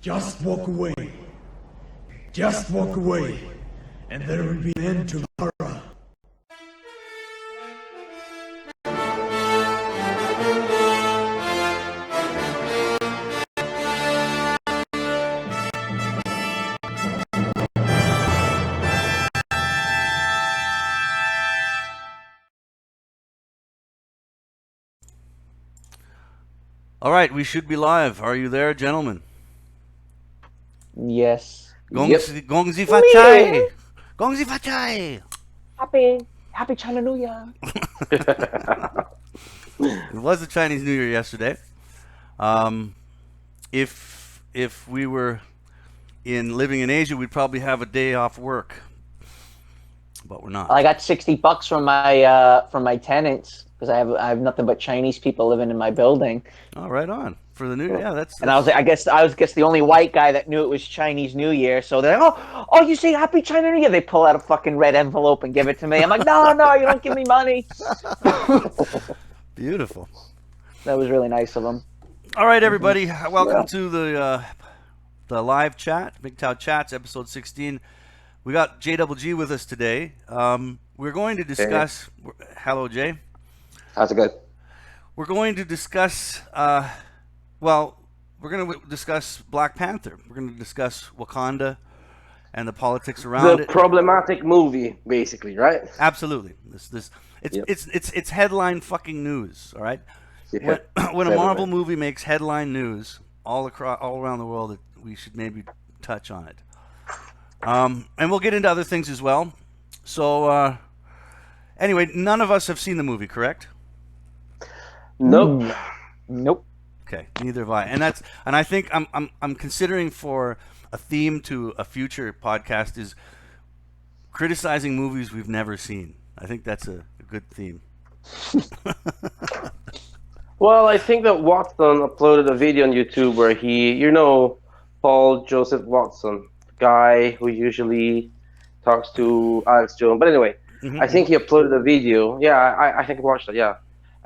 Just walk away. Just walk away, and there will be an end to the horror. All right, we should be live. Are you there, gentlemen? Yes. Gongzi Fachai! Gongzi Fachai! Happy China New Year. It was the Chinese New Year yesterday. If we were living in Asia, we'd probably have a day off work, but we're not. I got $60 from my tenants because I have nothing but Chinese people living in my building. Oh, right on for the New Year. Yeah, that's. And I was the only white guy that knew it was Chinese New Year. So they're like, oh, you say Happy China New Year? They pull out a fucking red envelope and give it to me. I'm like, no, you don't give me money. Beautiful. That was really nice of them. All right, everybody, welcome to the live chat, MGTOW Chats, episode 16. We got JWG with us today. We're going to discuss. Hello, Jay. How's it going? We're going to discuss. We're going to discuss Black Panther. We're going to discuss Wakanda and the politics around it. The problematic movie, basically, right? Absolutely. It's headline fucking news. All right. Yeah, when a Marvel movie makes headline news all around the world, we should maybe touch on it. And we'll get into other things as well. So anyway, none of us have seen the movie, correct? Nope. Nope. Okay, neither have I. And I think I'm considering for a theme to a future podcast is criticizing movies we've never seen. I think that's a good theme. Well, I think that Watson uploaded a video on YouTube where Paul Joseph Watson, the guy who usually talks to Alex Jones. But anyway, I think he uploaded a video. Yeah, I think I watched it, yeah.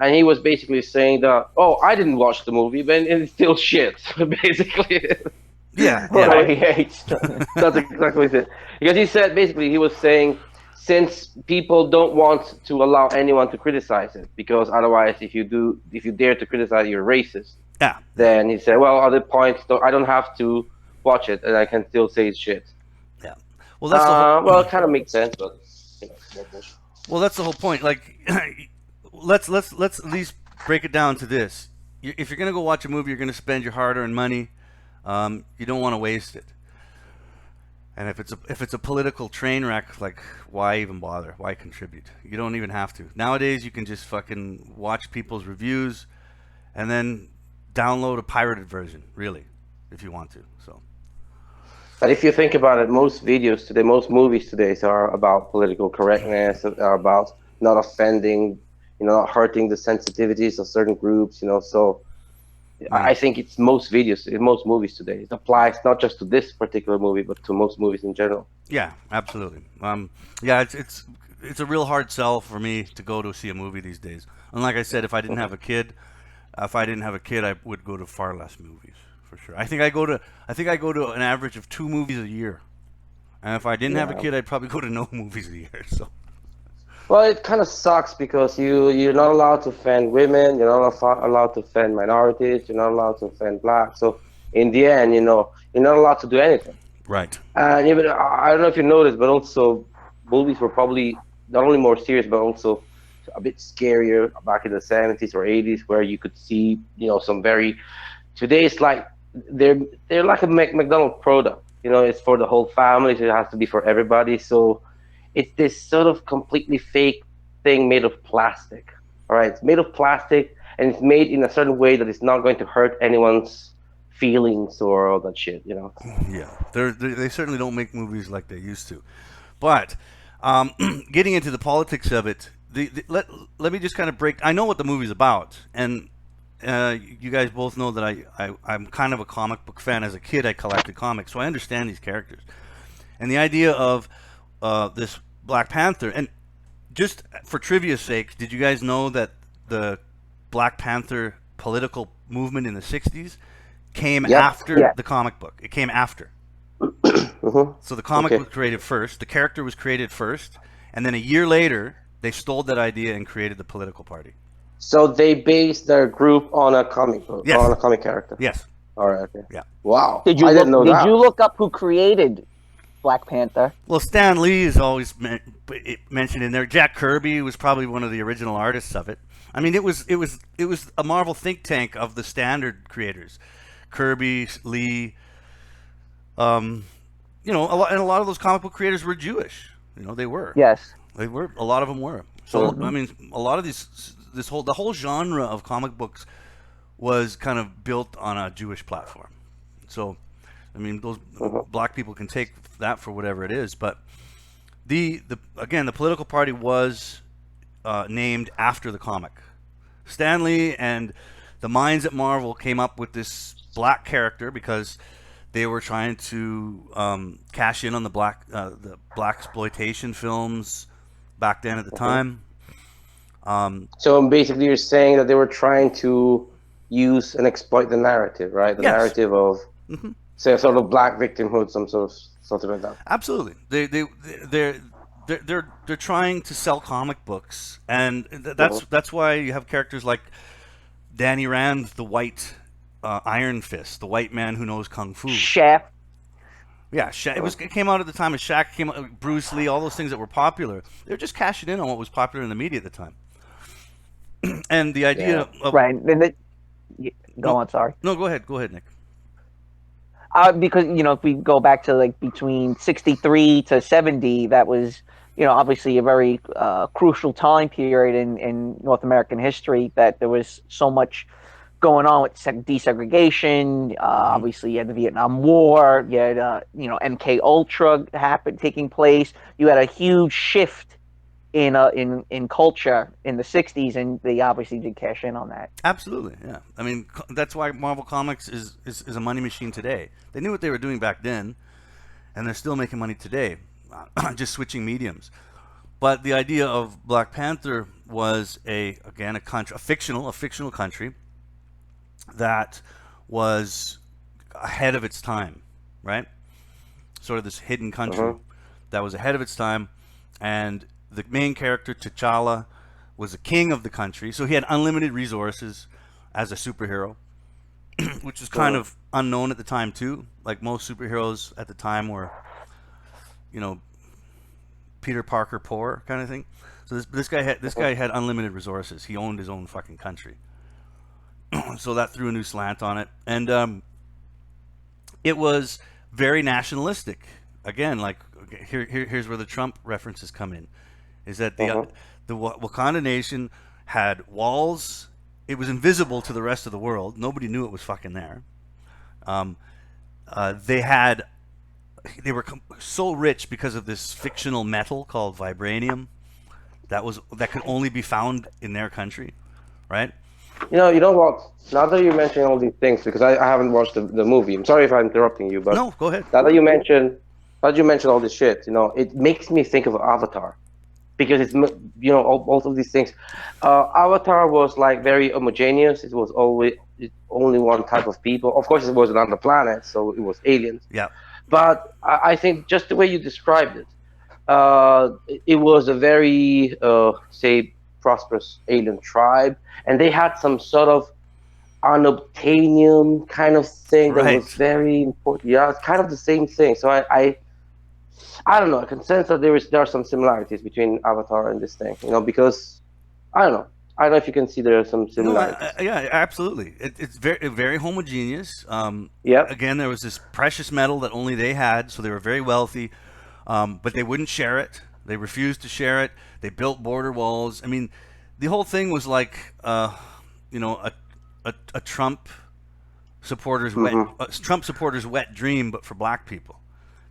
And he was basically saying that, I didn't watch the movie, but it's still shit, basically. Yeah. He hates. That's exactly it. Because he said, basically, he was saying, since people don't want to allow anyone to criticize it, because otherwise, if you dare to criticize, you're racist. Yeah. Then he said, well, other points, I don't have to watch it, and I can still say it's shit. Yeah. Well, that's it kind of makes sense, but. Well, that's the whole point. Like, let's at least break it down to this. If you're gonna go watch a movie, you're gonna spend your hard-earned money. You don't want to waste it. And if it's a political train wreck, like, why even bother? Why contribute? You don't even have to. Nowadays, you can just fucking watch people's reviews, and then download a pirated version, really, if you want to. So. But if you think about it, most movies today are about political correctness, are about not offending, not hurting the sensitivities of certain groups, So. I think it's most movies today. It applies not just to this particular movie, but to most movies in general. Yeah, absolutely. It's a real hard sell for me to go to see a movie these days. And like I said, if I didn't have a kid, I would go to far less movies for sure. I think I go to an average of 2 movies a year. And if I didn't have a kid, I'd probably go to no movies a year. So. Well, it kind of sucks because you're not allowed to offend women, you're not allowed to offend minorities, you're not allowed to offend blacks. So in the end, you're not allowed to do anything. Right. And even I don't know if you noticed, but also movies were probably not only more serious, but also a bit scarier back in the 70s or 80s, where you could see some very. Today it's like they're like a McDonald's product. It's for the whole family, so it has to be for everybody. So. It's this sort of completely fake thing made of plastic. All right, it's made of plastic, and it's made in a certain way that it's not going to hurt anyone's feelings or all that shit, Yeah, they certainly don't make movies like they used to. But getting into the politics of it, let me just kind of break. I know what the movie's about, and you guys both know that I'm kind of a comic book fan. As a kid, I collected comics, so I understand these characters. And the idea of this Black Panther, and just for trivia's sake, did you guys know that the Black Panther political movement in the 60s came Yep. after Yeah. the comic book. It came after. Mhm. So the comic Okay. was created first, the character was created first, and then a year later, they stole that idea and created the political party. So they based their group on a comic book, Yes. on a comic character. Yes. All right. Okay. Yeah. Wow. Did I didn't know Did that. you look up who created Black Panther? Well, Stan Lee is always mentioned in there. Jack Kirby was probably one of the original artists of it. I mean, it was a Marvel think tank of the standard creators, Kirby, Lee. You know, a lot of those comic book creators were Jewish. You know, they were. Yes. They were. A lot of them were. So Mhm. I mean, a lot of the whole genre of comic books was kind of built on a Jewish platform. So, I mean, those black people can take that for whatever it is, but again, the political party was named after the comic. Stan Lee and the minds at Marvel came up with this black character because they were trying to cash in on the black exploitation films back then at the time. So basically, you're saying that they were trying to use and exploit the narrative, right? The Yes. narrative of, say, a sort of black victimhood, something like that. Absolutely, they're trying to sell comic books, and that's why you have characters like Danny Rand, the white Iron Fist, the white man who knows kung fu. Chef. Yeah, it came out at the time of Shaq, came out, Bruce Lee, all those things that were popular. They were just cashing in on what was popular in the media at the time. And the idea of Right. And go on. Sorry. No, go ahead, Nick. Because if we go back to like between 63 to 70, that was obviously a very crucial time period in North American history, that there was so much going on with desegregation. Obviously, you had the Vietnam War. You had MK Ultra taking place. You had a huge shift in culture in the 60s, and they obviously did cash in on that. Absolutely, yeah. I mean, that's why Marvel Comics is a money machine today. They knew what they were doing back then, and they're still making money today, just switching mediums. But the idea of Black Panther was a fictional country that was ahead of its time, right? Sort of this hidden country that was ahead of its time, and the main character, T'Challa, was a king of the country, so he had unlimited resources as a superhero, which was kind of unknown at the time too. Like most superheroes at the time were, Peter Parker poor kind of thing. So this guy had unlimited resources. He owned his own fucking country, so that threw a new slant on it, and it was very nationalistic. Again, like here's where the Trump references come in. Is that the Wakanda nation had walls? It was invisible to the rest of the world. Nobody knew it was fucking there. They were so rich because of this fictional metal called vibranium that could only be found in their country, right? You know what? Now that you mention all these things, because I haven't watched the movie. I'm sorry if I'm interrupting you, but No, go ahead. Now that you mention all this shit, it makes me think of Avatar, because it's both of these things. Avatar was like very homogeneous. It was always only one type of people. Of course, it was another planet, so it was aliens. Yeah. But I think just the way you described it, it was a very say prosperous alien tribe, and they had some sort of unobtainium kind of thing that was very important. Yeah, it's kind of the same thing. So I don't know. I can sense that there are some similarities between Avatar and this thing. Because I don't know. I don't know if you can see there are some similarities. No, yeah, absolutely. It's very very homogeneous. Yep. Again, there was this precious metal that only they had, so they were very wealthy, but they wouldn't share it. They refused to share it. They built border walls. I mean, the whole thing was like, a Trump supporters wet dream, but for black people.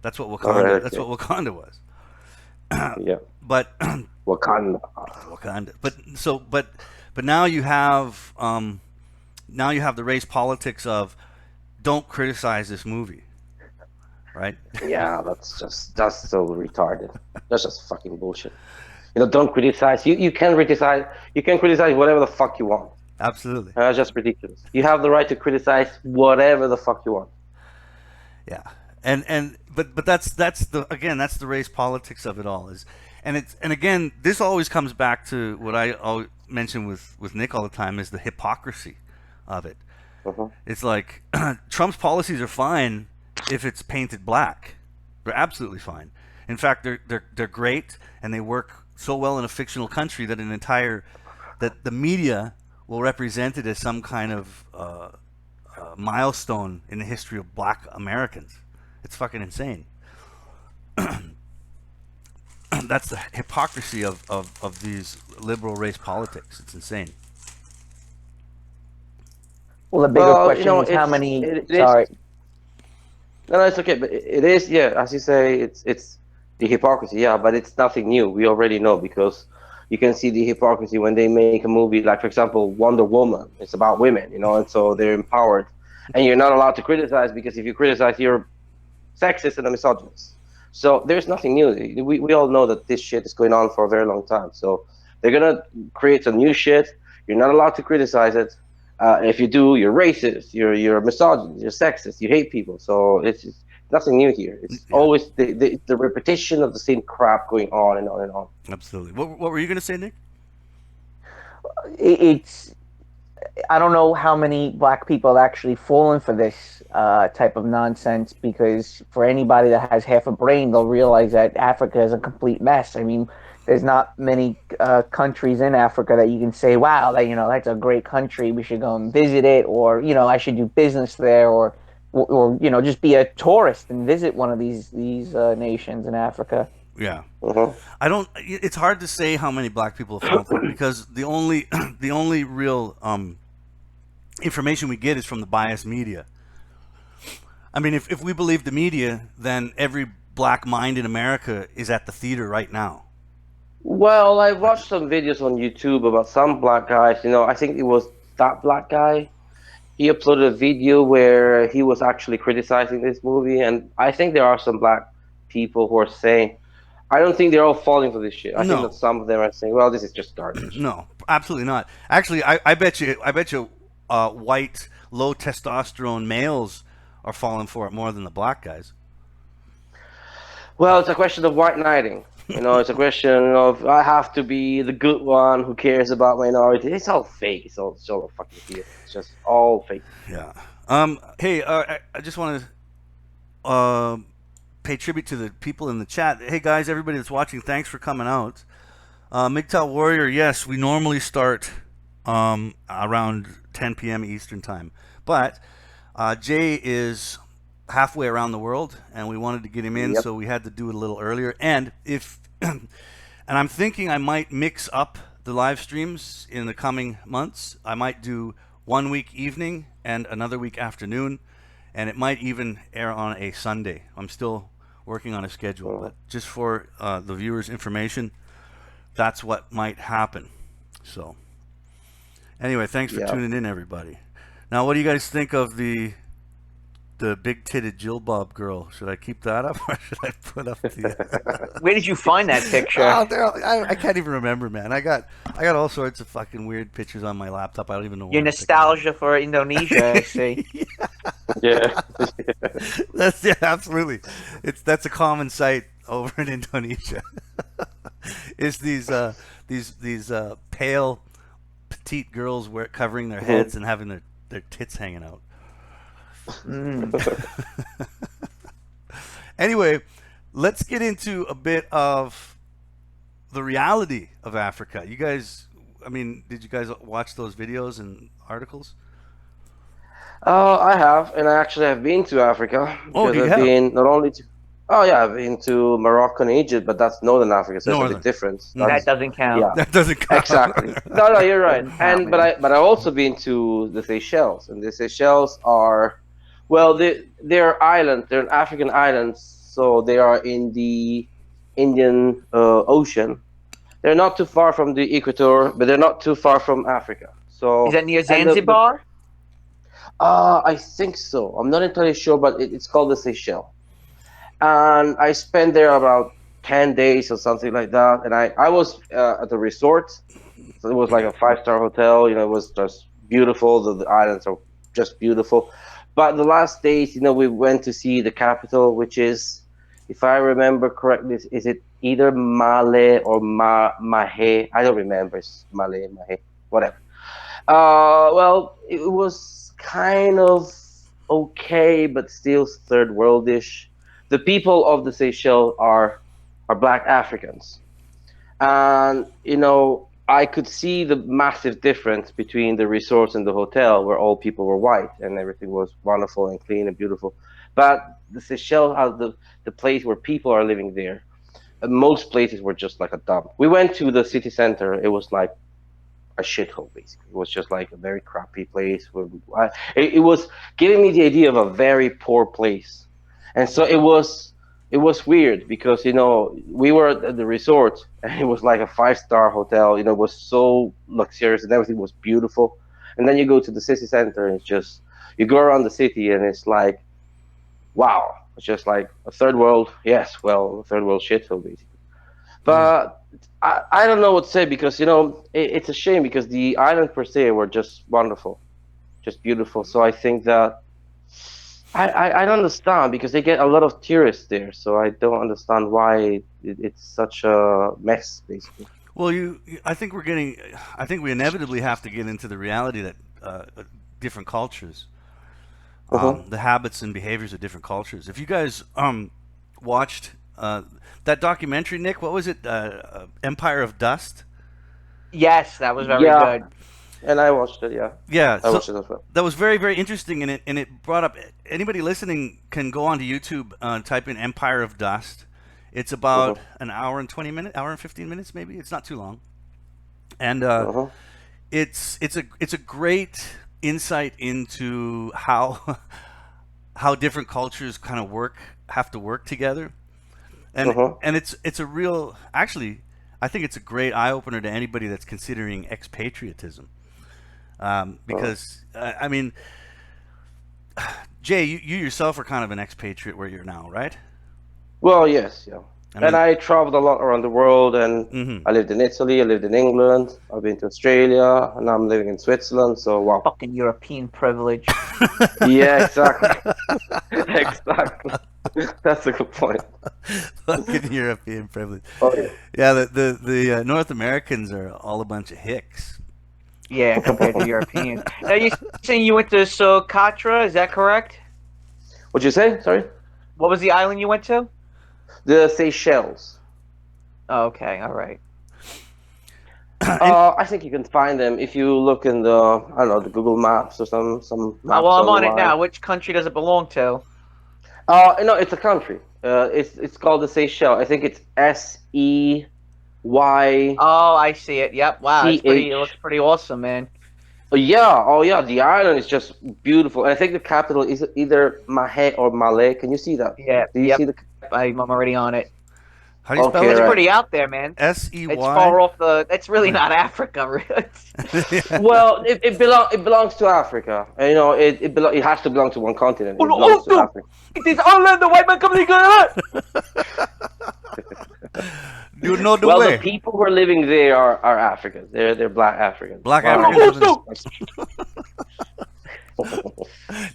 That's what Wakanda. Right, that's what Wakanda was. Yeah. But Wakanda. But now you have the race politics of don't criticize this movie, right? Yeah, that's so retarded. That's just fucking bullshit. Don't criticize. You can criticize. You can criticize whatever the fuck you want. Absolutely. That's just ridiculous. You have the right to criticize whatever the fuck you want. Yeah, but that's the race politics of it all is, and again this always comes back to what I always mention with Nick all the time is the hypocrisy of it. Uh-huh. It's like Trump's policies are fine if it's painted black. They're absolutely fine. In fact, they're great, and they work so well in a fictional country that that the media will represent it as some kind of milestone in the history of black Americans. It's fucking insane. That's the hypocrisy of these liberal race politics. It's insane. Well, the bigger question is how many. it is. Sorry. No, it's okay, but it is, yeah, as you say, it's the hypocrisy, yeah, but it's nothing new. We already know because you can see the hypocrisy when they make a movie, like for example, Wonder Woman. It's about women, and so they're empowered, and you're not allowed to criticize because if you criticize, you're sexist and a misogynist. So there's nothing new. We all know that this shit is going on for a very long time. So they're gonna create some new shit. You're not allowed to criticize it. If you do, you're racist. You're a misogynist. You're sexist. You hate people. So it's nothing new here. It's always the repetition of the same crap going on and on and on. Absolutely. What were you gonna say, Nick? It's I don't know how many black people have actually fallen for this type of nonsense, because for anybody that has half a brain, they'll realize that Africa is a complete mess. I mean, there's not many countries in Africa that you can say, wow, that's a great country. We should go and visit it, or I should do business there, or just be a tourist and visit one of these nations in Africa. Yeah. Uh-huh. I don't. It's hard to say how many black people have fallen for it because the only real information we get is from the biased media. I mean, if we believe the media, then every black mind in America is at the theater right now. Well, I watched some videos on YouTube about some black guys. I think it was that black guy. He uploaded a video where he was actually criticizing this movie, and I think there are some black people who are saying, I don't think they're all falling for this shit. I think that some of them are saying, well, this is just garbage. No, absolutely not. Actually, I bet you white, low testosterone males are falling for it more than the black guys. Well, it's a question of white knighting. It's a question of I have to be the good one who cares about minorities. It's all fake. It's all fucking theater. It's just all fake. Yeah. Hey, I just want to pay tribute to the people in the chat. Hey guys, everybody that's watching, thanks for coming out. MGTOW Warrior, yes, we normally start around 10 p.m. Eastern time, but Jay is halfway around the world, and we wanted to get him in, so we had to do it a little earlier. And and I'm thinking I might mix up the live streams in the coming months. I might do 1 week evening and another week afternoon, and it might even air on a Sunday. I'm still working on a schedule, but just for the viewers' information, that's what might happen. So anyway, thanks for tuning in, everybody. Now, what do you guys think of the big-titted Jill Bob girl? Should I keep that up, or should I put up the... Where did you find that picture? I can't even remember, man. I got all sorts of fucking weird pictures on my laptop. I don't even know. Your nostalgia for Indonesia, I see. Yeah. Absolutely. That's a common sight over in Indonesia. It's these pale, petite girls covering their heads and having their tits hanging out. Anyway, let's get into a bit of the reality of Africa. You guys, did you guys watch those videos and articles? I have, and I actually have been to Africa. Oh, you I've have? been not only to... Oh yeah, I've been to Morocco and Egypt, but that's Northern Africa, so it's a bit different. That doesn't count. Yeah. That doesn't count. Exactly. No, you're right. And but I've also been to the Seychelles, and the Seychelles are, well, they're islands. They're African islands, so they are in the Indian Ocean. They're not too far from the equator, but they're not too far from Africa. So is that near Zanzibar? I think so. I'm not entirely sure, but it's called the Seychelles. And I spent there about 10 days or something like that. And I was at the resort, So it was like a 5-star hotel. It was just beautiful. The islands are just beautiful. But the last days, we went to see the capital, which is, if I remember correctly, is it either Male or Mahe? I don't remember. It's Male, Mahe, whatever. Well, it was kind of okay, but still third worldish. The people of the Seychelles are black Africans, and I could see the massive difference between the resorts and the hotel, where all people were white and everything was wonderful and clean and beautiful. But the Seychelles are the place where people are living there. Most places were just like a dump. We went to the city center. It was like a shithole, basically. It was just like a very crappy place. It was giving me the idea of a very poor place, and so it was weird because we were at the resort and it was like a 5-star hotel. It was so luxurious and everything was beautiful, and then you go to the city center and it's just, you go around the city and it's like, wow, it's just like a third world. Yes, well, a third world shithole, basically. But I don't know what to say because it's a shame because the island per se were just wonderful, just beautiful. So I think that I don't understand because they get a lot of tourists there. So I don't understand why it's such a mess, basically. Well, I think I think we inevitably have to get into the reality that different cultures, the habits and behaviors of different cultures. If you guys watched that documentary, Nick, what was it? Empire of Dust? Yes, that was very Yeah, good. and I watched it. Yeah, Yeah, I watched it as well. that was very, very interesting, and it brought up, anybody listening can go onto YouTube, type in Empire of Dust. It's about an hour and 20 minutes, hour and 15 minutes, maybe. It's not too long, and it's a great insight into how how different cultures kind of have to work together, and it's a real, actually, I think it's a great eye opener to anybody that's considering expatriatism. Because I mean, Jay, you yourself are kind of an expatriate where you're now, right? Well, yes, yeah. I And mean, I traveled a lot around the world, and I lived in Italy, I lived in England, I've been to Australia, and now I'm living in Switzerland. So wow. Fucking European privilege. Yeah, exactly. Exactly. That's a good point. fucking European privilege. Oh, yeah. Yeah, the North Americans are all a bunch of hicks. Yeah, compared to Europeans. Now you saying you went to Socotra? Is that correct? What'd you say? Sorry? What was the island you went to? The Seychelles. Oh, okay, all right. I think you can find them if you look in the, I don't know, the Google Maps or some maps Well, I'm on it online. now. Which country does it belong to? No, it's a country. It's called the Seychelles. I think it's SEY. Oh, I see it. Yep. Wow, it's pretty. It looks CH. pretty awesome, man. Yeah, oh yeah, the island is just beautiful. And I think the capital is either Mahe or Malé. Can you see that? Yeah. Do you Yep. see the? I'm already on it. How do you spell Okay, It's it? right. pretty out there, man. SEY. It's far off the. It's really not Africa, really. Well, it belongs to Africa. And, it has to belong to one continent. It belongs to Africa. It is island. The white man coming Do you know the Well, way? the people who are living there are Africans. They're black Africans. Black Wow. Africans.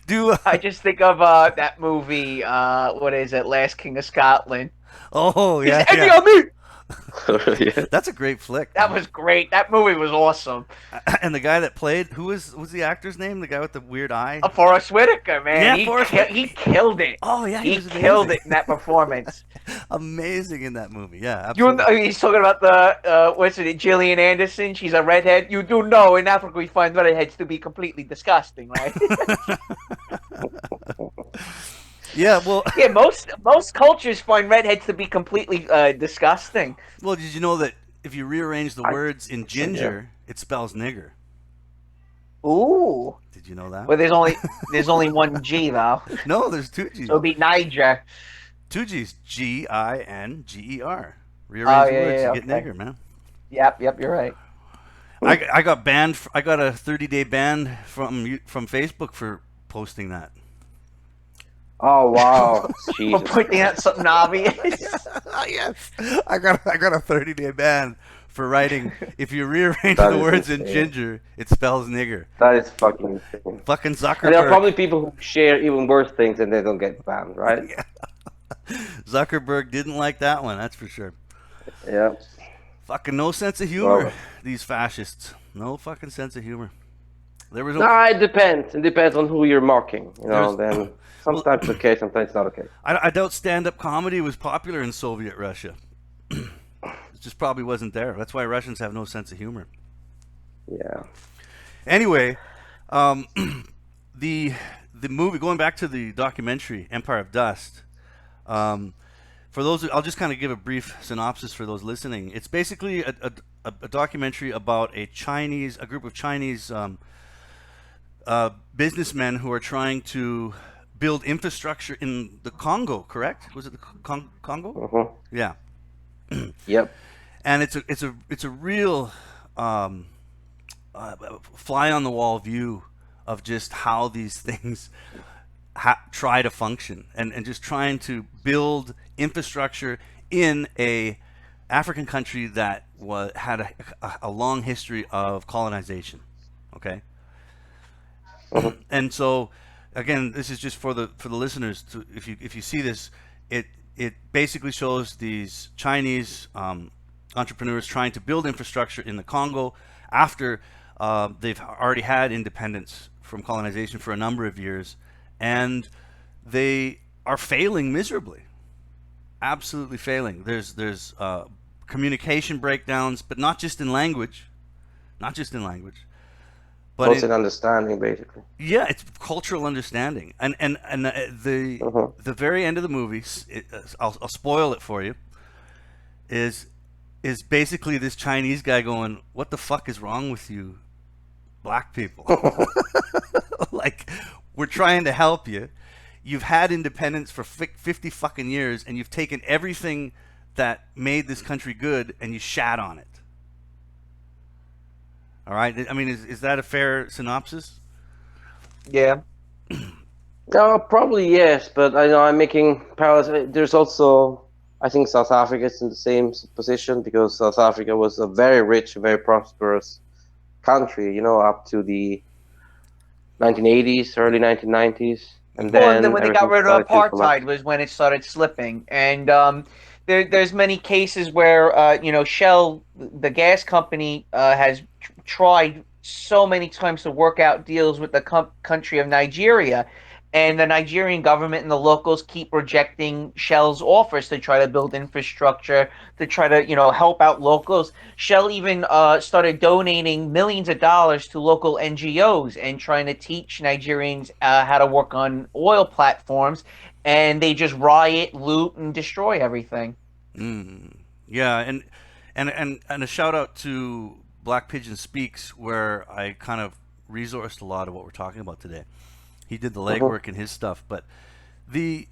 Do I just think of that movie. What is it? Last King of Scotland. oh yeah, He's yeah. on me. Yeah. That's a great flick. That was great. That movie was awesome. And the guy that played, who was the actor's name? The guy with the weird eye. Forrest Whitaker, man. Yeah, Forrest Whitaker. He killed it. Oh yeah, He was killed amazing. it in that performance. Amazing in that movie. Yeah, You absolutely. he's talking about the what's it? Gillian Anderson. She's a redhead. You do know in Africa we find redheads to be completely disgusting, right? Yeah, well, Yeah, most cultures find redheads to be completely disgusting. well, did you know that if you rearrange the words in ginger, it spells nigger? Ooh. Did you know that? Well, there's only one G though. No, there's two G's. So it'd be Niger. Two G's. Ginger. Rearrange Oh, the yeah, words, yeah, you get okay. nigger, man. Yep, you're right. I got banned. I got a 30-day ban from Facebook for posting that. Oh wow, For Jesus. pointing out something obvious. Yes, I got a 30-day ban for writing. If you rearrange That the is words in insane. ginger, it spells nigger. That is fucking insane. Fucking And there are Zuckerberg. probably people who share even worse things and they don't get banned, right? Yeah. Zuckerberg didn't like that one, that's for sure. Yeah. Fucking no sense of humor, Well, these fascists. No fucking sense of humor. There was nah, it depends. It depends on who you're mocking. You know, there's then well, sometimes it's okay, sometimes it's not okay. I doubt stand-up comedy was popular in Soviet Russia. It just probably wasn't there. That's why Russians have no sense of humor. Yeah. Anyway, um, the movie, going back to the documentary Empire of Dust. For those, I'll just kind of give a brief synopsis for those listening. It's basically a documentary about a group of Chinese businessmen who are trying to build infrastructure in the Congo. Correct? Was it the Congo? Mm-hmm. Yeah. Yep. And it's a real fly on the wall view of just how these things try to function, and just trying to build infrastructure in a African country that had a long history of colonization. Okay. And so again, this is just for the listeners to, if you see this, it basically shows these Chinese entrepreneurs trying to build infrastructure in the Congo after they've already had independence from colonization for a number of years, and they are failing miserably, absolutely failing. There's communication breakdowns, but not just in language, but Also an understanding, basically. yeah, it's cultural understanding. And the very end of the movie, I'll spoil it for you, is basically this Chinese guy going, "What the fuck is wrong with you, black people?" Like, we're trying to help you. You've had independence for 50 fucking years, and you've taken everything that made this country good and you shat on it. All right? I mean, is that a fair synopsis? Yeah. No, probably yes, but I know I'm making parallels. There's also, I think South Africa is in the same position because South Africa was a very rich, very prosperous country, you know, up to the 1980s, early 1990s, and Well, and then then when they got everything rid of started to apartheid collapse. was when it started slipping, and there's many cases where Shell, the gas company, has tried so many times to work out deals with the country of Nigeria, and the Nigerian government and the locals keep rejecting Shell's offers to try to build infrastructure, to try to help out locals. Shell even started donating millions of dollars to local NGOs and trying to teach Nigerians how to work on oil platforms, and they just riot, loot, and destroy everything. Yeah, and a shout out to Black Pigeon Speaks, where I kind of resourced a lot of what we're talking about today. He did the legwork in his stuff, but the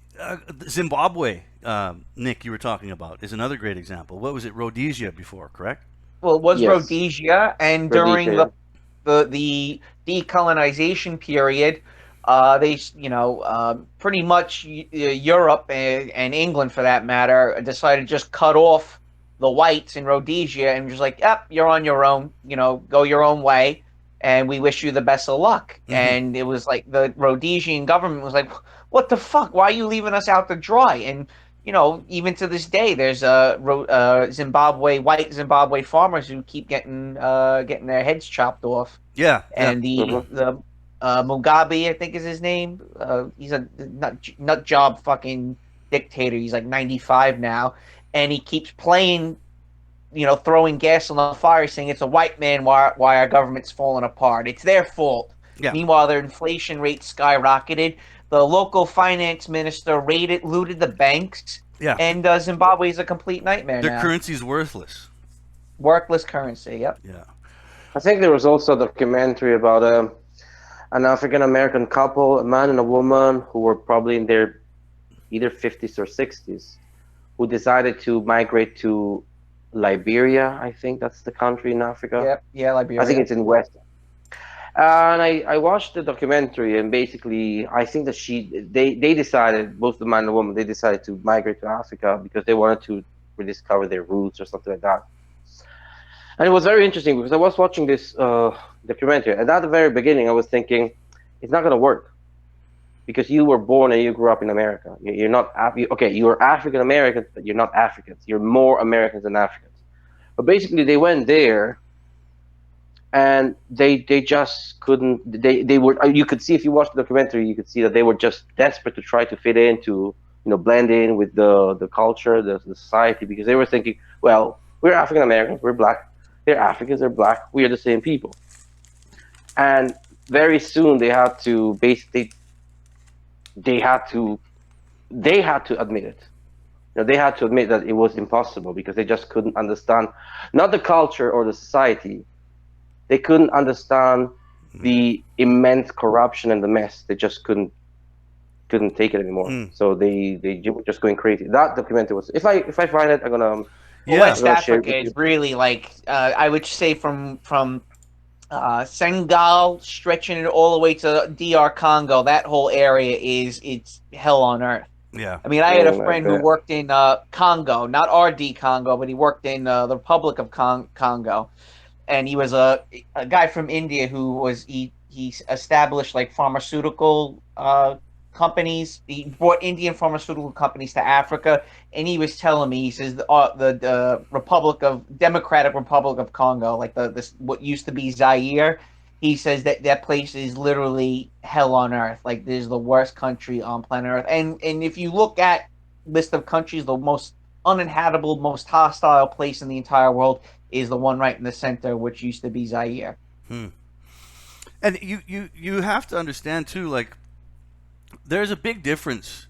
Zimbabwe, Nick, you were talking about, is another great example. What was it, Rhodesia before, correct? Well, it was Yes, Rhodesia, and during Rhodesia. the decolonization period, they pretty much Europe and England, for that matter, decided to just cut off the whites in Rhodesia and just like, yep, you're on your own, go your own way, and we wish you the best of luck. Mm-hmm. And it was like the Rhodesian government was like, what the fuck? Why are you leaving us out to dry? And even to this day, there's white Zimbabwe farmers who keep getting their heads chopped off. Yeah, yeah. And the Hmm. the Mugabe, I think is his name. He's a nut job fucking dictator. He's like 95 now, and he keeps playing, throwing gas on the fire, saying it's a white man why our government's falling apart. It's their fault. Yeah. Meanwhile, their inflation rate skyrocketed. The local finance minister looted the banks, Yeah. and Zimbabwe is a complete nightmare Their now. currency's worthless. Worthless currency. Yep. Yeah. I think there was also a documentary about an African American couple, a man and a woman, who were probably in their either 50s or 60s, who decided to migrate to Liberia. I think that's the country in Africa. Yep. Yeah, I think Liberia. it's in West. And I watched the documentary, and basically, I think that they decided, both the man and the woman, they decided to migrate to Africa because they wanted to rediscover their roots or something like that. And it was very interesting because I was watching this documentary, and at the very beginning, I was thinking, it's not going to work because you were born and you grew up in America. You're not okay. You are African Americans, but you're not Africans. You're more Americans than Africans. But basically, they went there, and they just couldn't. They were. You could see if you watched the documentary, you could see that they were just desperate to try to fit in, to blend in with the culture, the society, because they were thinking, well, we're African Americans, we're black. They're Africans, they're black. We are the same people. And very soon they had to basically they had to admit it. They had to admit that it was impossible because they just couldn't understand not the culture or the society. They couldn't understand the immense corruption and the mess. They just couldn't take it anymore. So they were just going crazy. That documentary was, if I find it, I'm gonna Well, Yeah. West share it Africa with is you. really like I would say from Senegal stretching it all the way to DR Congo. That whole area it's hell on earth. Yeah. I mean, I had a I friend who bet. worked in Congo, not RD Congo, but he worked in the Republic of Congo, and he was a guy from India who was he established like pharmaceutical companies. He brought Indian pharmaceutical companies to Africa, and he was telling me, he says the Democratic Republic of Congo, like this what used to be Zaire. He says that place is literally hell on earth. Like, this is the worst country on planet Earth. And if you look at list of countries, the most uninhabitable, most hostile place in the entire world is the one right in the center, which used to be Zaire. And you have to understand too, like, there's a big difference.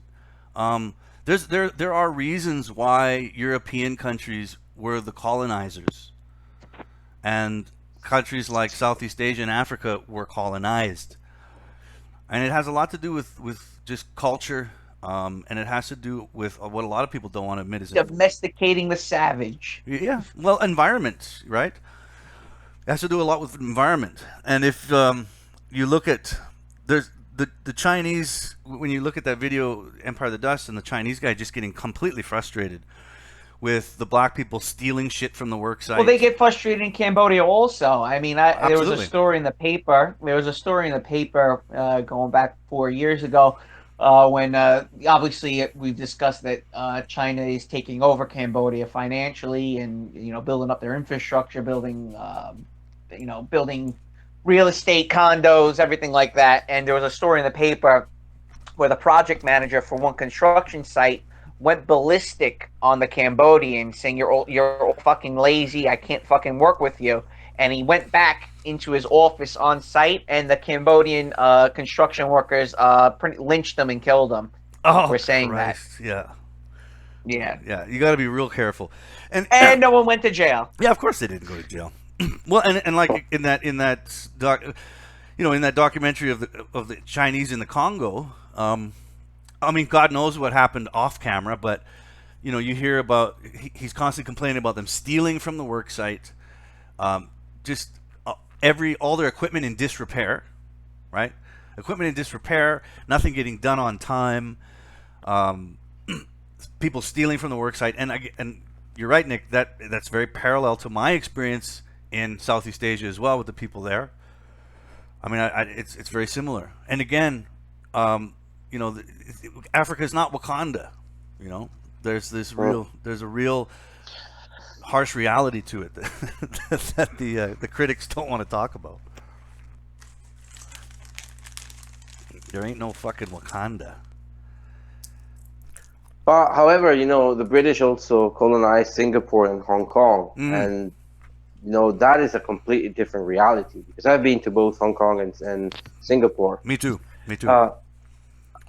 There are reasons why European countries were the colonizers, and countries like Southeast Asia and Africa were colonized, and it has a lot to do with just culture, and it has to do with what a lot of people don't want to admit is Domesticating the savage. yeah, well, environment, right? It has to do a lot with environment, and if you look at there's the Chinese, when you look at that video Empire of the Dust, and the Chinese guy just getting completely frustrated with the black people stealing shit from the work site. Well, they get frustrated in Cambodia also. I mean, there was a Absolutely. story in the paper. There was a story in the paper going back 4 years ago when obviously we've discussed that China is taking over Cambodia financially and building up their infrastructure, building building real estate, condos, everything like that. And there was a story in the paper where the project manager for one construction site went ballistic on the Cambodian, saying you're fucking lazy. I can't fucking work with you. And he went back into his office on site, and the Cambodian construction workers lynched him and killed him. Oh, for saying Christ. that. Yeah. Yeah. You got to be real careful. And no one went to jail. yeah, of course they didn't go to jail. Well, and like in that in that documentary of the Chinese in the Congo. I mean, God knows what happened off camera, but you hear about he's constantly complaining about them stealing from the work site, just all their equipment in disrepair, right? Equipment in disrepair, nothing getting done on time, people stealing from the work site, and you're right, Nick. That's very parallel to my experience in Southeast Asia as well with the people there. I mean, it's very similar. And again, Africa is not Wakanda. There's a real harsh reality to it that the critics don't want to talk about. There ain't no fucking Wakanda. But however, the British also colonized Singapore and Hong Kong, and that is a completely different reality because I've been to both Hong Kong and Singapore. Me too.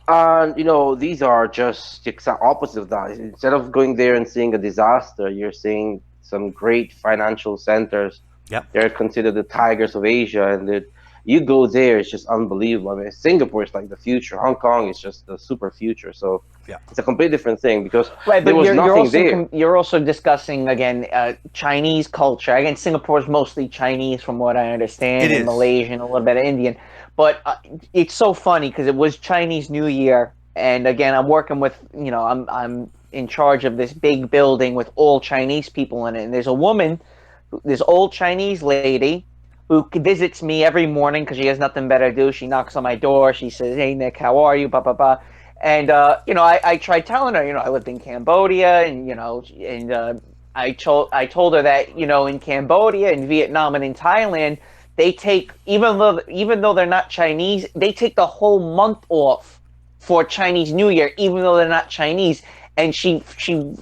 And these are just the exact opposite of that. Instead of going there and seeing a disaster, you're seeing some great financial centers. Yep. They're considered the tigers of Asia, and you go there, it's just unbelievable. I mean, Singapore is like the future. Hong Kong is just the super future. So Yeah. it's a completely different thing because Right, there but was you're nothing also there. you're also discussing again Chinese culture. Again, Singapore is mostly Chinese, from what I understand, It and is. Malaysian, a little bit of Indian. But it's so funny because it was Chinese New Year, and again, I'm working with I'm in charge of this big building with all Chinese people in it, and there's a woman this old Chinese lady who visits me every morning because she has nothing better to do. She knocks on my door. She says, "Hey Nick, how are you?" Blah blah blah. And I tried telling her, I lived in Cambodia, and I told her that in Cambodia, in Vietnam, and in Thailand, they take even though they're not Chinese, they take the whole month off for Chinese New Year, even though they're not Chinese. And she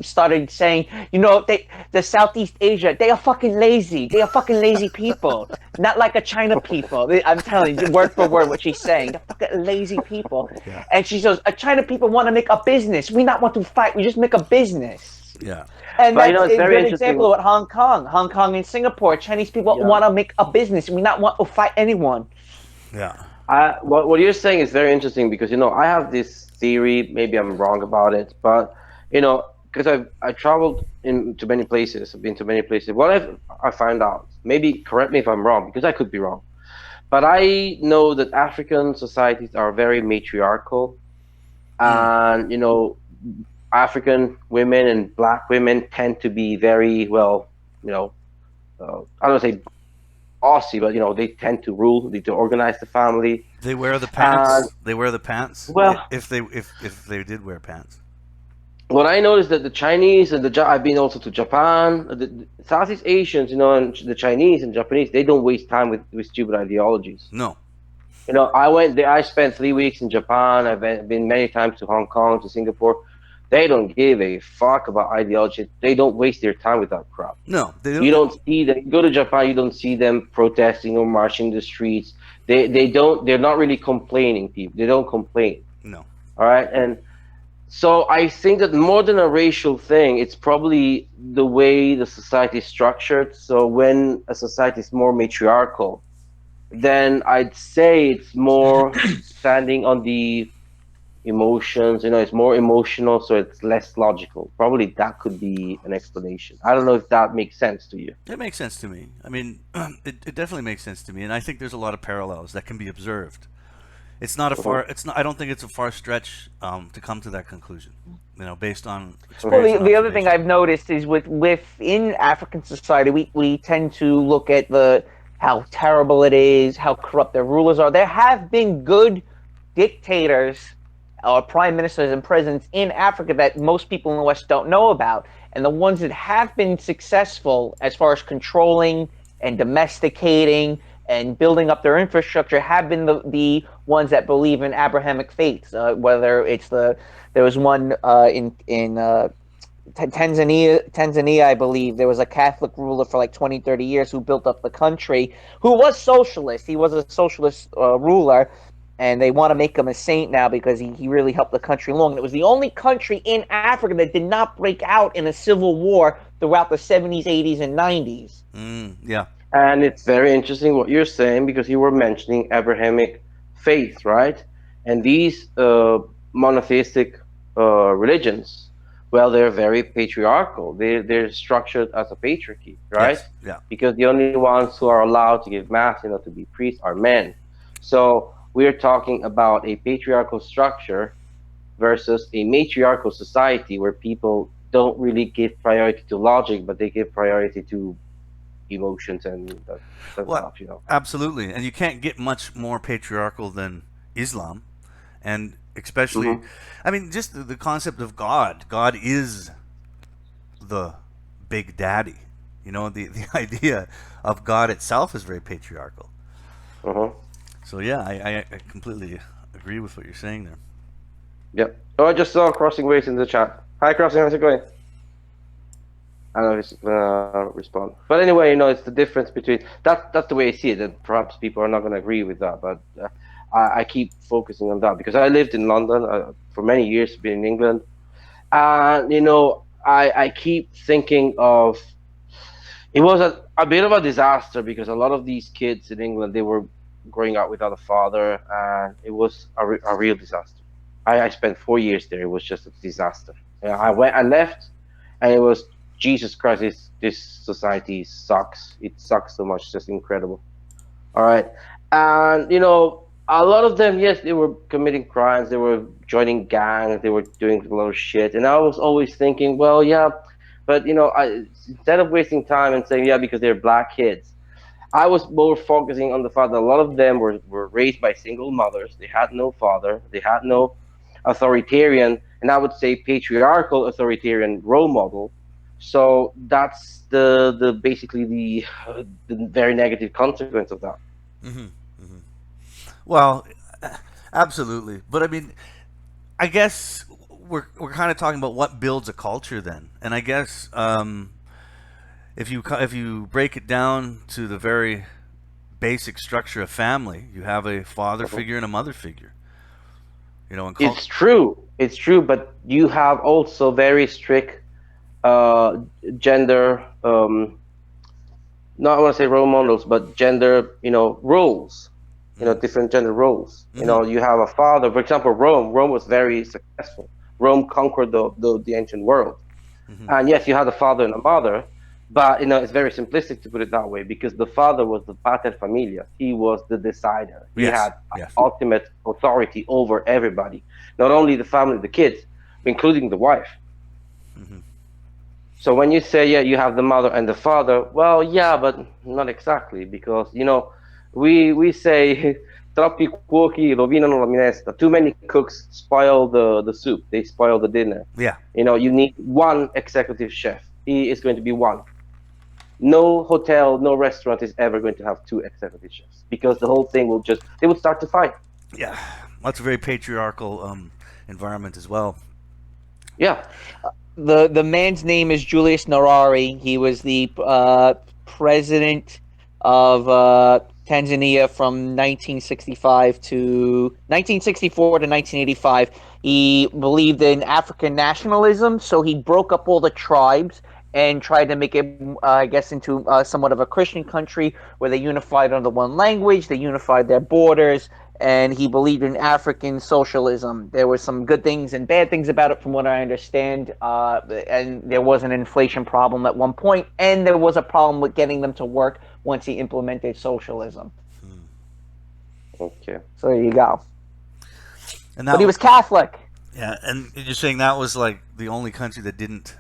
started saying, the Southeast Asia, they are fucking lazy. They are fucking lazy people, not like a China people. I'm telling you, word for word, what she's saying. They're fucking lazy people. Yeah. And she says, a China people want to make a business. We not want to fight. We just make a business. Yeah. And But that's it's a very good interesting. example of what Hong Kong and Singapore, Chinese people Yeah. want to make a business. We not want to fight anyone. Yeah. What you're saying is very interesting because I have this theory. Maybe I'm wrong about it, but because I traveled into many places. I've been to many places. I find out, maybe correct me if I'm wrong because I could be wrong, but I know that African societies are very matriarchal, Mm. and African women and black women tend to be very well, you know, I don't say bossy, but they tend to rule, they to organize the family, They wear the and pants. They wear the pants. well, If they did wear pants. what I noticed that the Chinese and I've been also to Japan, the Southeast Asians, and the Chinese and Japanese, they don't waste time with stupid ideologies. No. I went there. I spent 3 weeks in Japan. I've been many times to Hong Kong, to Singapore. They don't give a fuck about ideology. They don't waste their time with that crap. No. They You don't. don't see them. You go to Japan, you don't see them protesting or marching the streets. They don't. They're not really complaining. People. They don't complain. No. All right, and so I think that more than a racial thing, it's probably the way the society is structured. So when a society is more matriarchal, then I'd say it's more standing on the emotions. It's more emotional, so it's less logical. Probably that could be an explanation. I don't know if that makes sense to you. It makes sense to me. I mean, it definitely makes sense to me, and I think there's a lot of parallels that can be observed. It's not a far. It's not. I don't think it's a far stretch to come to that conclusion. Based on Well, experience and the other thing observation. I've noticed is within African society, we tend to look at how terrible it is, how corrupt their rulers are. There have been good dictators or prime ministers and presidents in Africa that most people in the West don't know about. And the ones that have been successful as far as controlling and domesticating and building up their infrastructure have been the ones that believe in Abrahamic faiths. Whether it's there was one in Tanzania, I believe, there was a Catholic ruler for like 20, 30 years who built up the country, who was socialist. He was a socialist ruler, and they want to make him a saint now because he really helped the country along. And it was the only country in Africa that did not break out in a civil war throughout the 70s, 80s, and 90s. Yeah. And it's very interesting what you're saying because you were mentioning Abrahamic faith, right? And these monotheistic religions, well, they're very patriarchal. They're structured as a patriarchy, right? Yes. Yeah. Because the only ones who are allowed to give mass, to be priests, are men. So we're talking about a patriarchal structure versus a matriarchal society where people don't really give priority to logic, but they give priority to emotions and that Well, stuff. absolutely, and you can't get much more patriarchal than Islam, and especially, Hmm. I mean, just the concept of God. God is the big daddy. The idea of God itself is very patriarchal. Uh-huh. So yeah, I completely agree with what you're saying there. Yep. Oh, I just saw Crossing Waves in the chat. Hi, Crossing. How's it going? I don't know if he's gonna respond. But anyway, it's the difference between that's the way I see it. And perhaps people are not gonna agree with that, but I keep focusing on that because I lived in London for many years, been in England, and I keep thinking of it was a bit of a disaster because a lot of these kids in England they were growing up without a father, and it was a real disaster. I spent 4 years there. It was just a disaster. I left, and it was Jesus Christ. This society sucks. It sucks so much. It's just incredible. All right, and a lot of them, yes, they were committing crimes. They were joining gangs. They were doing a lot of shit. And I was always thinking, well, yeah, But instead of wasting time and saying, yeah, because they're black kids, I was more focusing on the fact that a lot of them were raised by single mothers. They had no father. They had no authoritarian, and I would say patriarchal authoritarian role model. So that's the basically the very negative consequence of that. Hmm. Hmm. Well, absolutely. But I mean, I guess we're kind of talking about what builds a culture then, and I guess if you break it down to the very basic structure of family, you have a father Mhm. figure and a mother figure. And It's true. It's true, but you have also very strict uh, gender. Not I want to say role models, but gender, roles. Different gender roles. Mm-hmm. You have a father. For example, Rome. Rome was very successful. Rome conquered the ancient world. Mm-hmm. And yes, you had a father and a mother, but it's very simplistic to put it that way because the father was the pater familias. He was the decider. He Yes. had Yes. ultimate authority over everybody, not only the family, the kids, including the wife. Mm-hmm. So when you say, yeah, you have the mother and the father, well, yeah, but not exactly because we say troppi cuochi rovinano la minestra. Too many cooks spoil the soup. They spoil the dinner. Yeah. You need one executive chef. He is going to be one. No hotel, no restaurant is ever going to have two executive chefs because the whole thing will just they would start to fight. Yeah. That's a very patriarchal environment as well. Yeah. The man's name is Julius Nyerere. He was the president of Tanzania from 1964 to 1985. He believed in African nationalism, so he broke up all the tribes and tried to make it, I guess, into somewhat of a Christian country where they unified under one language, they unified their borders, and he believed in African socialism. There were some good things and bad things about it, from what I understand. And there was an inflation problem at one point, and there was a problem with getting them to work once he implemented socialism. Okay. So there you go. And But he was Catholic. yeah, and you're saying that was like the only country that didn't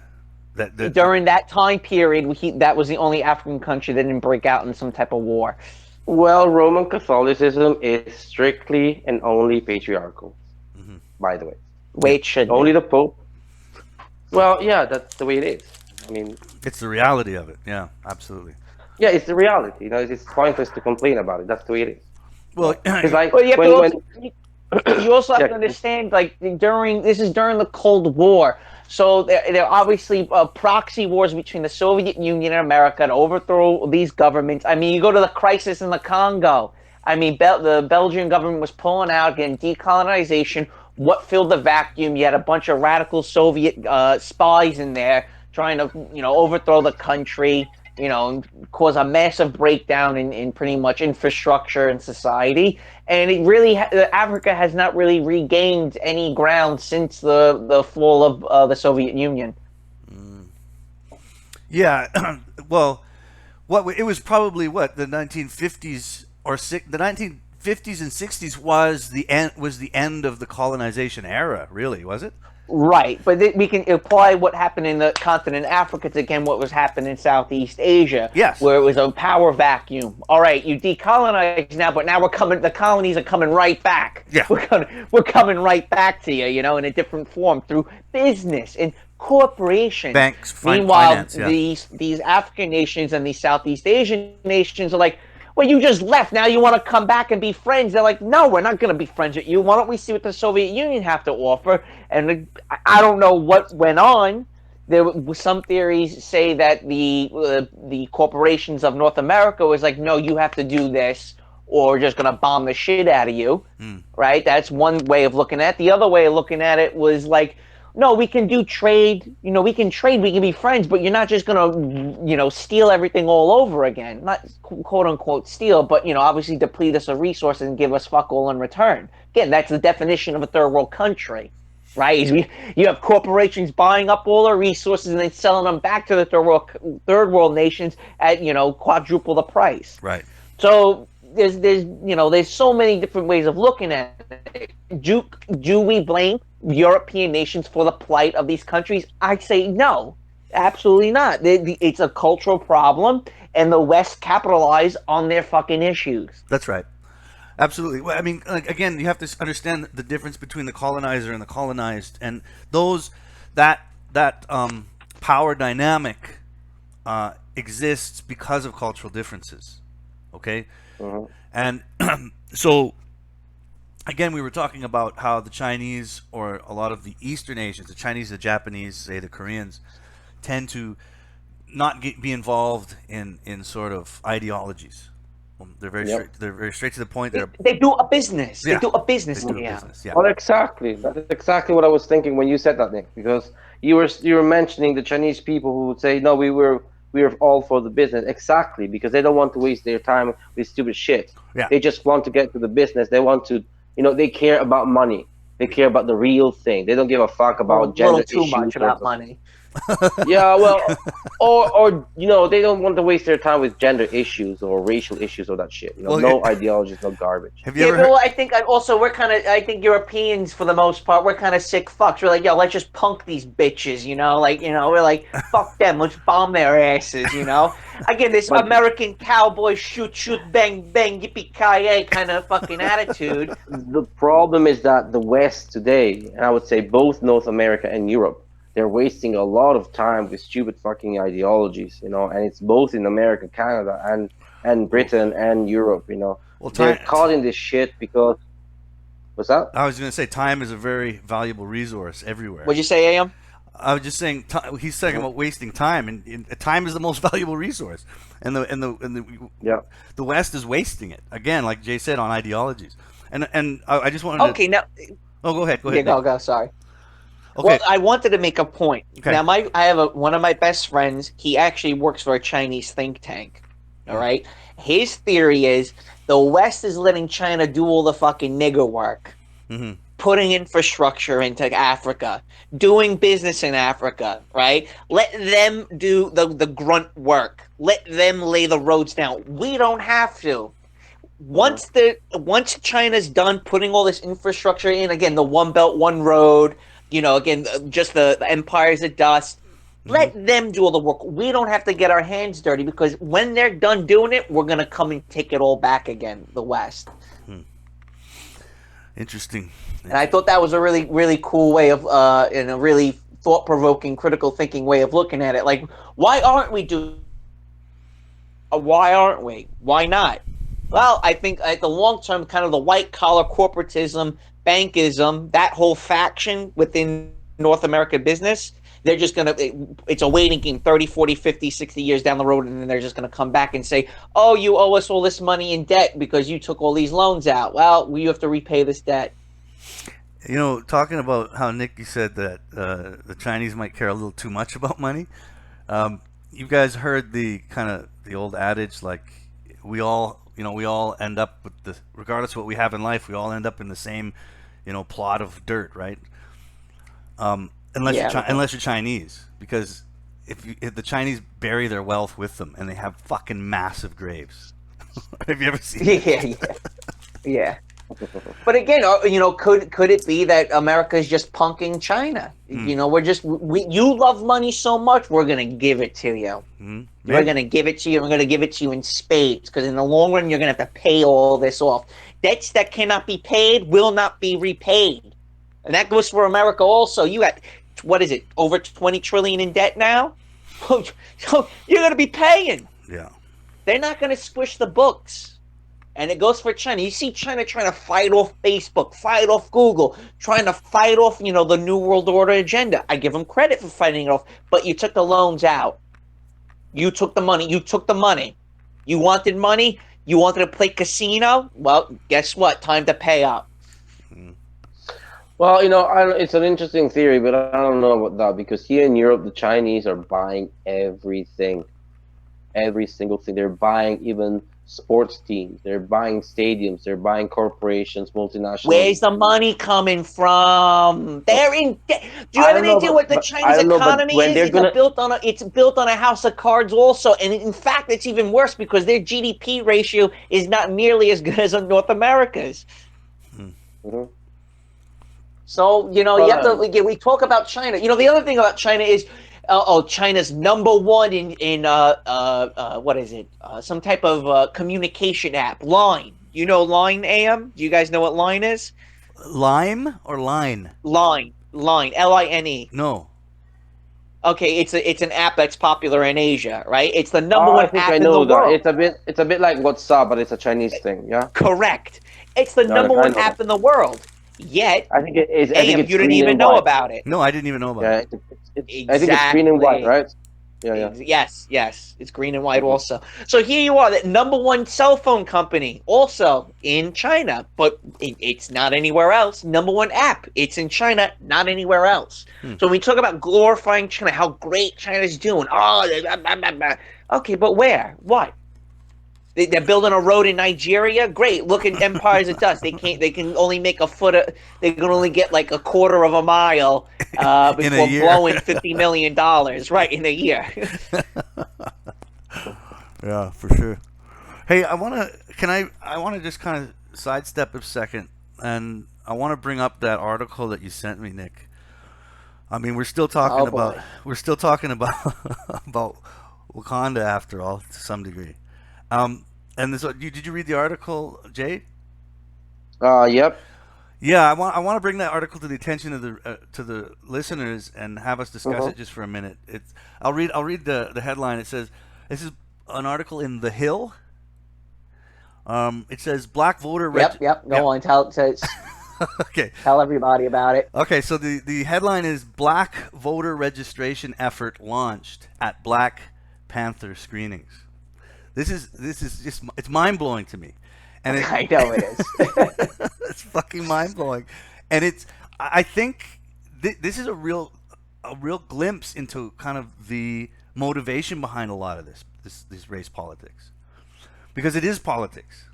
that During that time period, that was the only African country that didn't break out in some type of war. Well, Roman Catholicism is strictly and only patriarchal, Mhm. by the way. Way it should Only be. the Pope. Well, yeah, that's the way it is. I mean, It's the reality of it. Yeah, absolutely. yeah, it's the reality. It's pointless to complain about it. That's the way it is. Well, Because like Well, you have to when also, you also have yeah, to understand, like, this is during the Cold War, so there are obviously proxy wars between the Soviet Union and America to overthrow these governments. I mean, you go to the crisis in the Congo. I mean, the Belgian government was pulling out, getting decolonization. What filled the vacuum? You had a bunch of radical Soviet spies in there trying to, overthrow the country. Cause a massive breakdown in pretty much infrastructure and society. And it really, Africa has not really regained any ground since the fall of the Soviet Union. yeah. Well, it was probably what the 1950s the 1950s and 60s was the end of the colonization era. Really, was it? Right, but we can apply what happened in the continent of Africa to, again, what was happening in Southeast Asia, Yes. where it was a power vacuum. All right, you decolonize now, but now the colonies are coming right back. Yeah. We're coming right back to you, in a different form through business and corporations. Banks, Meanwhile, finance, yeah. these African nations and these Southeast Asian nations are like, well, you just left. Now you want to come back and be friends. They're like, no, we're not going to be friends with you. Why don't we see what the Soviet Union have to offer? And I don't know what went on. Some theories say that the corporations of North America was like, no, you have to do this, or we're just going to bomb the shit out of you. Right? That's one way of looking at it. The other way of looking at it was like, no, we can do trade. We can trade. We can be friends, but you're not just gonna, steal everything all over again. Not quote unquote steal, but obviously deplete us of resources and give us fuck all in return. Again, that's the definition of a third world country, right? You have corporations buying up all our resources and then selling them back to the third world nations at quadruple the price. Right. So there's so many different ways of looking at it. Do we blame European nations for the plight of these countries? I say no. Absolutely not. It's a cultural problem, and the West capitalized on their fucking issues. That's right. Absolutely. Well, I mean, like, again, you have to understand the difference between the colonizer and the colonized, and those that power dynamic exists because of cultural differences. Okay, Uh-huh. and so again, we were talking about how the Chinese or a lot of the Eastern Asians, the Chinese, the Japanese, say the Koreans, tend to not be involved in sort of ideologies. They're very Yep. straight. They're very straight to the point. They're They do a business. They yeah, do a business. they do a Yeah. business. Yeah. Well, exactly. That's exactly what I was thinking when you said that, Nick. Because you were mentioning the Chinese people who would say, "No, we were all for the business." Exactly, because they don't want to waste their time with stupid shit. Yeah. They just want to get to the business. They want to, they care about money. They care about the real thing. They don't give a fuck A about little gender too issues much or about money. yeah, well, or they don't want to waste their time with gender issues or racial issues or that shit. Well, No ideologies, no garbage. have you Yeah, ever heard? well, I think we're kind of. I think Europeans, for the most part, we're kind of sick fucks. We're like, yo, let's just punk these bitches, like, we're like, fuck them, let's bomb their asses. Again, this But American cowboy shoot, shoot, bang, bang, yippee ki yay kind of fucking attitude. the problem is that the West today, and I would say both North America and Europe, they're wasting a lot of time with stupid fucking ideologies, and it's both in America, Canada, and Britain and Europe. Well, They're time. caught in this shit because what's that? I was going to say time is a very valuable resource everywhere. What'd you say, Am? I was just saying he's talking about wasting time, and time is the most valuable resource, and Yeah. the West is wasting it again, like Jay said, on ideologies. And I just wanted Okay, now, to. Oh, go ahead. Go yeah, ahead. Nick. go, sorry. Okay. Well, I wanted to make a point. Okay. Now, I have one of my best friends. He actually works for a Chinese think tank. All right. His theory is the West is letting China do all the fucking nigger work, Mm-hmm. putting infrastructure into Africa, doing business in Africa. Right. Let them do the grunt work. Let them lay the roads down. We don't have to. Once China's done putting all this infrastructure in, again, the One Belt, One Road, again, just the empires of dust, let them do all the work. We don't have to get our hands dirty, because when they're done doing it, we're going to come and take it all back again, the West. Interesting. And I thought that was a really, really cool way of, and a really thought-provoking, critical thinking way of looking at it. Like, why aren't we doing? Why aren't we? Why not? Well, I think at the long term, kind of the white collar corporatism, bankism, that whole faction within North American business, they're just going to, it's a waiting game 30, 40, 50, 60 years down the road. And then they're just going to come back and say, oh, you owe us all this money in debt because you took all these loans out. Well, you have to repay this debt. Talking about how Nick, you said that the Chinese might care a little too much about money. You guys heard the old adage, like we all end up with regardless of what we have in life, we all end up in the same, plot of dirt, right? Unless you're Chinese, because if the Chinese bury their wealth with them, and they have fucking massive graves. Have you ever seen it? Yeah. But again, could it be that America is just punking China? You love money so much, we're gonna give it to you. We're gonna give it to you. We're gonna give it to you in spades, because in the long run, you're gonna have to pay all this off. Debts that cannot be paid will not be repaid, and that goes for America also. You got, what is it, over 20 trillion in debt now? So you're gonna be paying. Yeah. They're not gonna squish the books. And it goes for China. You see China trying to fight off Facebook, fight off Google, trying to fight off, the New World Order agenda. I give them credit for fighting it off, but you took the loans out. You took the money. You wanted money? You wanted to play casino? Well, guess what? Time to pay up. Well, it's an interesting theory, but I don't know about that, because here in Europe, the Chinese are buying everything, every single thing. They're buying even sports teams. They're buying stadiums. They're buying corporations, multinational. Where's the money coming from? They're in debt. Do you have any idea what the Chinese economy is? It's built on a house of cards also. And in fact, it's even worse, because their GDP ratio is not nearly as good as North America's. So, you have to, we talk about China. The other thing about China is China's number one in what is it? Some type of communication app, Line. You know Line, AM? Do you guys know what Line is? Lime or line? Line, Line. No. Okay, it's an app that's popular in Asia, right? It's the number Oh, I one think I app in the know that. world. It's a bit like WhatsApp, but it's a Chinese thing. Yeah. Correct. It's the No, number I one know that. app in the world. Yet, I think it is. I think AM, it's you didn't green even and know white. about it. No, I didn't even know about Yeah, it. I think it's green and white, Exactly. right? Yeah, yeah. Yes, it's green and white Mhm. also. So here you are, that number one cell phone company, also in China, but it's not anywhere else. Number one app, it's in China, not anywhere else. So when we talk about glorifying China, how great China's doing, blah, blah, blah, blah. Okay, but where? What? They're building a road in Nigeria. Great. Look at empires of dust. They can't. They can only make a foot. They can only get like a quarter of a mile In a before year. blowing $50 million right in a year. Yeah, for sure. Hey, I want to just kind of sidestep a second, and I want to bring up that article that you sent me, Nick. I mean, we're still talking about boy. about Wakanda after all, to some degree. And this, did you read the article, Jay? Yep. Yeah, I want to bring that article to the attention of the listeners and have us discuss it just for a minute. I'll read the headline. It says, this is an article in The Hill. It says black voter. Yep. Go on. Tell Okay. tell everybody about it. Okay. So the headline is black voter registration effort launched at Black Panther screenings. This is just, it's mind blowing to me, and I know it is. it's fucking mind blowing, and I think this is a real glimpse into kind of the motivation behind a lot of this race politics, because it is politics.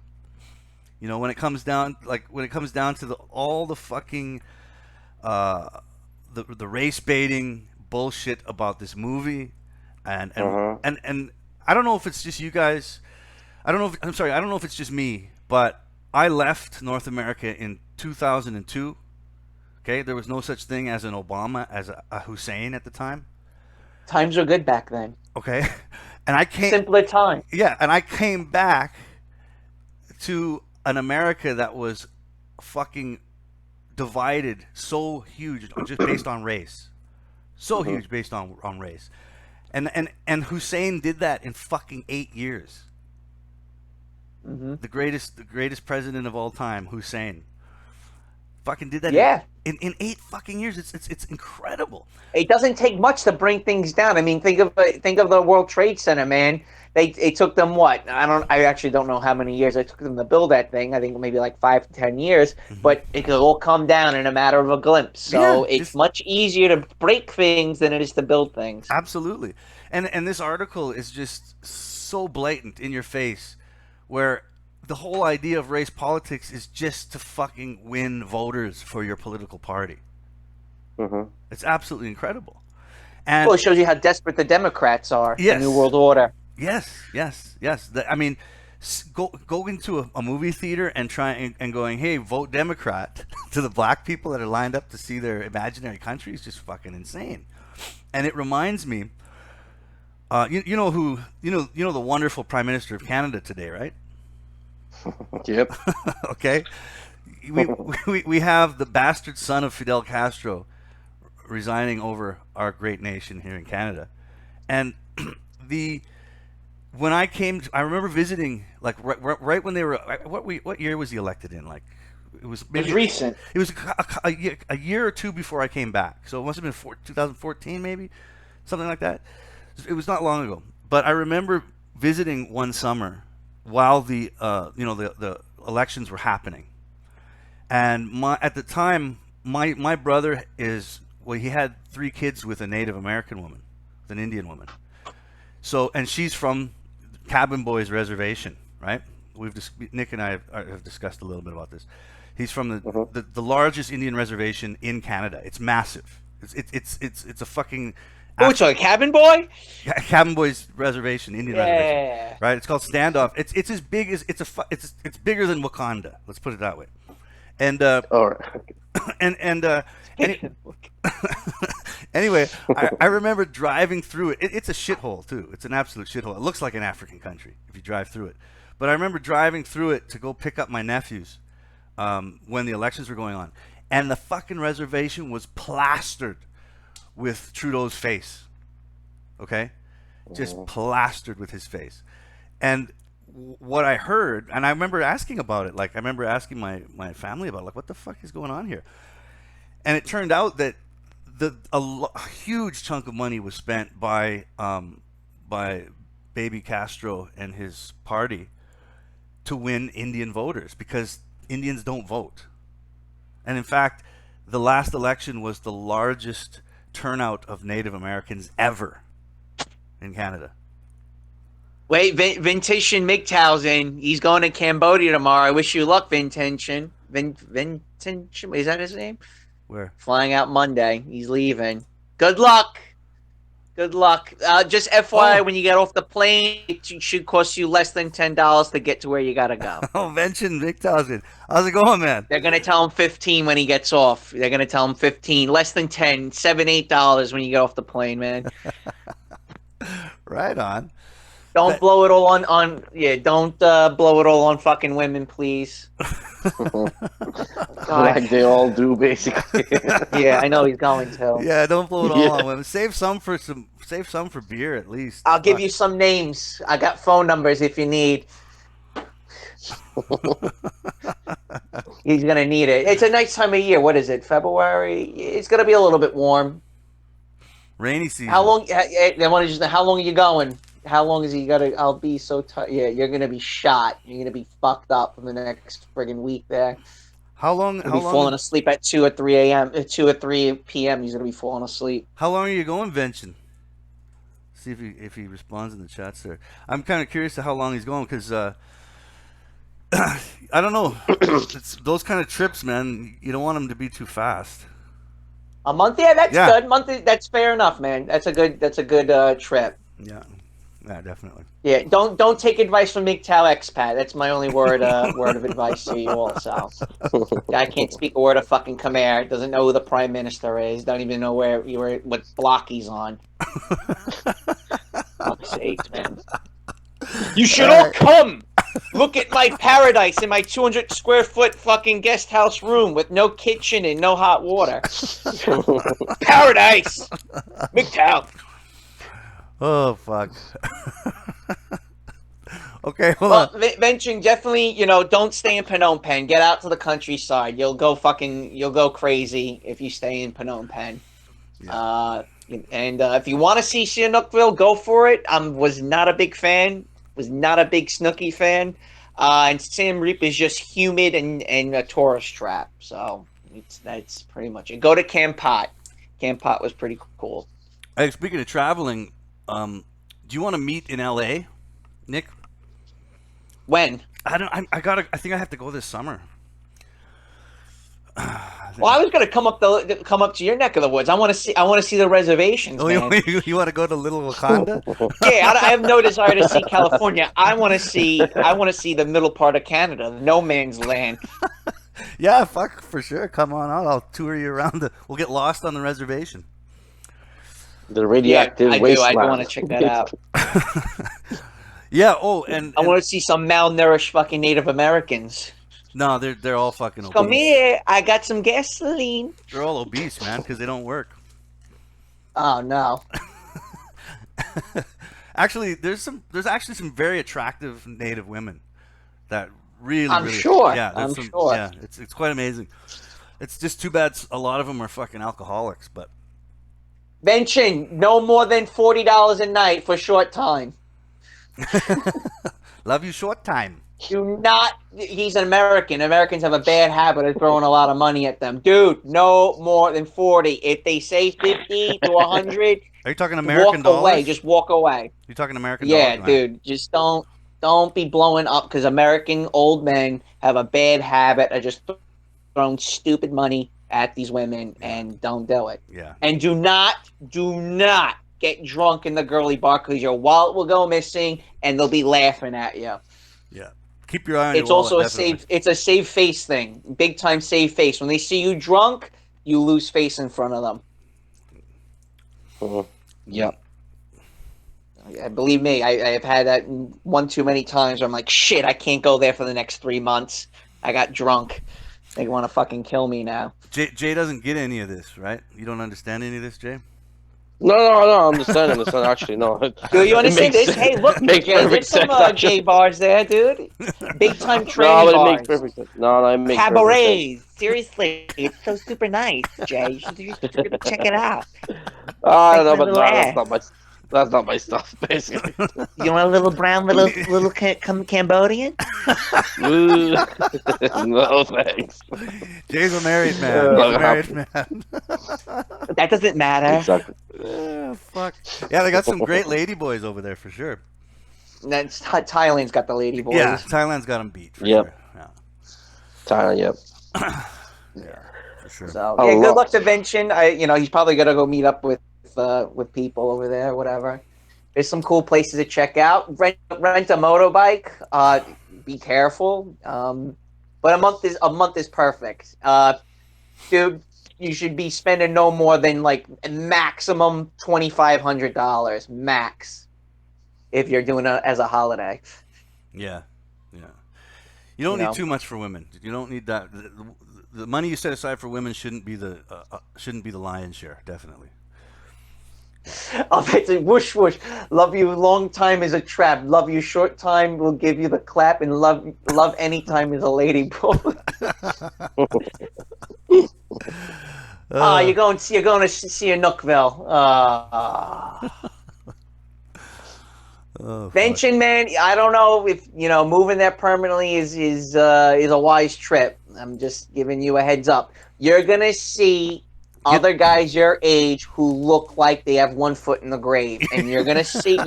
You know, when it comes down to all the fucking the race baiting bullshit about this movie, and I don't know if it's just you guys. I don't know if it's just me, but I left North America in 2002. Okay, there was no such thing as an Obama, as a Hussein at the time. Times were good back then. Okay, and I came Simpler time. Yeah, and I came back to an America that was fucking divided so huge, just based on race, so huge based on race, and Hussein did that in fucking 8 years. The greatest president of all time, Hussein, fucking did that. Yeah. In 8 fucking years. It's incredible. It doesn't take much to bring things down. I mean, think of the World Trade Center, man. It took them what? I actually don't know how many years it took them to build that thing. I think maybe like 5 to 10 years, but it could all come down in a matter of a glimpse. So it's much easier to break things than it is to build things. Absolutely. And this article is just so blatant in your face, where the whole idea of race politics is just to fucking win voters for your political party. It's absolutely incredible. And Well, it shows you how desperate the Democrats are. Yes. The New World Order. yes. I mean, go into a movie theater and try and going, hey, vote Democrat to the black people that are lined up to see their imaginary country is just fucking insane. And it reminds me, you know the wonderful Prime Minister of Canada today, right? Yep. Okay, we have the bastard son of Fidel Castro resigning over our great nation here in Canada, and when I remember visiting, like right when they were, what year was he elected in? Like it was recent. It was a year or two before I came back, so it must have been 2014 maybe, something like that. It was not long ago, but I remember visiting one summer while the elections were happening, and at the time my brother he had 3 kids with a Native American woman, with an Indian woman. So, and she's from Cabin Boys Reservation, right? Nick and I have discussed a little bit about this. He's from the largest Indian reservation in Canada. It's massive. It's a fucking. Oh, it's a Cabin Boy? Cabin Boys Reservation, Indian Reservation, right? It's called Standoff. It's as big as it's bigger than Wakanda. Let's put it that way. And All right. and Anyway, I remember driving through it. It's a shithole too. It's an absolute shithole. It looks like an African country if you drive through it. But I remember driving through it to go pick up my nephews when the elections were going on, and the fucking reservation was plastered with Trudeau's face. Okay, just plastered with his face. And what I heard, and I remember asking about it. Like I remember asking my family about it, like what the fuck is going on here. And it turned out that a huge chunk of money was spent by Baby Castro and his party to win Indian voters, because Indians don't vote. And in fact, the last election was the largest turnout of Native Americans ever in Canada. Wait, Vintation MGTOW's in. He's going to Cambodia tomorrow. I wish you luck, Vintation. Vintation, is that his name? Where? Flying out Monday. He's leaving. Good luck. Good luck. Just FYI, when you get off the plane, it should cost you less than $10 to get to where you gotta go. Oh, mention MGTOW's. How's it going, man? They're gonna tell him 15 when he gets off. They're gonna tell him 15, less than 10, $7, $8 when you get off the plane, man. Right on. Don't blow it all on don't blow it all on fucking women, please. Like they all do, basically. Yeah, I know he's going to. Yeah, don't blow it all on women. Save some for beer at least. I'll give you some names. I got phone numbers if you need. He's gonna need it. It's a nice time of year. What is it? February? It's gonna be a little bit warm. Rainy season. How long? They want to just. How long are you going? How long is he gotta? I'll be so tired. Yeah, you're gonna be shot. You're gonna be fucked up for the next friggin' week there. How long? He'll be falling asleep at 2 or 3 a.m. 2 or 3 p.m. He's gonna be falling asleep. How long are you going, Vincent? See if he responds in the chat, sir. I'm kind of curious to how long he's going, because I don't know. It's those kind of trips, man. You don't want them to be too fast. A month? Yeah, that's Yeah. good. Month? That's fair enough, man. That's a good trip. Yeah, definitely. Yeah, don't take advice from MGTOW expat. That's my only word of advice to you also. Guy can't speak a word of fucking Khmer. Doesn't know who the prime minister is. Don't even know what block he's on. Fuck's sake, man. You should all come. Look at my paradise in my 200 square foot fucking guest house room with no kitchen and no hot water. Paradise. MGTOW. Oh fuck. Okay, hold Well, on. Venturing, definitely, don't stay in Phnom Penh. Get out to the countryside. You'll go crazy if you stay in Phnom Penh. Yeah. And if you want to see Chinookville, go for it. Was not a big fan. Was not a big Snooki fan. And Siem Reap is just humid and a tourist trap. So that's pretty much it. Go to Kampot. Kampot was pretty cool. Hey, speaking of traveling, do you want to meet in LA, Nick? When? I think I have to go this summer. Well, I was gonna come up to your neck of the woods. I want to see the reservations. Oh, man. you want to go to Little Wakanda? Yeah, I have no desire to see California. I want to see the middle part of Canada, the no man's land. Yeah, fuck, for sure. Come on out. I'll tour you around. We'll get lost on the reservation. The radioactive I wasteland. do want to check that out. Yeah. Oh, and I want to see some malnourished fucking Native Americans. no, they're all fucking obese. Come here, I got some gasoline. They're all obese, man, because they don't work. Oh no. Actually, there's actually some very attractive Native women that really. I'm really, sure. Yeah, I'm sure. Yeah, it's quite amazing. It's just too bad a lot of them are fucking alcoholics, but. Mention no more than $40 a night for short time. Love you short time. Do not. He's an American. Americans have a bad habit of throwing a lot of money at them, dude. No more than 40. If they say 50 to 100, Are you talking American walk dollars? away. Just walk away. You talking American Yeah, dollars? dude. Just don't be blowing up because American old men have a bad habit of just throwing stupid money at these women, and don't do it. Yeah. And do not get drunk in the girly bar because your wallet will go missing and they'll be laughing at you. Yeah. Keep your eye on It's your wallet, also definitely. it's a save face thing. Big time save face. When they see you drunk, you lose face in front of them. Yeah. Yeah, believe me, I have had that one too many times where I'm like, shit, I can't go there for the next 3 months. I got drunk. They want to fucking kill me now. Jay doesn't get any of this, right? You don't understand any of this, Jay? No, I understand. Actually, no. Do you It understand makes this? Hey, look, makes perfect there's some sense. Actually, gay bars there, dude. Big time no, tranny but it makes bars. perfect sense. No, it makes perfect sense. Cabarets. Seriously, it's so super nice, Jay. You should check it out. I don't Like know, my but little no, ass. that's not my stuff. Basically, You want a little brown, little Cambodian? no thanks. Jay's a married man. He's Not a gonna married happen. man. That doesn't matter. Exactly. Fuck. Yeah, they got some great lady boys over there for sure. That's Thailand's got the lady boys. Yeah, Thailand's got them beat for Yep. sure. Yeah. China, yep. Yeah, for sure. So A yeah, good lot. luck to Vincent. He's probably gonna go meet up with people over there, whatever. There's some cool places to check out. Rent a motorbike. Be careful. But a month is perfect. Dude, you should be spending no more than like maximum $2,500 max if you're doing it as a holiday. Yeah, yeah. You don't need too much for women. You don't need that. The money you set aside for women shouldn't be the lion's share. Definitely. I'll bet you whoosh whoosh. Love you long time is a trap. Love you short time will give you the clap, and love any time is a lady boy. You're going to see a Nookville. Oh, fuck. Benching, man. I don't know if moving there permanently is a wise trip. I'm just giving you a heads up. You're gonna see other guys your age who look like they have one foot in the grave, and you're gonna say,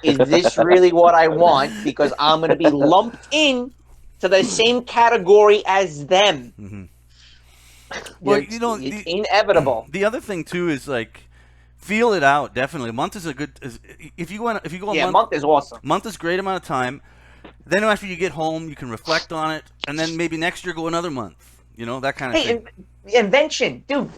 "Is this really what I want?" Because I'm gonna be lumped in to the same category as them. Mm-hmm. Well, It's inevitable. The other thing too is like feel it out. Definitely, a month is a good. If you go a Month is awesome. Month is a great amount of time. Then after you get home, you can reflect on it, and then maybe next year go another month. That kind of thing. Invention, dude.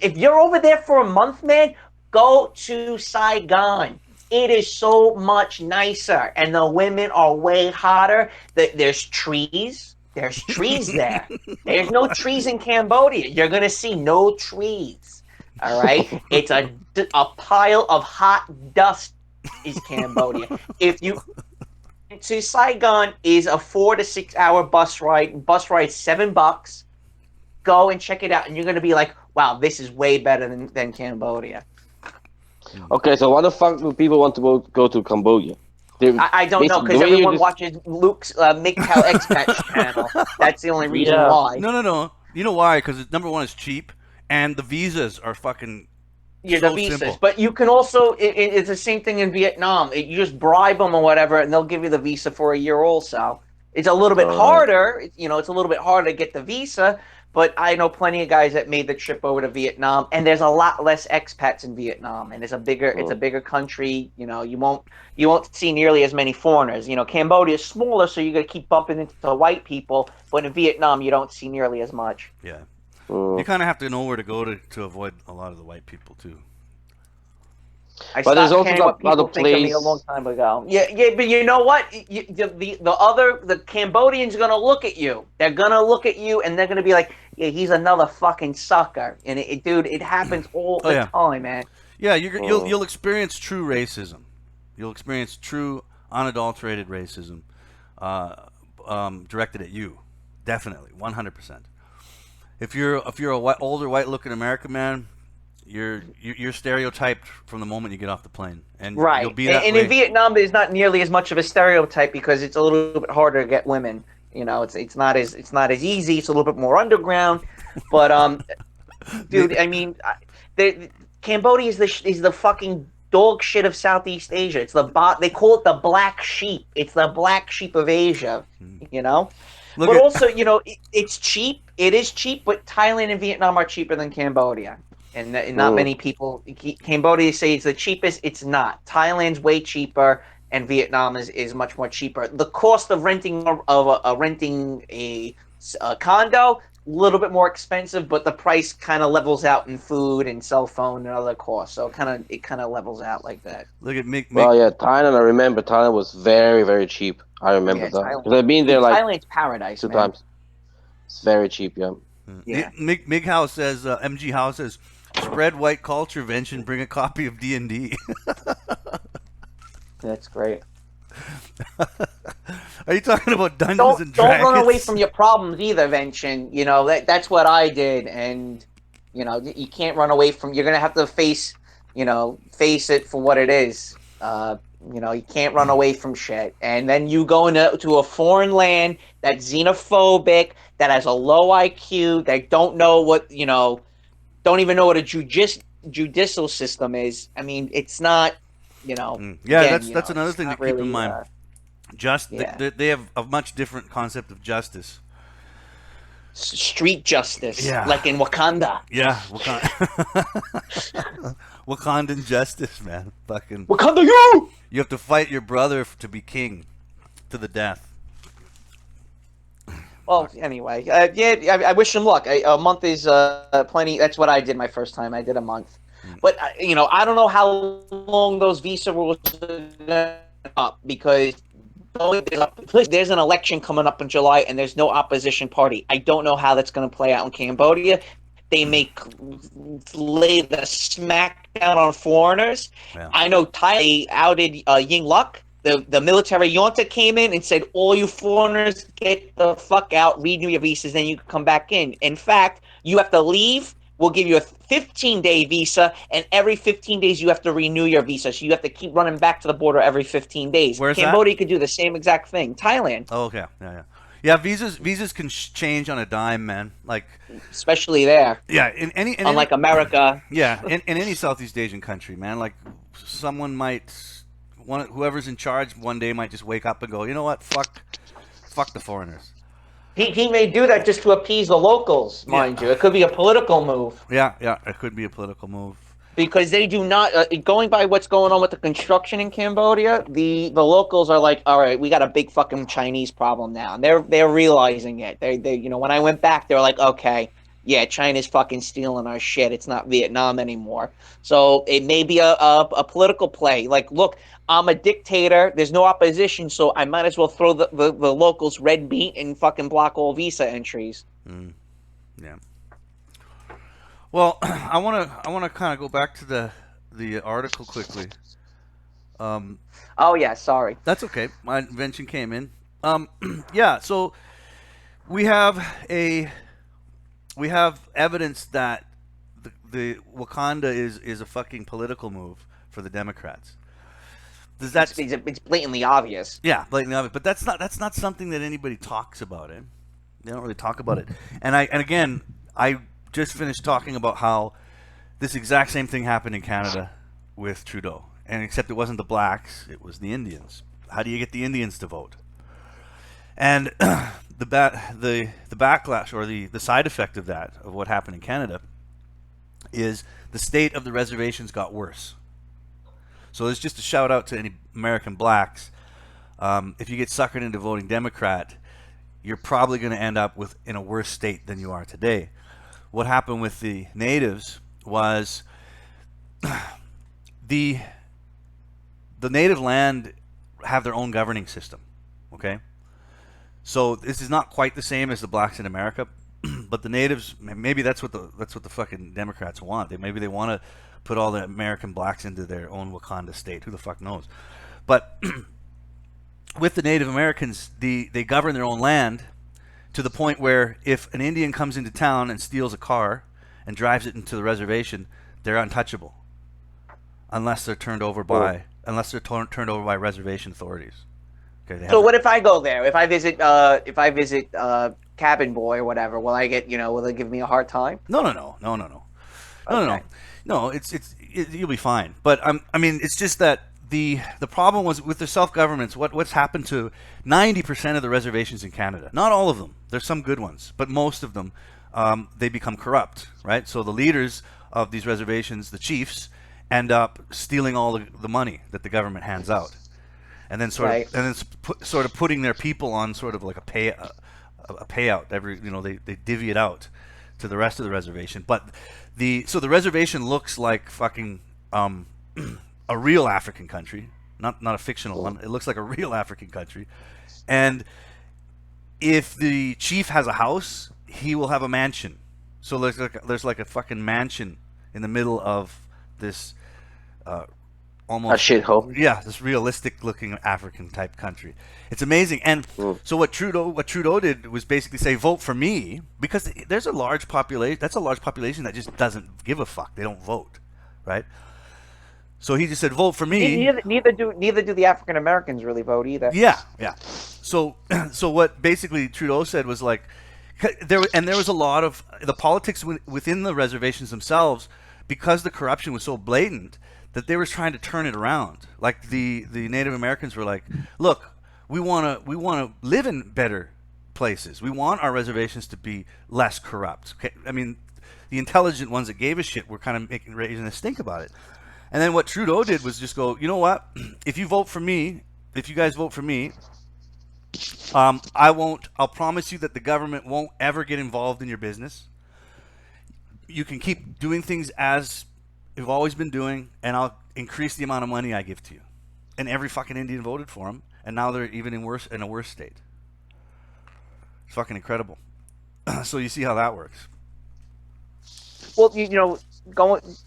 If you're over there for a month, man, go to Saigon. It is so much nicer, and the women are way hotter. There's trees. There's trees there. There's no trees in Cambodia. You're gonna see no trees. All right, it's a pile of hot dust. Is Cambodia? If you to Saigon is a 4 to 6 hour bus ride. Bus ride $7. Go and check it out, and you're gonna be like, "Wow, this is way better than Cambodia." Okay, so why the fuck do people want to go to Cambodia? I don't know, because everyone watches Luke's MGTOW Expat channel. That's the only reason why. No. You know why? Because number one is cheap, and the visas are fucking the visas. simple. But you can also, it's the same thing in Vietnam. You just bribe them or whatever, and they'll give you the visa for a year also. It's a little bit harder. It's a little bit harder to get the visa. But I know plenty of guys that made the trip over to Vietnam, and there's a lot less expats in Vietnam, and it's a bigger country. You won't see nearly as many foreigners. Cambodia is smaller, so you got to keep bumping into the white people. But in Vietnam, you don't see nearly as much. Yeah, you kind of have to know where to go to avoid a lot of the white people too. But there's also what people other think of me place. a long time ago. Yeah, but you know what? The Cambodians are gonna look at you. They're gonna look at you, and they're gonna be like, "Yeah, he's another fucking sucker." And dude, it happens all the time, man. Yeah, you'll experience true racism. You'll experience true, unadulterated racism, directed at you. Definitely, 100%. If you're a older white-looking American man, you're stereotyped from the moment you get off the plane, and right. You'll be that and way. in Vietnam, there's not nearly as much of a stereotype because it's a little bit harder to get women. It's not as easy. It's a little bit more underground. But dude, I mean, Cambodia is the fucking dog shit of Southeast Asia. It's they call it the black sheep. It's the black sheep of Asia. Also, it's cheap. It is cheap, but Thailand and Vietnam are cheaper than Cambodia. And not many people. Cambodia say it's the cheapest. It's not. Thailand's way cheaper, and Vietnam is much more cheaper. The cost of renting a condo, little bit more expensive, but the price kind of levels out in food and cell phone and other costs. So it kind of levels out like that. Look at Mick. Well, yeah, Thailand. I remember Thailand was very, very cheap. I remember Yeah, that Thailand. because I've been there Dude, like Thailand's paradise, 2 times. It's very cheap, yeah. Yeah. Mig House says, MG House says, spread white culture, Vention, bring a copy of D&D. That's great. Are you talking about Dungeons and Dragons? Don't run away from your problems either, Vention. You know, that's what I did, and you know, you can't run away from. You're gonna have to face it for what it is. You know, you can't run away from shit. And then you go to a foreign land that's xenophobic, that has a low IQ, that don't even know what a judicial system is. I mean, it's not. Yeah, again, that's another thing to keep in mind. They have a much different concept of justice. Street justice, Yeah. like in Wakanda. Yeah, Wakandan justice, man. Fucking Wakanda, you! You have to fight your brother to be king, to the death. Well, anyway, I wish him luck. A month is plenty. That's what I did my first time. I did a month. But, I don't know how long those visa rules are going to up because there's an election coming up in July and there's no opposition party. I don't know how that's going to play out in Cambodia. They lay the smackdown on foreigners. Yeah. I know Thai outed Ying Luck. The military junta came in and said, all you foreigners get the fuck out, renew your visas, then you can come back in. In fact, you have to leave. We'll give you a 15-day visa, and every 15 days you have to renew your visa. So you have to keep running back to the border every 15 days. Where's Cambodia could do the same exact thing. Thailand. Oh, okay. Yeah, visas can change on a dime, man. Like, especially there. Yeah, unlike America. Yeah, in any Southeast Asian country, man. Like, whoever's in charge one day might just wake up and go, you know what, fuck the foreigners. He may do that just to appease the locals, mind you. It could be a political move. Yeah, it could be a political move. Because they do not, going by what's going on with the construction in Cambodia, the locals are like, all right, we got a big fucking Chinese problem now. And they're realizing it. They when I went back, they were like, okay, yeah, China's fucking stealing our shit. It's not Vietnam anymore. So it may be a political play. Like, look, I'm a dictator. There's no opposition, so I might as well throw the locals red meat and fucking block all visa entries. Yeah. Well, I want to kind of go back to the article quickly. Oh yeah, sorry. That's okay. My invention came in. Yeah. So we have evidence that the Wakanda is a fucking political move for the Democrats. It's blatantly obvious. Yeah, blatantly obvious. But that's not something that anybody talks about. They don't really talk about it. And again, I just finished talking about how this exact same thing happened in Canada with Trudeau, and except it wasn't the blacks, it was the Indians. How do you get the Indians to vote? And the backlash or the side effect of that, of what happened in Canada, is the state of the reservations got worse. So it's just a shout out to any American blacks. If you get suckered into voting Democrat, you're probably going to end up in a worse state than you are today. What happened with the natives was the native land have their own governing system. Okay, so this is not quite the same as the blacks in America, but the natives, maybe that's what the fucking Democrats want. Maybe they want to put all the American blacks into their own Wakanda state. Who the fuck knows? But with the Native Americans, they govern their own land to the point where if an Indian comes into town and steals a car and drives it into the reservation, they're untouchable unless they're turned over by reservation authorities. Okay. So what if I go there? If I visit Cabin Boy or whatever, will I get will they give me a hard time? No. No, you'll be fine. But I mean, it's just that the problem was with the self-governments. What's happened to 90% of the reservations in Canada? Not all of them. There's some good ones, but most of them, they become corrupt, right? So the leaders of these reservations, the chiefs, end up stealing all the money that the government hands out, and then sort of putting their people on sort of like a payout every. They divvy it out to the rest of the reservation. But the reservation looks like fucking a real African country, not a fictional one. It looks like a real African country, and if the chief has a house, he will have a mansion. So there's like a fucking mansion in the middle of this almost A shithole. Yeah, this realistic looking African type country. It's amazing. And so what Trudeau did was basically say, vote for me, because there's a large population. That's a large population that just doesn't give a fuck. They don't vote, right? So he just said, vote for me. Neither do the African Americans really vote either. Yeah. So what basically Trudeau said was like, there was a lot of the politics within the reservations themselves, because the corruption was so blatant that they were trying to turn it around. Like the Native Americans were like, look, we want to live in better places. We want our reservations to be less corrupt. Okay? I mean, the intelligent ones that gave a shit were kind of raising a stink about it. And then what Trudeau did was just go, you know what? If you guys vote for me, I'll promise you that the government won't ever get involved in your business. You can keep doing things as you've always been doing, and I'll increase the amount of money I give to you. And every fucking Indian voted for him, and now they're even in a worse state. It's fucking incredible. So you see how that works. Well,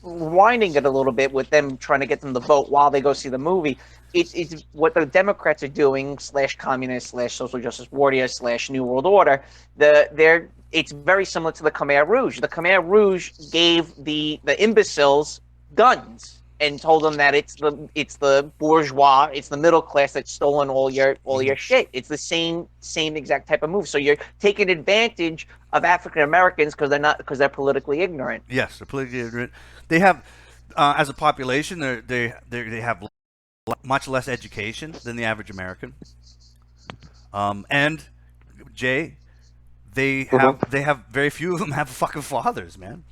winding it a little bit with them trying to get them to vote while they go see the movie. It's what the Democrats are doing / communists / social justice warriors / New World Order. It's very similar to the Khmer Rouge. The Khmer Rouge gave the imbeciles guns and told them that it's the bourgeois, it's the middle class that's stolen all your shit. It's the same exact type of move. So you're taking advantage of African Americans because they're politically ignorant. Yes, they're politically ignorant. They have, as a population, they have much less education than the average American. And Jay, they have very few of them have fucking fathers, man.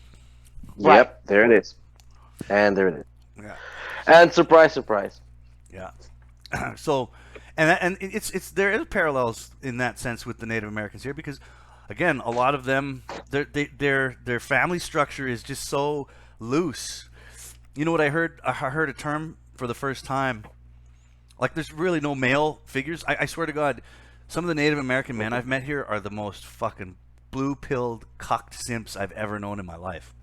Right. Yep, there it is. And there it is. Yeah. And surprise. Yeah. So, and it's there is parallels in that sense with the Native Americans here, because again, a lot of them, their family structure is just so loose. You know what I heard? I heard a term for the first time. Like, there's really no male figures. I swear to God, some of the Native American men I've met here are the most fucking blue-pilled, cucked simps I've ever known in my life.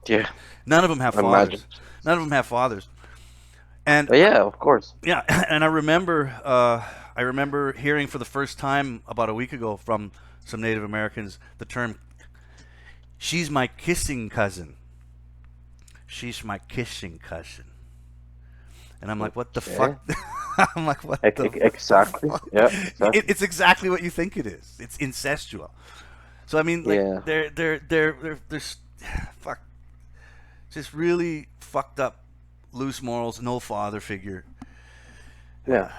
Yeah. None of them have fathers. None of them have fathers. And yeah, of course. Yeah, and I remember hearing for the first time about a week ago from some Native Americans the term, "She's my kissing cousin." She's my kissing cousin. And I'm like, what the fuck? I'm like, what the exactly. fuck? Yeah, exactly. It's exactly what you think it is. It's incestual. So I mean, like, they're fuck, just really fucked up, loose morals, no father figure. Yeah.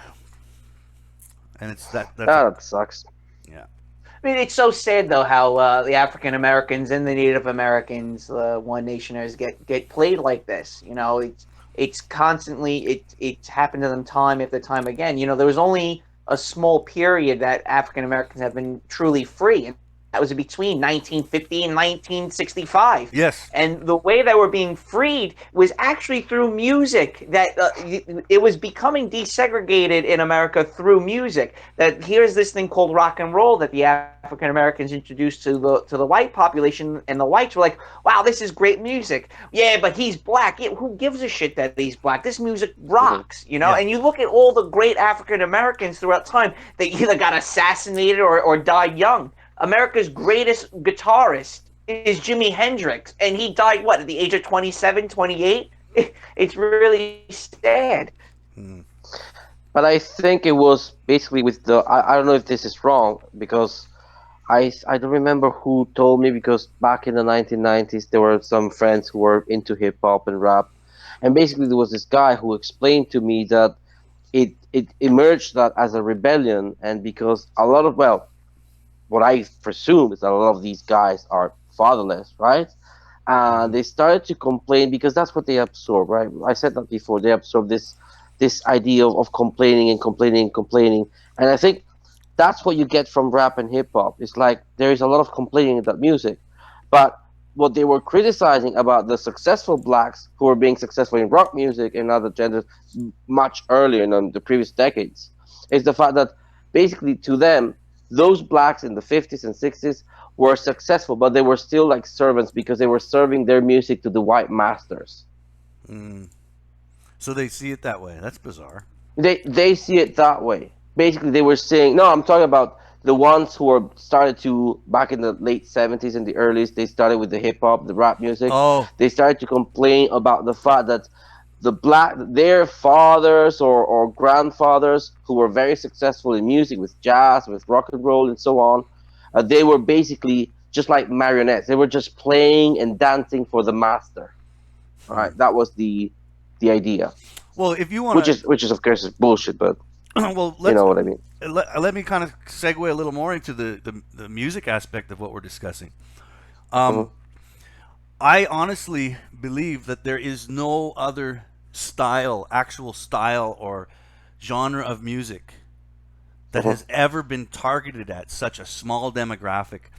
And it's that sucks. Yeah. I mean, it's so sad though how the African Americans and the Native Americans, One Nationers, get played like this. It's constantly it's happened to them time after time again. There was only a small period that African Americans have been truly free, and that was between 1950 and 1965. Yes. And the way that we're being freed was actually through music. That it was becoming desegregated in America through music. That here's this thing called rock and roll that the African Americans introduced to the white population, and the whites were like, "Wow, this is great music." Yeah, but he's black. Yeah, who gives a shit that he's black? This music rocks, Yeah. And you look at all the great African Americans throughout time, they either got assassinated or died young. America's greatest guitarist is Jimi Hendrix, and he died, at the age of 27, 28? It's really sad. But I think it was basically with I don't know if this is wrong, because I don't remember who told me, because back in the 1990s there were some friends who were into hip-hop and rap, and basically there was this guy who explained to me that it emerged that as a rebellion, and because a lot of, what I presume is that a lot of these guys are fatherless, right? They started to complain because that's what they absorb, right? I said that before. They absorb this idea of complaining and complaining and complaining. And I think That's what you get from rap and hip hop. It's like there is a lot of complaining in that music, but what they were criticizing about the successful blacks who were being successful in rock music and other genders much earlier in the previous decades is the fact that basically to them those blacks in the 50s and 60s were successful, but they were still like servants because they were serving their music to the white masters. Mm. So they see it that way. That's bizarre. They see it that way. Basically, they were saying, no, I'm talking about the ones who were started to back in the late 70s and the earlies. They started with the hip hop, the rap music. Oh, They started to complain about the fact that their fathers or grandfathers who were very successful in music with jazz, with rock and roll, and so on, they were basically just like marionettes. They were just playing and dancing for the master. All right, that was the idea, well, if you want to, which is of course is bullshit, but well, you know what I mean. let me kind of segue a little more into the music aspect of what we're discussing. Mhm. I honestly believe that there is no other style, actual style or genre of music that has ever been targeted at such a small demographic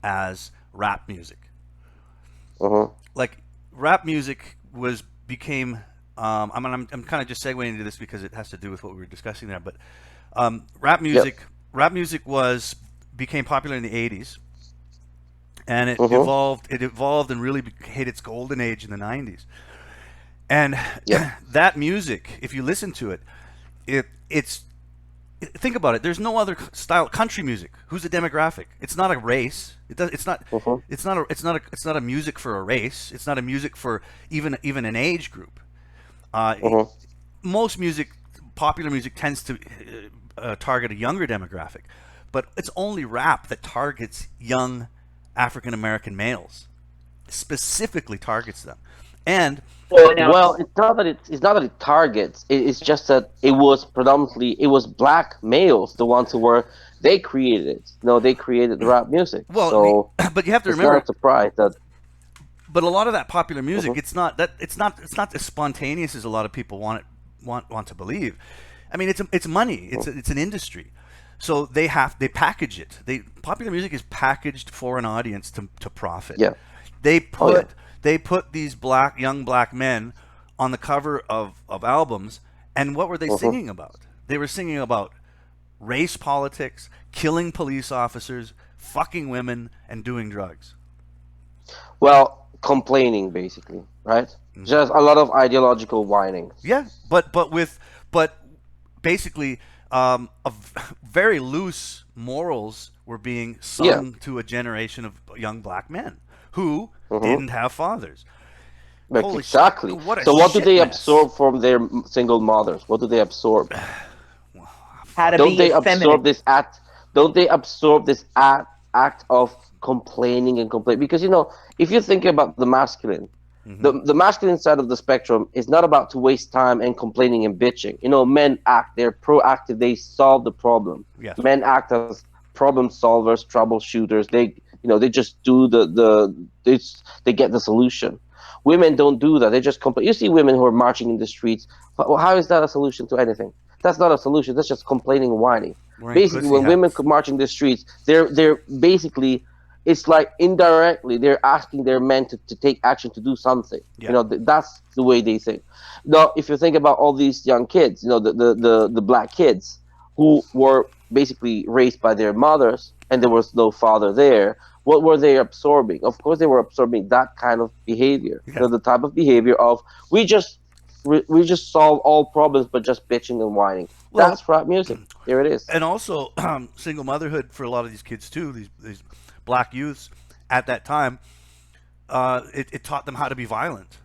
as rap music. Mhm. Like rap music became. I'm kind of just segueing into this because it has to do with what we were discussing there. But rap Yep. music, rap music was became popular in the '80s, and it Mhm. evolved. It evolved and really hit its golden age in the '90s. And Yep. that music, if you listen to it, it's think about it. There's no other style. Country music. Who's the demographic? It's not a race. It's not. Mhm. It's not a music for a race. It's not a music for even an age group. Uh, Mhm. Most music, popular music, tends to target a younger demographic, but it's only rap that targets young African American males. Specifically targets them, and Well, now, Well, it's not that it targets. It's just that it was black males, the ones who were they created it. No, they created the rap music. well, So but you have to it's not a remember. surprise that. But a lot of that popular music, Mhm. it's not as spontaneous as a lot of people want to believe. I mean, it's money. It's an industry. So they package it. Popular music is packaged for an audience to profit. Yeah. They Oh yeah. put these young black men on the cover of albums, and what were they Mhm. singing about? They were singing about race politics, killing police officers, fucking women, and doing drugs. Well, complaining basically, right? Just a lot of ideological whinings. Yeah, but basically, very loose morals were being Yeah. sung to a generation of young black men who Mhm. didn't have fathers. Like Holy exactly. what a So what do shit they mess! absorb from their single mothers? What do they absorb? how to Don't be they effeminate. absorb this act? Don't they absorb this act of complaining and complaining? Because if you think about the masculine, Hmm. the masculine side of the spectrum is not about to waste time and complaining and bitching. Men act; they're proactive. They solve the problem. Yes. Men act as problem solvers, troubleshooters. They just do they get the solution. Women don't do that. They just complain. You see women who are marching in the streets. How is that a solution to anything? That's not a solution. That's just complaining and whining. Wearing Basically, pussy when women hats. march in the streets, they're basically it's like indirectly they're asking their men to take action to do something. Yeah. That's the way they think. Now, if you think about all these young kids, the black kids who were basically raised by their mothers and there was no father there, what were they absorbing? Of course, they were absorbing that kind of behavior. Yes. The type of behavior of we just we just solve all problems but just bitching and whining. Well, That's rap music. There it is. and also single motherhood for a lot of these kids too. These black youths at that time, it taught them how to be violent.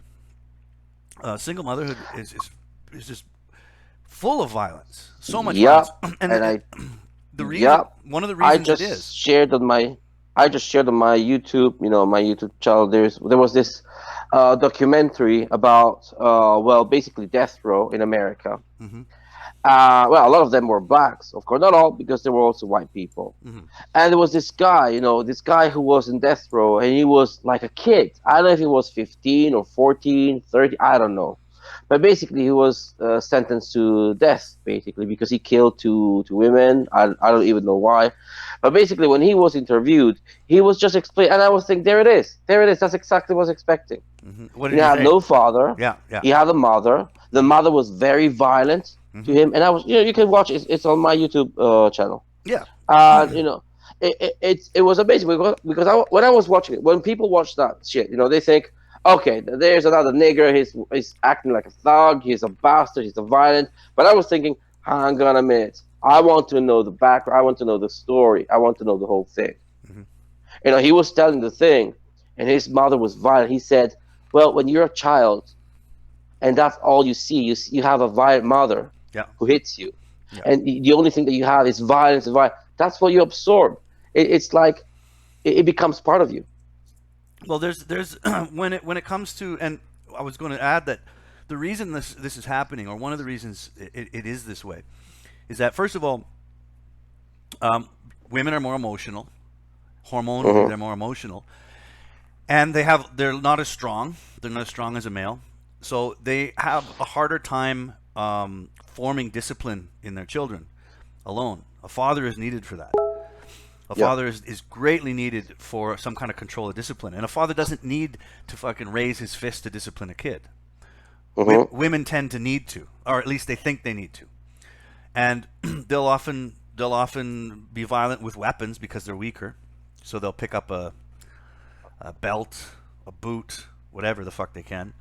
Single motherhood is just full of violence, so much violence, Yep. and And the reason, yep. one of the I reasons it is. just shared on my I just shared on my YouTube, my YouTube channel. There was this documentary about basically death row in America. Hmm. A lot of them were blacks, of course, not all, because there were also white people. Hmm. And there was this guy who was in death row, and he was like a kid. I don't know if he was 15 or 14, 30, I don't know. but basically he was sentenced to death basically because he killed two women. I don't even know why, but basically when he was interviewed, he was just explaining, and I was thinking, there it is. That's exactly what I was expecting. What He did he had say? no father. Yeah, yeah. He had a mother. The mother was very violent to him, and I was, you can watch it. It's on my YouTube channel. Yeah. It was amazing because when I was watching it, when people watch that shit, they think, okay, there's another nigger. He's acting like a thug. He's a bastard. He's a violent. But I was thinking, hang on a minute. I want to know the background. I want to know the story. I want to know the whole thing. He was telling the thing, and his mother was violent. He said, well, when you're a child, and that's all you see, you have a violent mother Yeah. who hits you, Yeah. and the only thing that you have is violence and violence. That's what you absorb. It's like it becomes part of you. Well, there's when it comes to, and I was going to add that the reason this is happening, or one of the reasons it is this way, is that first of all, women are more emotional, hormonally they're more emotional, and they're not as strong. They're not as strong as a male, so they have a harder time forming discipline in their children alone. A father is needed for that. A father is greatly needed for some kind of control of discipline. And a father doesn't need to fucking raise his fist to discipline a kid. Women tend to need to, or at least they think they need to. And they'll often be violent with weapons because they're weaker. So they'll pick up a belt, a boot, whatever the fuck they can,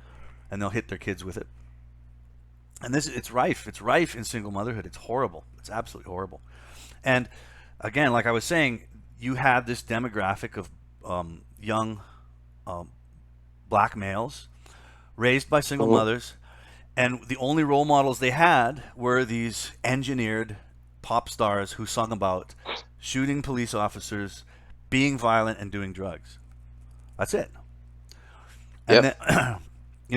and they'll hit their kids with it. And it's rife. It's rife in single motherhood. It's horrible. It's absolutely horrible. And again, like I was saying, you had this demographic of young black males raised by single mothers, and the only role models they had were these engineered pop stars who sung about shooting police officers, being violent, and doing drugs. That's it. And then,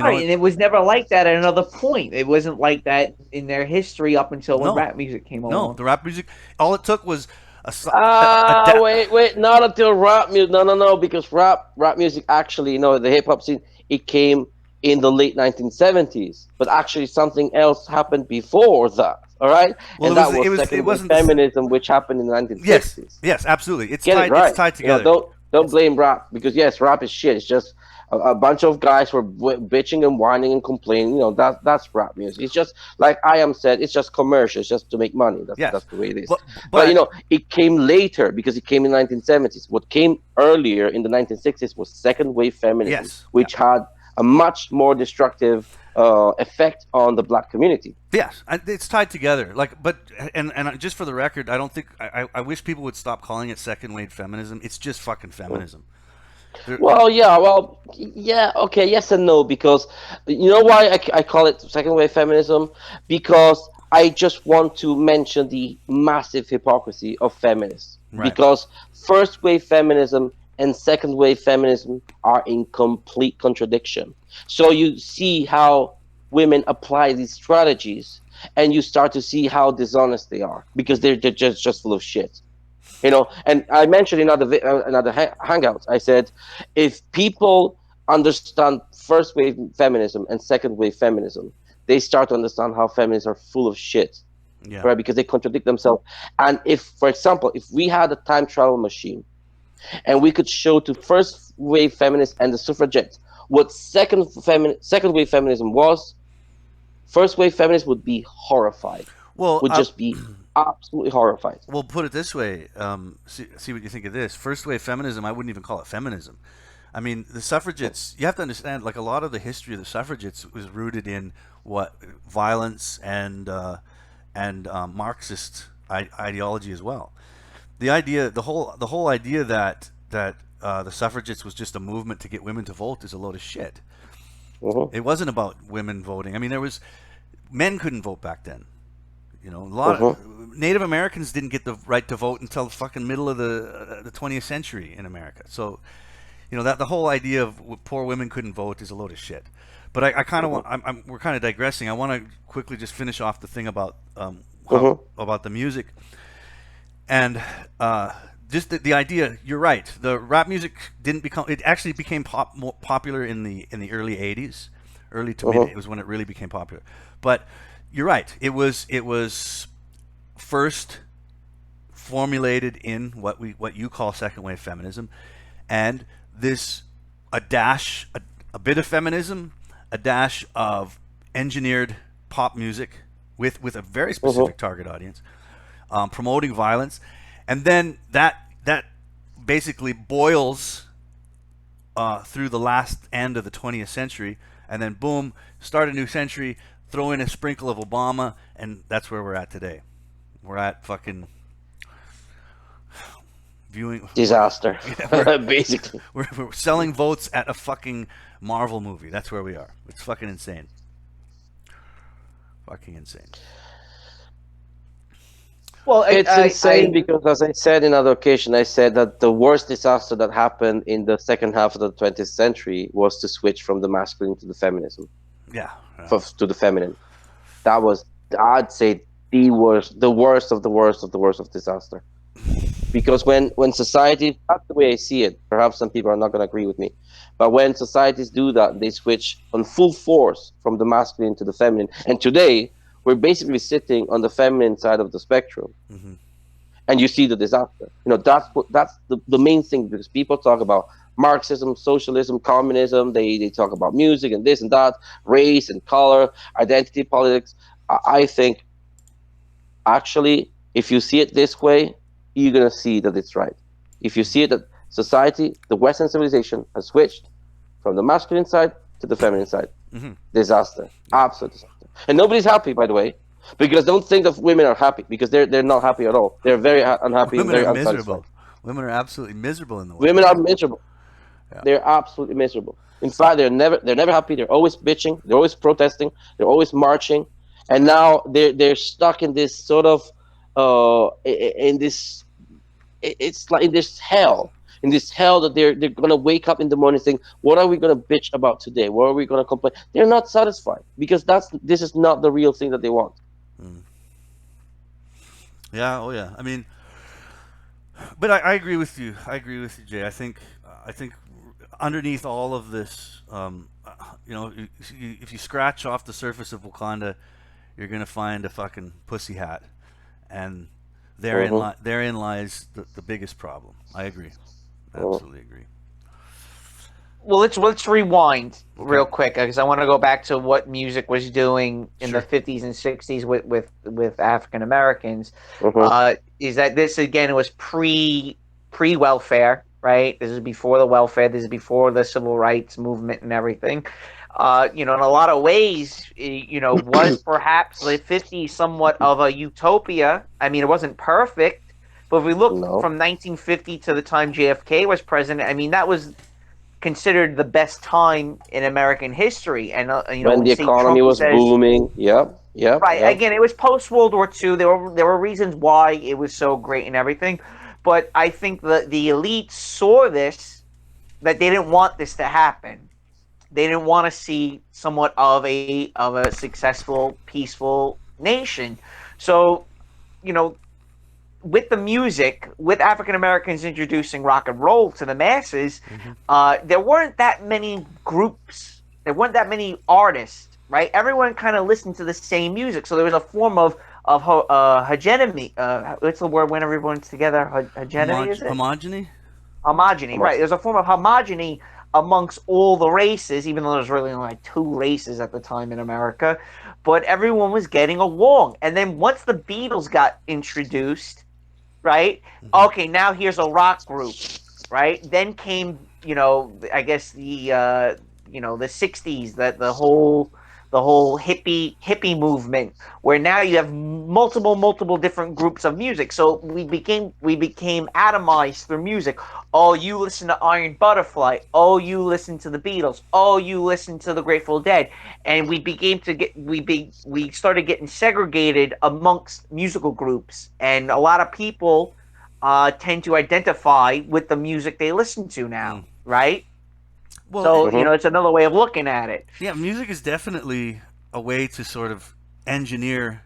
right, and it was never like that at another point. It wasn't like that in their history up until when rap music came along. No, the rap music, all it took was wait, not until rap music. No, because rap music actually, the hip hop scene, it came in the late 1970s, but actually something else happened before that. All right, well, and it wasn't feminism, which happened in the 1960s. Yes, absolutely. It's Get tied. it right. It's tied together. Don't blame rap, because yes, rap is shit. It's just a bunch of guys were bitching and whining and complaining. That's rap music. It's just like I am said. It's just commercial. It's just to make money. That's the way it is. But it came later because it came in the 1970s. What came earlier in the 1960s was second wave feminism, which had a much more destructive effect on the black community. Yes, it's tied together. And just for the record, I don't think I wish people would stop calling it second wave feminism. It's just fucking feminism. Okay, yes and no, because you know why I call it second wave feminism? Because I just want to mention the massive hypocrisy of feminists. Right. Because first wave feminism and second wave feminism are in complete contradiction. So you see how women apply these strategies, and you start to see how dishonest they are, because they're just full of shit. And I mentioned in another hangouts, I said, if people understand first wave feminism and second wave feminism, they start to understand how feminists are full of shit, right? Because they contradict themselves. And if, for example, if we had a time travel machine and we could show to first wave feminists and the suffragettes what second wave feminism was, first wave feminists would be horrified. Just be absolutely horrified. Well, put it this way. See what you think of this. First wave feminism, I wouldn't even call it feminism. I mean, the suffragettes, you have to understand, like, a lot of the history of the suffragettes was rooted in violence and Marxist ideology as well. The whole idea that the suffragettes was just a movement to get women to vote is a load of shit. It wasn't about women voting. I mean, men couldn't vote back then. A lot of Native Americans didn't get the right to vote until the fucking middle of the 20th century in America. So, that the whole idea of poor women couldn't vote is a load of shit. But I kind of want. We're kind of digressing. I want to quickly just finish off the thing about about the music, and just the idea. You're right. The rap music didn't become. It actually became more popular in the early '80s, early to mid. It was when it really became popular. But you're right. It was first formulated in what you call second wave feminism, and this a bit of feminism, a dash of engineered pop music with a very specific target audience, promoting violence, and then that basically boils through the last end of the 20th century, and then boom, start a new century, throw in a sprinkle of Obama, and that's where we're at today. We're at fucking viewing Disaster, we're, basically. we're selling votes at a fucking Marvel movie. That's where we are. It's fucking insane. Fucking insane. Well, It's insane because, as I said in other occasion, I said that the worst disaster that happened in the second half of the 20th century was to switch from the masculine to the feminism, Yeah. to the feminine. That was, I'd say, the worst of the worst of the worst of disaster. Because when society, that's the way I see it. Perhaps some people are not going to agree with me, but when societies do that, they switch on full force from the masculine to the feminine. And today, we're basically sitting on the feminine side of the spectrum, and you see the disaster. That's the main thing, because people talk about Marxism, socialism, communism. They talk about music and this and that, race and color, identity politics. I think actually, if you see it this way, you're gonna see that it's right. If you see it that society, the Western civilization, has switched from the masculine side to the feminine side, disaster, absolute disaster. And nobody's happy, by the way, because don't think that women are happy, because they're not happy at all. They're very unhappy and Women very are unsatisfied. miserable. Women are absolutely miserable in the world. Women are miserable. Yeah. They're absolutely miserable. In fact, they're never happy. They're always bitching. They're always protesting. They're always marching. And now they're stuck in this sort of in this, it's like in this hell that they're gonna wake up in the morning saying, what are we gonna bitch about today? What are we gonna complain? They're not satisfied, because this is not the real thing that they want. Yeah. Oh yeah. I mean, but I agree with you. I agree with you, Jay. I think underneath all of this, if you scratch off the surface of Wakanda, you're gonna find a fucking pussy hat, and therein lies the biggest problem. I agree. Absolutely agree. Well, let's rewind real quick, because I want to go back to what music was doing in the 50s and 60s with African Americans. Is that this again? It was pre welfare, right? This is before the welfare. This is before the civil rights movement and everything. In a lot of ways, was perhaps the 50s somewhat of a utopia. I mean, it wasn't perfect, but if we look from 1950 to the time JFK was president, I mean, that was considered the best time in American history. And when the economy was booming, right. Again, it was post World War II. There were reasons why it was so great and everything, but I think that the elites saw this, that they didn't want this to happen. They didn't want to see somewhat of a successful, peaceful nation. So, with the music, with African Americans introducing rock and roll to the masses, there weren't that many groups. There weren't that many artists, right? Everyone kind of listened to the same music. So there was a form of hegemony. What's the word when everyone's together? Hegemony, is it? Homogeny? Homogeny, right. There's a form of homogeny amongst all the races, even though there's really only like 2 races at the time in America. But everyone was getting along. And then once the Beatles got introduced, right? Okay, now here's a rock group, right? Then came, I guess the the 60s, that the whole hippie movement, where now you have multiple different groups of music. So we became atomized through music. Oh, you listen to Iron Butterfly. Oh, you listen to the Beatles. Oh, you listen to the Grateful Dead. And we started getting segregated amongst musical groups, and a lot of people tend to identify with the music they listen to now, right? Well, so it's another way of looking at it. Yeah, music is definitely a way to sort of engineer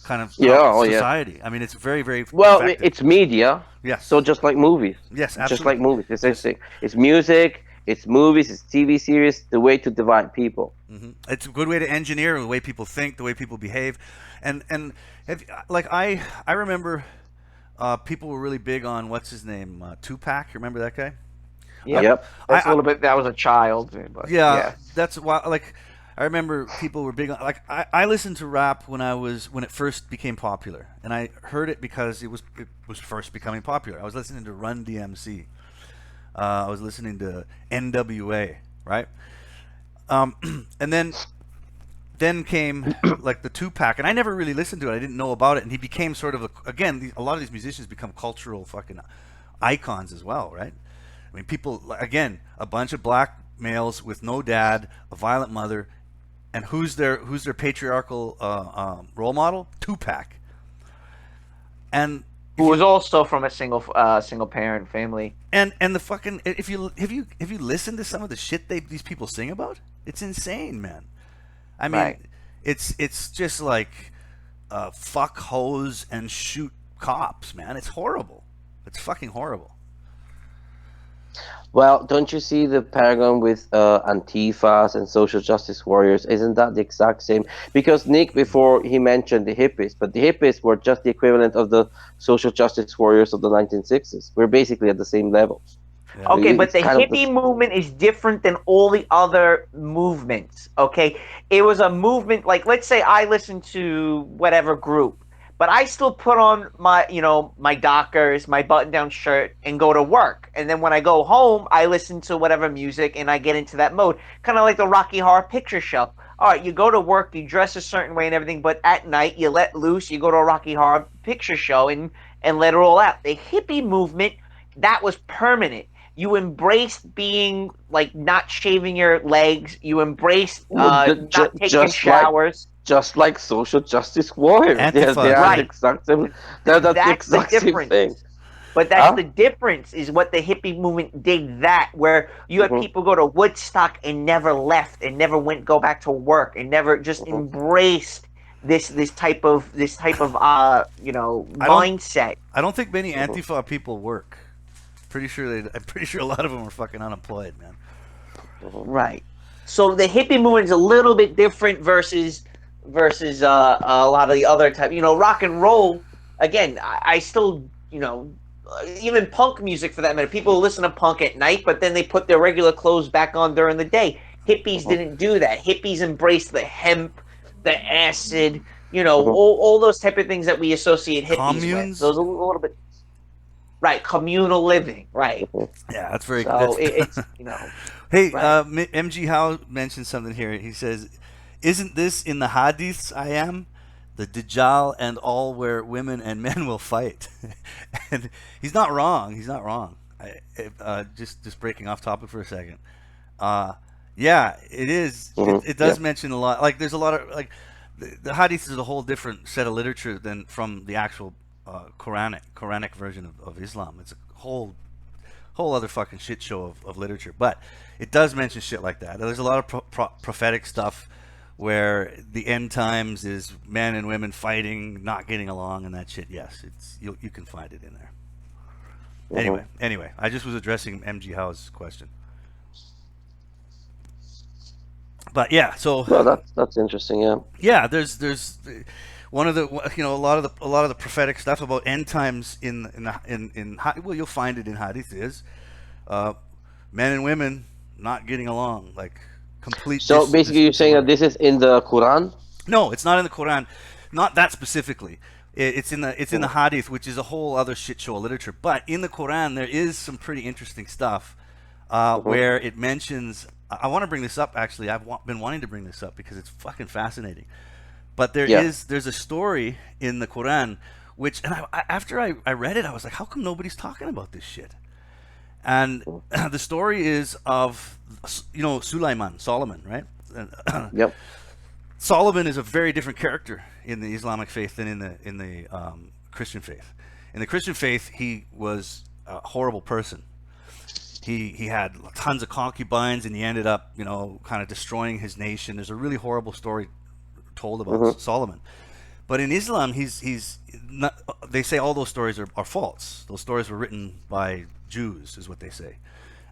kind of society. Yeah. I mean, it's very, very effective. It's media. Yes. So just like movies. Yes, absolutely. Just like movies. It's music. It's movies, it's TV series, the way to divide people. It's a good way to engineer the way people think, the way people behave, and like I remember people were really big on what's his name, Tupac. You remember that guy? Yep. That's a little bit. That was a child. But Yeah, that's why. Like, I remember people were big on. Like, I listened to rap when it first became popular, and I heard it because it was first becoming popular. I was listening to Run DMC. I was listening to NWA, right? And then came like the Tupac, and I never really listened to it. I didn't know about it, and he became sort of a lot of these musicians become cultural fucking icons as well, right? I mean, people, again, a bunch of black males with no dad, a violent mother, and who's their patriarchal role model? Tupac. And who was also from a single parent family. And the fucking, if you listen to some of the shit these people sing about, it's insane, man. I mean, Right. it's just like fuck hoes and shoot cops, man. It's horrible. It's fucking horrible. Well, don't you see the paragon with Antifas and social justice warriors? Isn't that the exact same? Because Nick, before he mentioned the hippies, but the hippies were just the equivalent of the social justice warriors of the 1960s. We're basically at the same level. Yeah. Okay, but It's the kind of hippie movement is different than all the other movements. Okay, it was a movement like, let's say I listen to whatever group, but I still put on my, my Dockers, my button-down shirt, and go to work. And then when I go home, I listen to whatever music, and I get into that mode, kind of like the Rocky Horror Picture Show. All right, you go to work, you dress a certain way and everything, but at night you let loose, you go to a Rocky Horror Picture Show and let it all out. The hippie movement, that was permanent. You embraced being like not shaving your legs. You embraced not taking showers. Just like social justice warriors. They are Right. the exact same. They're the exact same thing. But that's the difference, is what the hippie movement did, that where you had people go to Woodstock and never left and never go back to work and never just embraced this type of mindset. I don't think many Antifa people work. I'm pretty sure a lot of them are fucking unemployed, man. Right. So the hippie movement is a little bit different versus a lot of the other type. Rock and roll. Again, I still, even punk music for that matter. People listen to punk at night, but then they put their regular clothes back on during the day. Hippies didn't do that. Hippies embraced the hemp, the acid, all those type of things that we associate hippies Communes? with. Those a little bit. Right, communal living, right. Yeah, that's very So good. it's, Hey, right. MG Howe mentioned something here. He says, isn't this in the hadiths I am? The Dajjal and all where women and men will fight. And he's not wrong. He's not wrong. Just breaking off topic for a second. Yeah, it is. It does mention a lot. Like, there's a lot of, like, the hadiths is a whole different set of literature than from the actual Quranic version of Islam. It's a whole other fucking shit show of literature, but it does mention shit like that. There's a lot of prophetic stuff where the end times is men and women fighting, not getting along, and that shit. Yes, you can find it in there. Anyway, I just was addressing MG Howe's question. But yeah, so well, that's interesting. Yeah, there's one of the a lot of the prophetic stuff about end times in you'll find it in hadith is men and women not getting along, like complete. So basically, you're saying that this is in the Quran? No, it's not in the Quran, not that specifically. It's in the hadith, which is a whole other shit show of literature. But in the Quran, there is some pretty interesting stuff where it mentions. I want to bring this up. Actually, I've been wanting to bring this up because it's fucking fascinating. But there's a story in the Quran which, and after I read it, I was like, how come nobody's talking about this shit? And the story is of, Solomon, right? Yep. Solomon is a very different character in the Islamic faith than in the Christian faith. In the Christian faith, he was a horrible person. He had tons of concubines, and he ended up, kind of destroying his nation. There's a really horrible story told about Solomon. But in Islam, he's not. They say all those stories are false. Those stories were written by Jews, is what they say.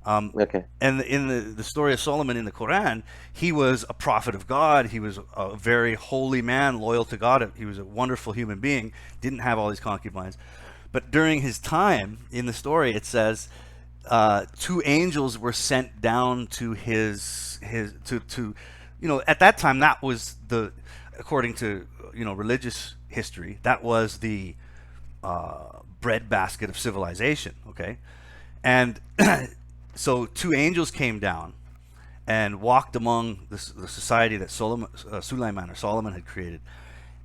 Okay. And in the story of Solomon in the Quran, he was a prophet of God. He was a very holy man, loyal to God. He was a wonderful human being, didn't have all these concubines. But during his time in the story, it says two angels were sent down to to at that time, that was according to religious history, that was the breadbasket of civilization. Okay, and so two angels came down and walked among the society that Solomon had created.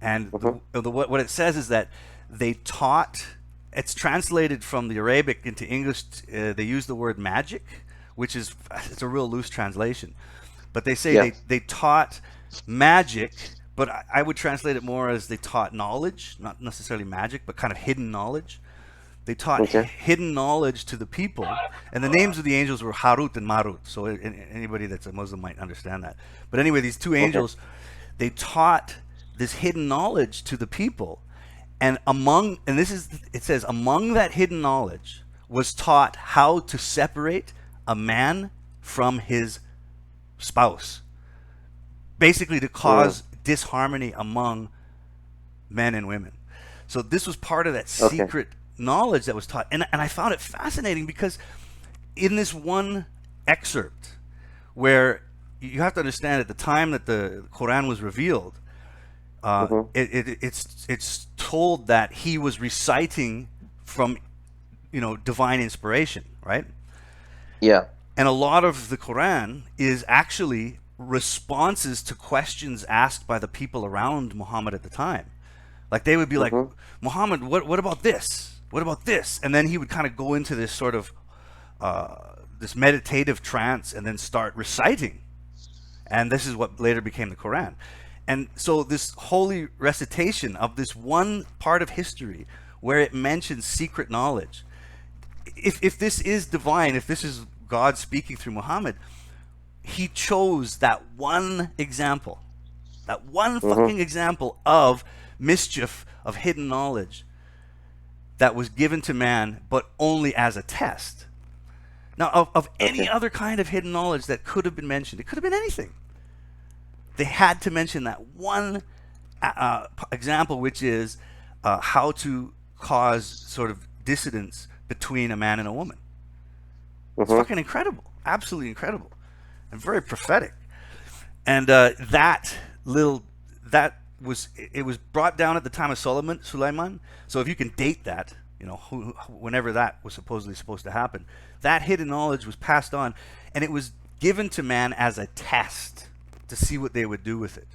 And what it says is that they taught. It's translated from the Arabic into English. They use the word magic, which it's a real loose translation. But they say they taught magic, but I would translate it more as they taught knowledge, not necessarily magic, but kind of hidden knowledge. They taught hidden knowledge to the people, and the names of the angels were Harut and Marut. So anybody that's a Muslim might understand that. But anyway, these two angels, they taught this hidden knowledge to the people, and it says among that hidden knowledge was taught how to separate a man from his spouse, basically to cause disharmony among men and women. So this was part of that secret knowledge that was taught, and I found it fascinating because in this one excerpt, where you have to understand at the time that the Quran was revealed, it's told that he was reciting from divine inspiration, right? Yeah. And a lot of the Quran is actually responses to questions asked by the people around Muhammad at the time. Like they would be like, Muhammad, what about this? What about this? And then he would kind of go into this sort of this meditative trance and then start reciting. And this is what later became the Quran. And so this holy recitation of this one part of history where it mentions secret knowledge, if this is divine, if this is God speaking through Muhammad, he chose that one example, that one fucking example of mischief, of hidden knowledge that was given to man, but only as a test. Now, of any other kind of hidden knowledge that could have been mentioned, it could have been anything. They had to mention that one example, which is how to cause sort of dissidence between a man and a woman. It's fucking incredible, absolutely incredible, and very prophetic. And it was brought down at the time of Sulaiman. So if you can date that, whenever that was supposed to happen, that hidden knowledge was passed on, and it was given to man as a test to see what they would do with it.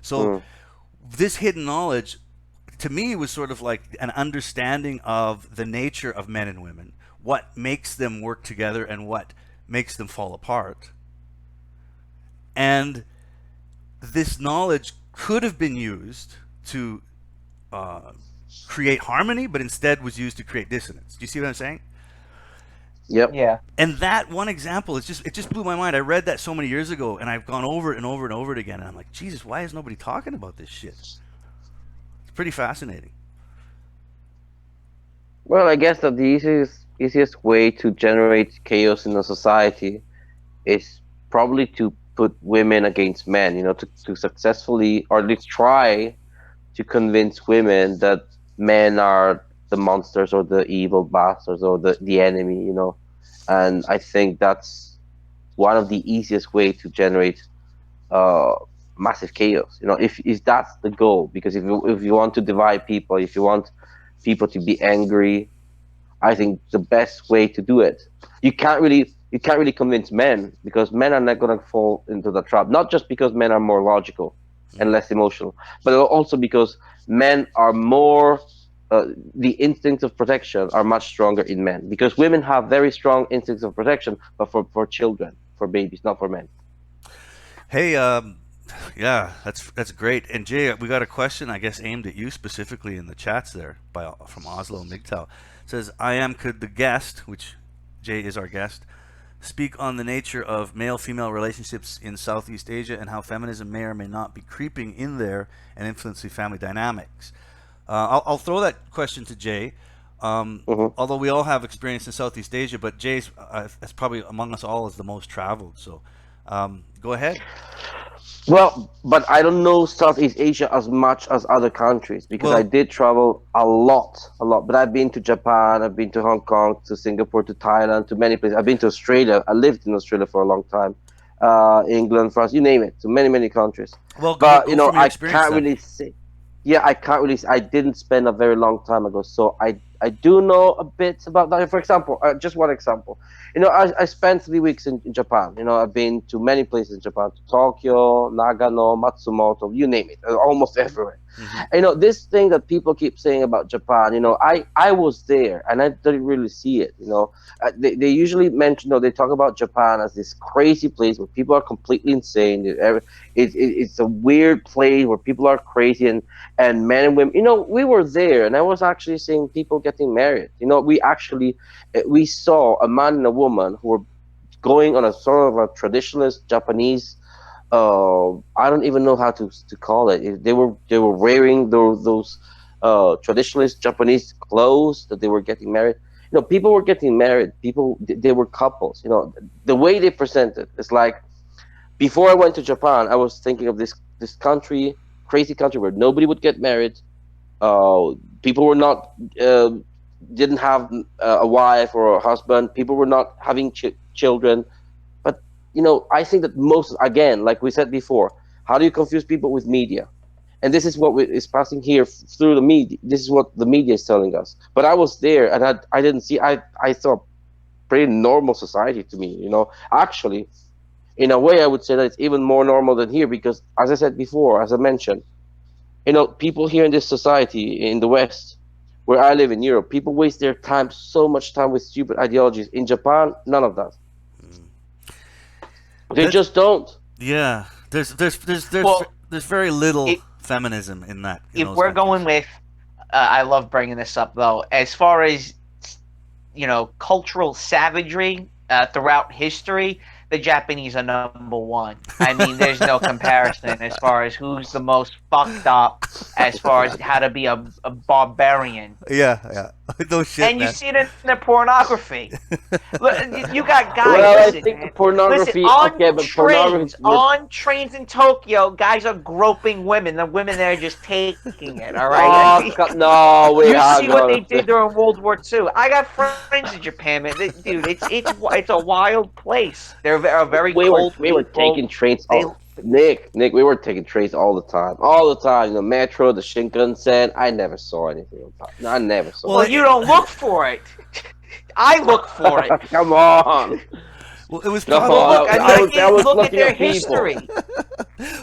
So this hidden knowledge, to me, was sort of like an understanding of the nature of men and women, what makes them work together and what makes them fall apart. And this knowledge could have been used to create harmony, but instead was used to create dissonance. Do you see what I'm saying? Yep. Yeah. And that one example it just blew my mind. I read that so many years ago, and I've gone over it and over and over it again, and I'm like, Jesus, why is nobody talking about this shit? It's pretty fascinating. Well, I guess that the easiest way to generate chaos in a society is probably to put women against men, to successfully, or at least try to convince women that men are the monsters or the evil bastards or the enemy, and I think that's one of the easiest way to generate massive chaos, if that's the goal. Because if you want to divide people, if you want people to be angry, I think the best way to do it, you can't really convince men, because men are not going to fall into the trap, not just because men are more logical and less emotional, but also because men are more the instincts of protection are much stronger in men, because women have very strong instincts of protection, but for children, for babies, not for men. Hey, yeah, that's great. And Jay, we got a question, I guess, aimed at you specifically in the chats there from Oslo MGTOW. It says, could the guest, which Jay is our guest, speak on the nature of male-female relationships in Southeast Asia and how feminism may or may not be creeping in there and influencing family dynamics? I'll throw that question to Jay. Mhm. Although we all have experience in Southeast Asia, but Jay's is probably among us all is the most traveled. So go ahead. Well, but I don't know Southeast Asia as much as other countries because I Well, did travel a lot. But I've been to Japan, I've been to Hong Kong, to Singapore, to Thailand, to many places. I've been to Australia. I lived in Australia for a long time. England, France, you name it, to many, many countries. well, go, But go from your I experience can't then. really say. Yeah, I can't really. I didn't spend a very long time ago, so I do know a bit about that. For example, just one example. I spent 3 weeks in Japan. I've been to many places in Japan, to Tokyo, Nagano, Matsumoto, you name it, almost everywhere. Hmm. This thing that people keep saying about Japan, I was there and I didn't really see it. They usually mention, they talk about Japan as this crazy place where people are completely insane. It's a weird place where people are crazy and men and women. We were there, and I was actually seeing people getting married. We saw a man and a woman who were going on a sort of a traditionalist Japanese. I don't even know how to call it. They were wearing those traditionalist Japanese clothes that they were getting married. People were getting married. People they were couples. The way they presented is like before I went to Japan, I was thinking of this country, crazy country where nobody would get married. Uh, People were not didn't have a wife or a husband. People were not having children. But I think that most, again, like we said before, how do you confuse people with media? And this is what is passing here through the media. This is what the media is telling us. But I was there, and I didn't see. I saw pretty normal society to me. Actually, in a way, I would say that it's even more normal than here because, as I said before, as I mentioned, people here in this society in the West, where I live in Europe, people waste their time, so much time with stupid ideologies. In Japan, none of that. They That just don't. yeah. Well, There's very little if feminism in in if those we're going countries. with, I love bringing this up though. As far as cultural savagery throughout history, the Japanese are number one. I mean, there's no comparison as far as who's the most fucked up, as far as how to be a barbarian. Yeah, yeah. No shit, And you man. see it in the pornography. You got guys. Well, I Listen, think the man. Listen, pornography. Okay, but pornography. on trains in Tokyo, guys are groping women. The women there are just taking it. All right. I Oh mean, no, wait, you see hang what on they a did second. during World War II. I got friends in Japan, man. Dude, it's a wild place. They're a very cold We were people. taking trains. They Oh, Nick, we were taking trains all the time, all the time. The metro, the Shinkansen. I never saw anything on top. No, I never saw Well, well, it. you don't look for it. I look for it. Come on, well, it was come Well, probably look. on. I mean, I was look at looking their at people. history.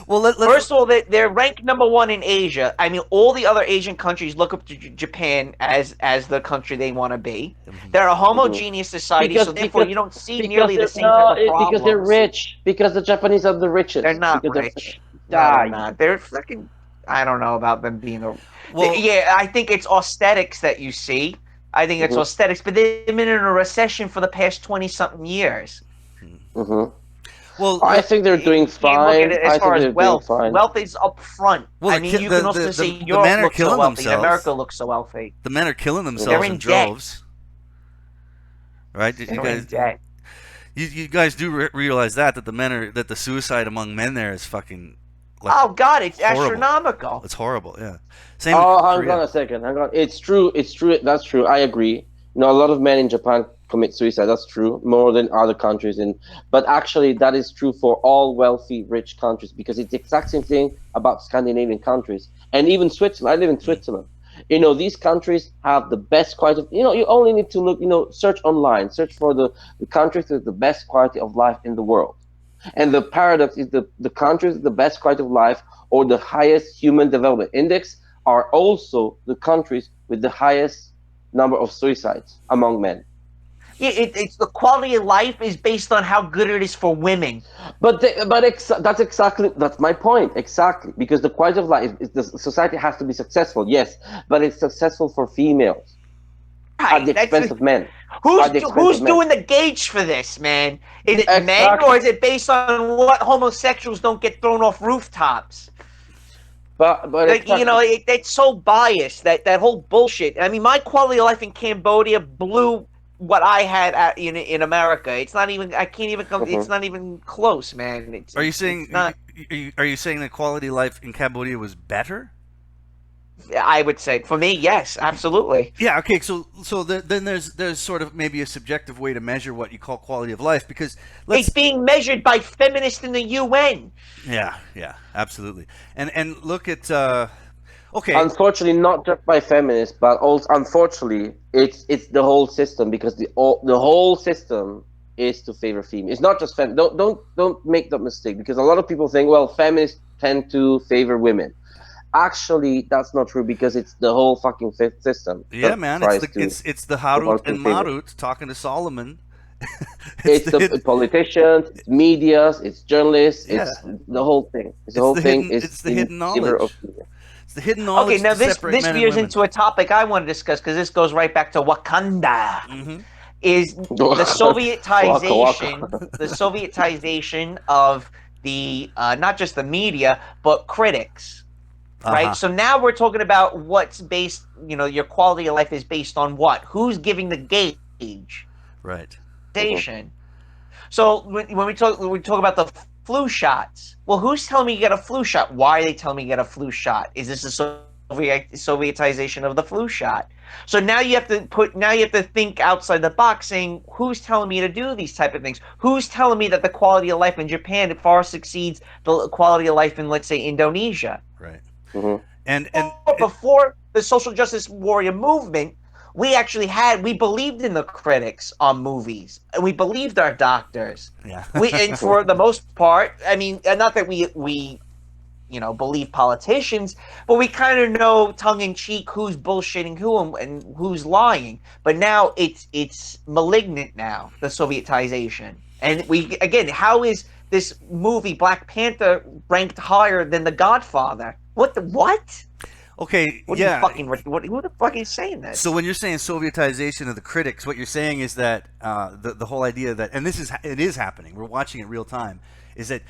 well. Let's First of all, they're ranked number one in Asia. I mean, all the other Asian countries look up to Japan as the country they want to be. mhm. They're a Hmm. homogeneous society, Because so therefore because you don't see because nearly the they're same type no, of because they're problems. rich. Because the Japanese are the They're richest. not Because they're rich. No, they're die. not. They're freaking. I don't know about them being a. well, Yeah, I think it's aesthetics that you see. I think it's Hmm. aesthetics, but they've been in a recession for the past 20 something years. Hmm. well, I think they're doing You can't look at fine. it as I far think as they're doing wealth. fine. Wealth is up front. well. I mean, you can also say The men Europe are looks so killing wealthy and America themselves. looks so wealthy. The men are killing They're themselves in in debt. droves, right? You They're in guys, debt. you guys do realize that the suicide among men there is fucking like Oh God, it's horrible. astronomical. It's horrible. Yeah. Same with Oh, hang on Korea. a second. Hang on. It's true. It's true. That's true. I agree. A lot of men in Japan commit suicide. That's true. More than other countries. But actually, that is true for all wealthy, rich countries because it's the exact same thing about Scandinavian countries and even Switzerland. I live in Mm. Switzerland. These countries have the best quality. You only need to look. Search online. Search for the countries with the best quality of life in the world. And the paradox is the countries with the best quality of life or the highest human development index are also the countries with the highest number of suicides among men. Yeah, it's the quality of life is based on how good it is for women. That's my point exactly because the quality of life is the society has to be successful, yes, but it's successful for females at Right. the That's expense of men. At the expense who's of men. doing the gauge for this, man? Is it men or Exactly. is it based on what homosexuals don't get thrown off rooftops? but Like, you know, it's so biased, that whole bullshit. I mean, my quality of life in Cambodia blew what I had in America. It's not even. I can't even come. It's not even close, man. Are you It's not. are you saying that quality of life in Cambodia was better? I would say for me, yes, absolutely. Yeah. Okay. So then there's sort of maybe a subjective way to measure what you call quality of life, because It's being measured by feminists in the UN. yeah, absolutely. And look at okay. unfortunately, not just by feminists, but also unfortunately, it's the whole system, because the whole system is to favor females. It's not just fem. Don't make that mistake, because a lot of people think, well, feminists tend to favor women. Actually, that's not true, because it's the whole fucking system. Yeah, man. It's the Harut and Marut talking to Solomon. It's the politicians, it's medias, it's journalists, Yeah. it's the whole thing. It's the whole thing. It's the hidden in favor knowledge. of females. It's the hidden knowledge. Okay, now to this separate men and veers women. into a topic I want to discuss, because this goes right back to Wakanda. Mm-hmm. Is the Sovietization, the Sovietization of the not just the media but critics, right? Uh-huh. So now we're talking about what's based. You know, your quality of life is based on what? Who's giving the gauge? Right. Station. So when we talk about the flu shots, well, who's telling me you get a flu shot? Why are they telling me you get a flu shot? Is this a Sovietization of the flu shot? So now you have to think outside the box, saying, who's telling me to do these type of things? Who's telling me that the quality of life in Japan far exceeds the quality of life in, let's say, Indonesia? Right. Mm-hmm. And Before the social justice warrior movement, we believed in the critics on movies, and we believed our doctors. yeah. And for the most part, I mean, not that we believe politicians, but we kind of know tongue in cheek who's bullshitting who and who's lying. But now it's malignant now, the Sovietization. And how is this movie Black Panther ranked higher than The Godfather? What? Okay. Who the fuck is saying this? So when you're saying Sovietization of the critics, what you're saying is that the whole idea that, and it is happening, we're watching it real time, is that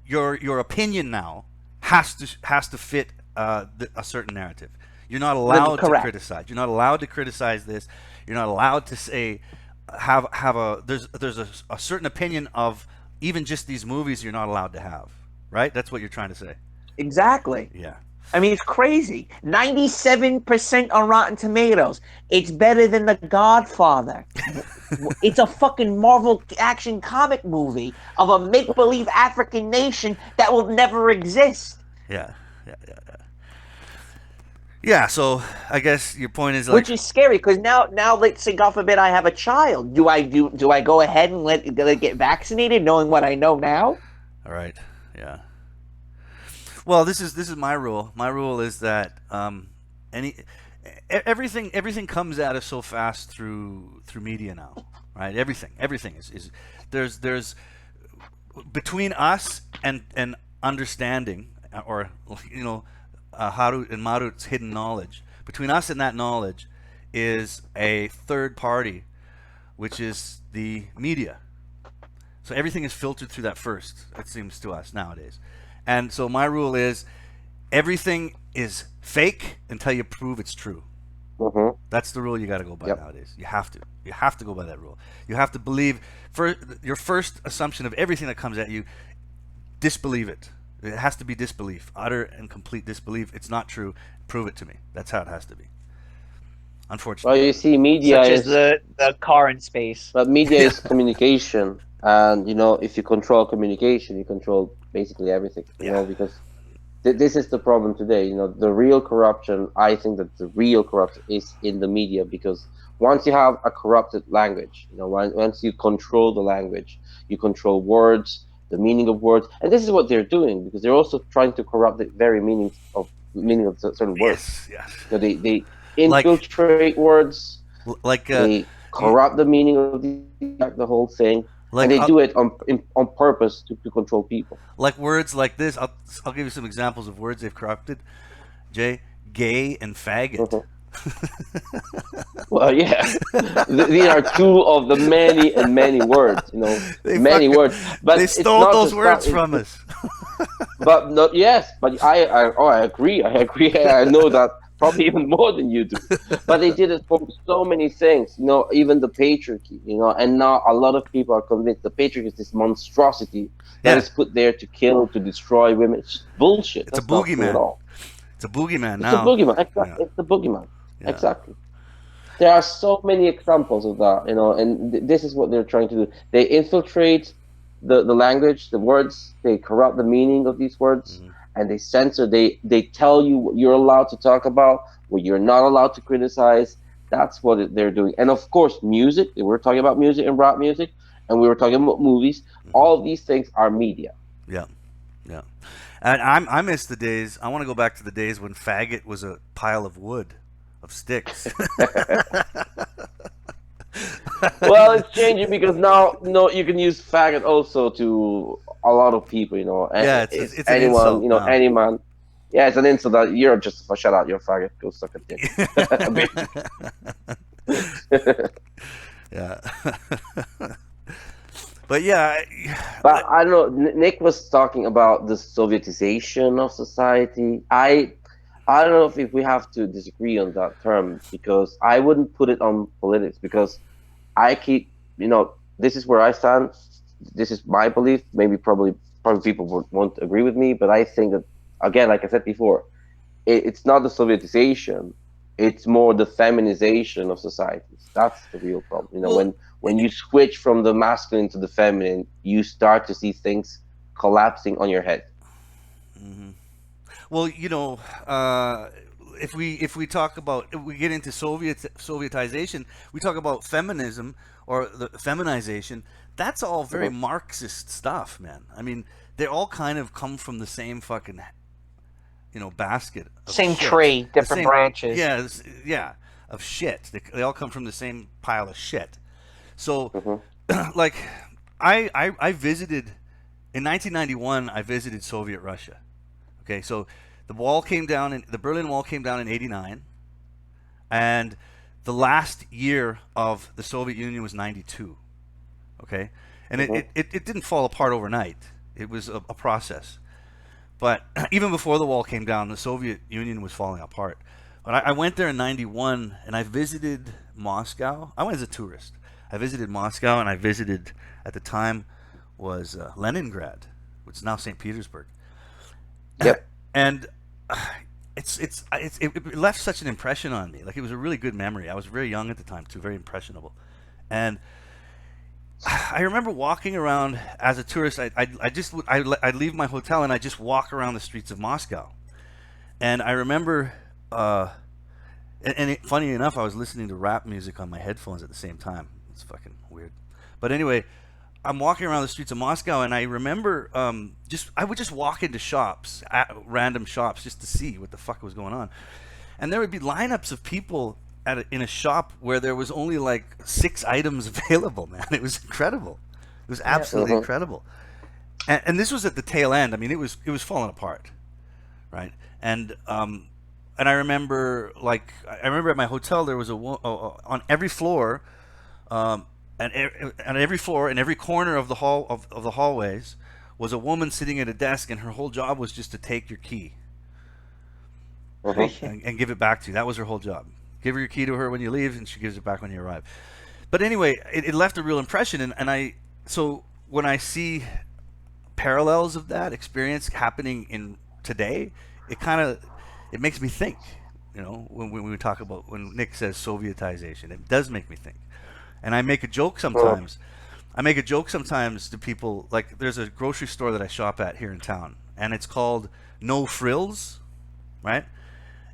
your opinion now has to fit a certain narrative. You're not allowed to criticize. You're not allowed to criticize this. You're not allowed to say there's a certain opinion of even just these movies you're not allowed to have. Right? That's what you're trying to say. Exactly. Yeah. I mean, it's crazy. 97% on Rotten Tomatoes. It's better than The Godfather. It's a fucking Marvel action comic movie of a make-believe African nation that will never exist. Yeah. Yeah, so I guess your point is, like, which is scary, because now let's say, God forbid, I have a child. Do I go ahead and let it get vaccinated, knowing what I know now? All right. Yeah. Well, this is my rule. My rule is that everything comes at us so fast through media now, right? Everything is there's between us and understanding, or Harut and Marut's hidden knowledge. Between us and that knowledge is a third party, which is the media. So everything is filtered through that first, it seems to us nowadays. And so my rule is, everything is fake until you prove it's true. Mm-hmm. That's the rule you got to go by nowadays. You have to go by that rule. You have to believe, your first assumption of everything that comes at you, disbelieve it. It has to be disbelief, utter and complete disbelief. It's not true. Prove it to me. That's how it has to be. Unfortunately. Well, you see, media Such is as the car in space. but media is communication, and if you control communication, you control basically everything. Because this is the problem today. The real corruption. I think that the real corruption is in the media, because once you have a corrupted language, once you control the language, you control words, the meaning of words, and this is what they're doing, because they're also trying to corrupt the very meaning of certain words. Yes. They infiltrate words, like they corrupt the meaning of the whole thing, and they do it on purpose to control people. Like words like this, I'll give you some examples of words they've corrupted. Jay, gay and faggot. Mm-hmm. Well, yeah, these are two of the many and many words. Many words. But they stole those words from us. but not yes, but I agree. I agree. I know that probably even more than you do. But they did it for so many things, even the patriarchy, and now a lot of people are convinced the patriarchy is this monstrosity that Yeah, is put there to kill, to destroy women. It's just bullshit. it's a That's not true at boogeyman. all. It's a boogeyman It's a now. boogeyman. Yeah, Exactly. It's the boogeyman. yeah. Exactly. There are so many examples of that, and this is what they're trying to do. They infiltrate the language, the words, they corrupt the meaning of these words, Hmm. and they censor, they tell you what you're allowed to talk about, what you're not allowed to criticize. That's what they're doing. And of course, music, we were talking about music and rap music, and we were talking about movies. Hmm. All of these things are media. Yeah, yeah. And I miss the days. I want to go back to the days when faggot was a pile of wood, of sticks. Well, it's changing because now, you can use faggot also to a lot of people, Yeah, it's it's an anyone, insult now. any man. Yeah, it's an insult that you're just shut out, you're a faggot, go suck a dick. Basically. Yeah. But yeah, But I don't know. Nick was talking about the Sovietization of society. I don't know if we have to disagree on that term because I wouldn't put it on politics because I keep, this is where I stand. This is my belief. Maybe probably people won't agree with me, but I think that again, like I said before, it's not the Sovietization. It's more the feminization of societies. That's the real problem. well, When you switch from the masculine to the feminine, you start to see things collapsing on your head. mhm. Well, if we talk about if we get into Sovietization, we talk about feminism or the feminization. That's all very Mhm. Marxist stuff, man. I mean, they all kind of come from the same fucking basket of Same shit. tree, The different same, branches. yeah, yeah, of shit. They all come from the same pile of shit. So, Mhm. like, I visited in 1991. I visited Soviet Russia. Okay, so the Berlin Wall came down in '89, and the last year of the Soviet Union was '92. Okay, and Mhm. it didn't fall apart overnight. It was a process. But even before the wall came down, the Soviet Union was falling apart. But I went there in '91, and I visited Moscow. I went as a tourist. I visited Moscow, and I visited at the time was Leningrad, which is now St. Petersburg. Yep. And it left such an impression on me. Like it was a really good memory. I was very young at the time too, very impressionable. And I remember walking around as a tourist. I'd leave my hotel and I just walk around the streets of Moscow. And I remember, funny enough, I was listening to rap music on my headphones at the same time. It's fucking weird. But anyway, I'm walking around the streets of Moscow, and I remember I would just walk into shops, random shops, just to see what the fuck was going on. And there would be lineups of people in a shop where there was only like 6 items available. Man, it was incredible. It was absolutely Mhm. incredible. And this was at the tail end. I mean, it was falling apart, right? And I remember at my hotel there was on every floor. And every floor, in every corner of the of the hallways, was a woman sitting at a desk, and her whole job was just to take your key Mhm. and give it back to you. That was her whole job. Give her your key to her when you leave, and she gives it back when you arrive. But anyway, it left a real impression, so when I see parallels of that experience happening in today, it makes me think. When we talk about when Nick says Sovietization, it does make me think. And I make a joke sometimes. To people, like there's a grocery store that I shop at here in town, and it's called No Frills, right?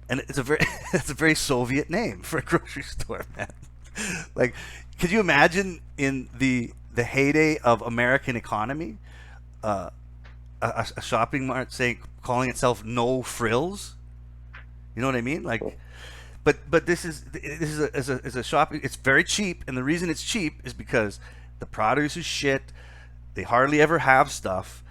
And it's a very it's a very Soviet name for a grocery store, man. Like, could you imagine in the heyday of American economy, a shopping mart calling itself No Frills? You know what I mean? Like, but this is a shopping. It's very cheap, and the reason it's cheap is because the produce is shit. They hardly ever have stuff.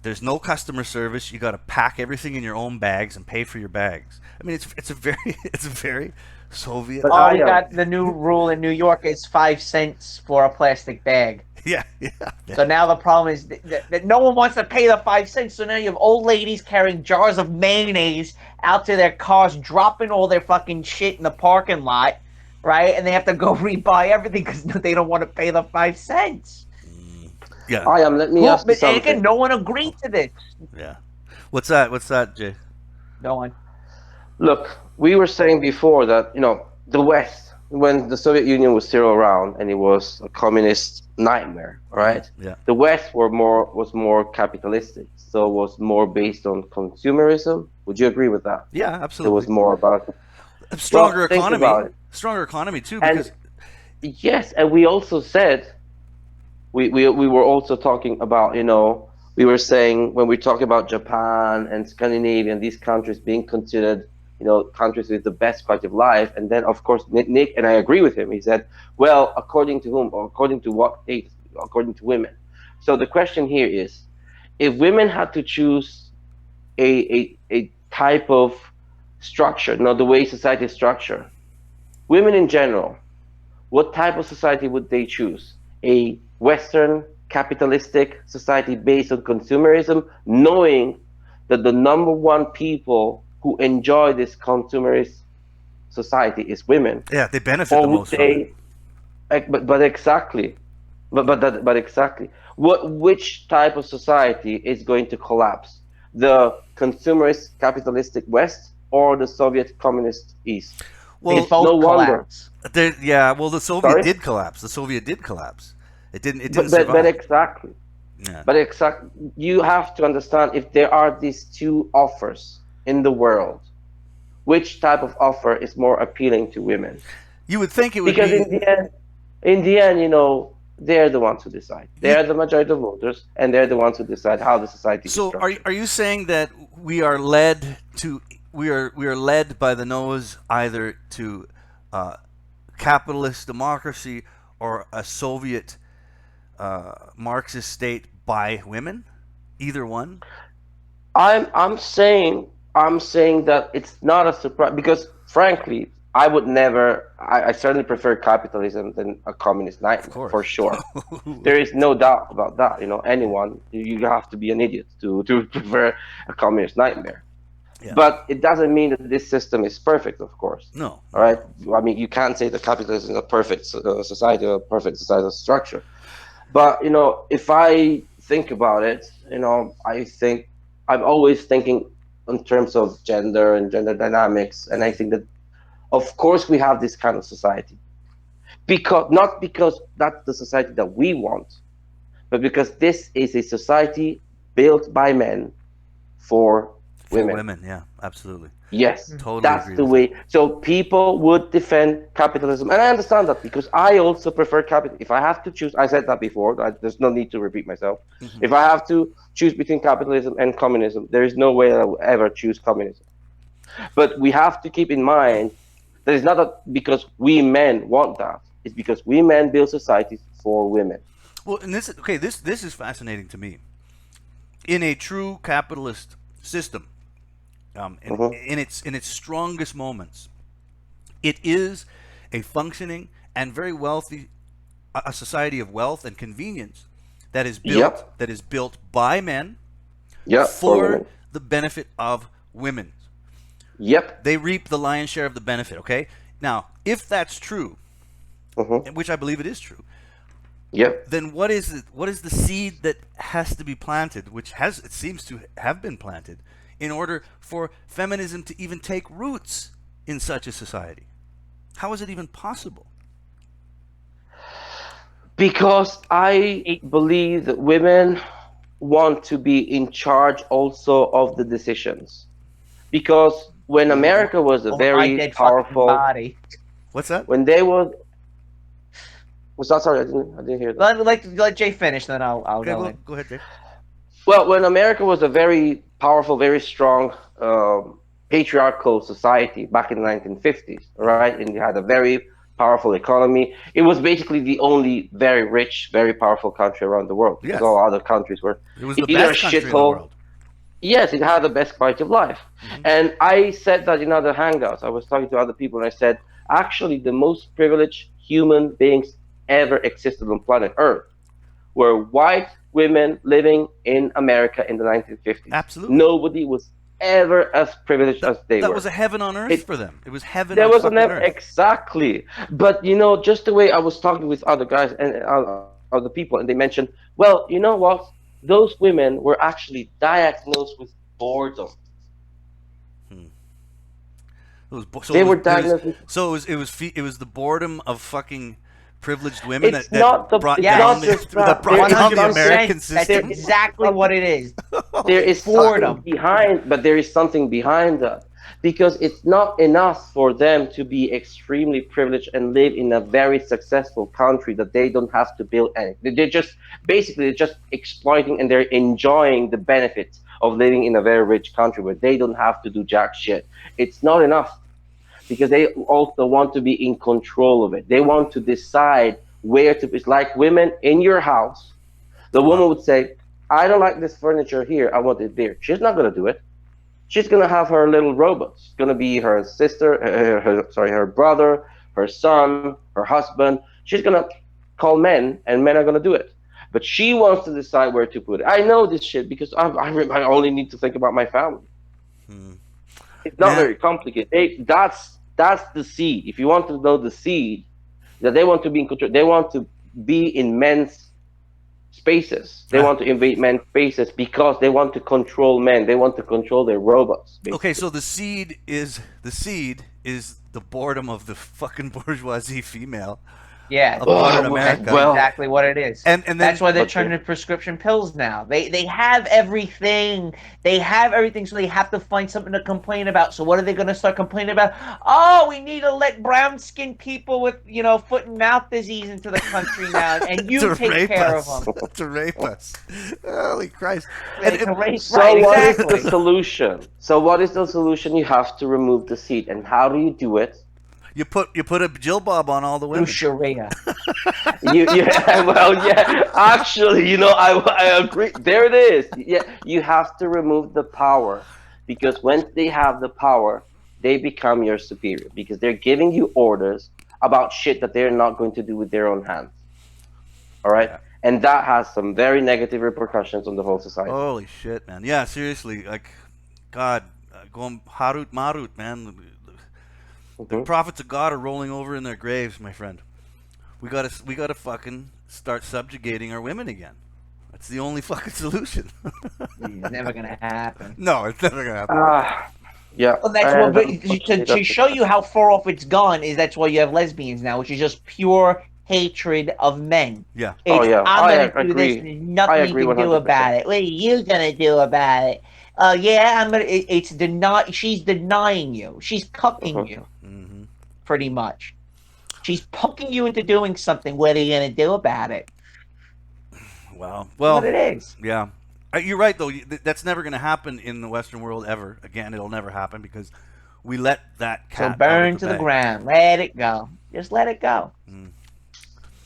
There's no customer service. You got to pack everything in your own bags and pay for your bags. I mean, it's a very it's a very Soviet. But Oh, we I got the new rule in New York is 5 cents for a plastic bag. Yeah, yeah. So now the problem is that no one wants to pay the 5 cents. So now you have old ladies carrying jars of mayonnaise out to their cars, dropping all their fucking shit in the parking lot, right? And they have to go rebuy everything because they don't want to pay the 5 cents. Yeah, I am. Let me ask you But and again, something. no one agreed to this. yeah. What's that? What's that, Jay? No one. Look, we were saying before that the West, when the Soviet Union was still around and it was a communist nightmare, right? Yeah. The West was more capitalistic, so was more based on consumerism. Would you agree with that? Yeah, It was absolutely. more about A stronger think economy. about it. Stronger economy too, And because yes, and we also said we were also talking about we were saying when we talk about Japan and Scandinavia and these countries being considered countries with the best quality of life, and then of course Nick, and I agree with him, he said, well, according to whom, or according to what age, according to women. So the question here is, if women had to choose a type of structure, not the way society is structured, women in general, what type of society would they choose? A Western capitalistic society based on consumerism, knowing that the number one people who enjoy this consumerist society is women? yeah, they benefit the Or would most from it. they? But exactly, but exactly, which type of society is going to collapse? The consumerist capitalistic West or the Soviet communist East? They Well, It's no both wonder. collapse. yeah. Well, the Soviet Sorry, did collapse. The Soviet did collapse. It didn't. It didn't but survive. exactly. Yeah. But you have to understand, if there are these two offers in the world, which type of offer is more appealing to women? You would think it would Because be. in the end, they're the ones who decide. You, They're the majority of voters, and they're the ones who decide how the society is so structured. are you saying that we are led by the nose either to uh, capitalist democracy or a Soviet Marxist state by women? Either one. I'm saying that it's not a surprise, because frankly, I would never. I certainly prefer capitalism than a communist Of nightmare, for course. sure. There is no doubt about that. Anyone, you have to be an idiot to prefer a communist nightmare. Yeah. But it doesn't mean that this system is perfect, of course. No. All right. I mean, you can't say that capitalism is a perfect society or a perfect societal structure. But if I think about it, I think I'm always thinking in terms of gender and gender dynamics, and I think that of course we have this kind of society, because not because that's the society that we want, but because this is a society built by men for For women. women, yeah, absolutely. Yes, Totally that's agree the with that. way. So people would defend capitalism, and I understand that, because I also prefer capital. If I have to choose, I said that before. There's no need to repeat myself. Hmm. If I have to choose between capitalism and communism, there is no way I will ever choose communism. But we have to keep in mind that it's not that because we men want that. It's because we men build societies for women. Well, and this is fascinating to me. In a true capitalist system, Hmm. in its strongest moments, it is a functioning and very wealthy a society of wealth and convenience Yep, that is built by men yep, for for women. the benefit of women. Yep. They reap the lion's share of the benefit. Okay, now if that's true, Hmm. which I believe it is true, Yep. then what is the seed that has to be planted, which it seems to have been planted, in order for feminism to even take roots in such a society? How is it even possible? Because I believe that women want to be in charge also of the decisions. Because when America was a Over my very dead fucking powerful, body. What's that? when they was that, sorry, I didn't hear that. Let Jay finish, then I'll Okay, go go in. go ahead, Jay. Well, when America was a very powerful, very strong patriarchal society back in the 1950s, right, and they had a very powerful economy. It was basically the only very rich, very powerful country around the world, because Yes, all other countries were it was the either a best country in the shithole. world. Yes, it had the best quality of life. Hmm. And I said that in other hangouts. I was talking to other people, and I said, actually, the most privileged human beings ever existed on planet Earth were white women living in America in the 1950s. Absolutely. Nobody was ever as privileged as they That were. was a heaven on earth It- for them. It was heaven There on was fucking an earth. exactly, but just the way I was talking with other guys and other people, and they mentioned, well, you know what? Those women were actually diagnosed with boredom. They were diagnosed with. It was the boredom of fucking privileged women It's that not the. brought It's down not just that that. brought down the 100%. American That's system. exactly what it is. There is Boredom. something behind, but there is something behind that because it's not enough for them to be extremely privileged and live in a very successful country that they don't have to build anything. They're just basically they're just exploiting and they're enjoying the benefits of living in a very rich country where they don't have to do jack shit. It's not enough because they also want to be in control of it. They want to decide where to. It's like women in your house. The woman would say, I don't like this furniture here. I want it there. She's not going to do it. She's going to have her little robots. It's going to be her sister, her brother, her son, her husband. She's going to call men, and men are going to do it. But she wants to decide where to put it. I know this shit because I only need to think about my family. It's not very complicated. That's the seed. If you want to know the seed, that they want to be in control. They want to be in men's spaces. They want to invade men's spaces because they want to control men. They want to control their robots. Basically. Okay, so the seed is the boredom of the fucking bourgeoisie female. Yeah, Of modern that's America. exactly what it is. And then, that's why they're turning to prescription pills now. They have everything. They have everything, so they have to find something to complain about. So what are they going to start complaining about? Oh, we need to let brown-skinned people with foot and mouth disease into the country now, and you take care of them to rape us. Holy Christ! So what is the solution? So what is the solution? You have to remove the seed, and how do you do it? You put a jilbab on all the women. Sharia. Actually, I agree. There it is. Yeah, you have to remove the power because once they have the power, they become your superior because they're giving you orders about shit that they're not going to do with their own hands. All right, and that has some very negative repercussions on the whole society. Holy shit, man! Yeah, seriously, like, God, going Harut Marut, man. The prophets of God are rolling over in their graves, my friend. We gotta fucking start subjugating our women again. That's the only fucking solution. It's never gonna happen. No, it's never gonna happen. Yeah. Well, that's what to show you how far off it's gone is that's why you have lesbians now, which is just pure hatred of men. Yeah. I'm I gonna do agree. this. There's nothing you can do 100%. about it. What are you gonna do about it? I'm gonna. It's deny. She's denying you. She's cucking you. Pretty much. She's poking you into doing something. What are you gonna do about it? Well, what it is. Yeah. You're right, though. That's never going to happen in the Western world ever. Again, it'll never happen because we let that cat So burn out of to the the bag. ground. Let it go. Just let it go.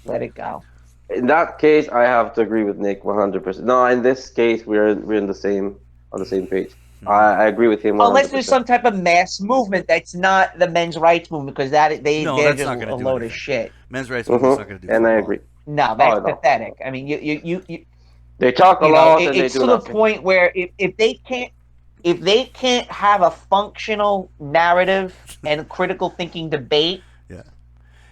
Let it go. In that case, I have to agree with Nick 100%. No, in this case, we're on the same page. I agree with him 100%. Unless there's some type of mass movement that's not the men's rights movement, because they're just a load of shit. Men's rights movement's not going to do. And I agree. No, that's pathetic. I mean, they talk a lot and they it's do to nothing. the point where if they can't have a functional narrative and critical thinking debate,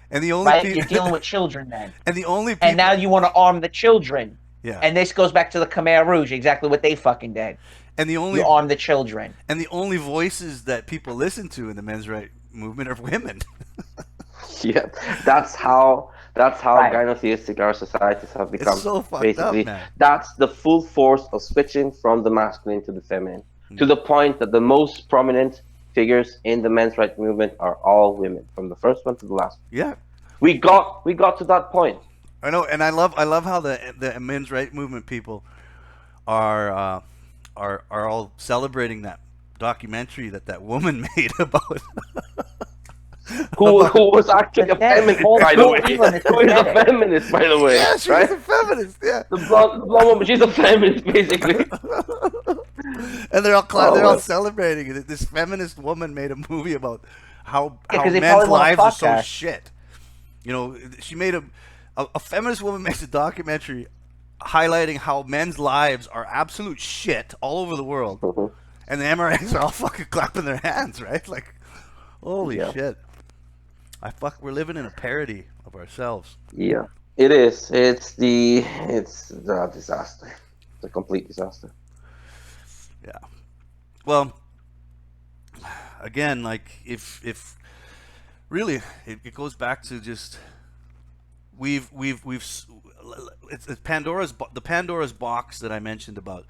and the only you're dealing with children then. And the only and now you want to arm the children. Yeah. And this goes back to the Khmer Rouge, exactly what they fucking did. And you arm the children. And the only voices that people listen to in the men's right movement are women. Yeah, that's how gynotheistic our societies have become. It's so fucked basically, up, man. That's the full force of switching from the masculine to the feminine, to the point that the most prominent figures in the men's rights movement are all women, from the first one to the last. Yeah, we got to that point. I know, and I love how the men's rights movement people are all celebrating that documentary that woman made about. Who was actually a feminist, by the way. Who is a feminist, by the way. Yeah, she's a feminist, yeah. The blonde woman, she's a feminist, basically. And they're all celebrating it. This feminist woman made a movie about how men's lives are so shit. You know, she made a feminist woman makes a documentary highlighting how men's lives are absolute shit all over the world, and the MRAs are all fucking clapping their hands, right? Like, holy shit! We're living in a parody of ourselves. Yeah, it is. It's a disaster. It's a complete disaster. Yeah. Well, again, like if really it goes back to just it's Pandora's box that I mentioned about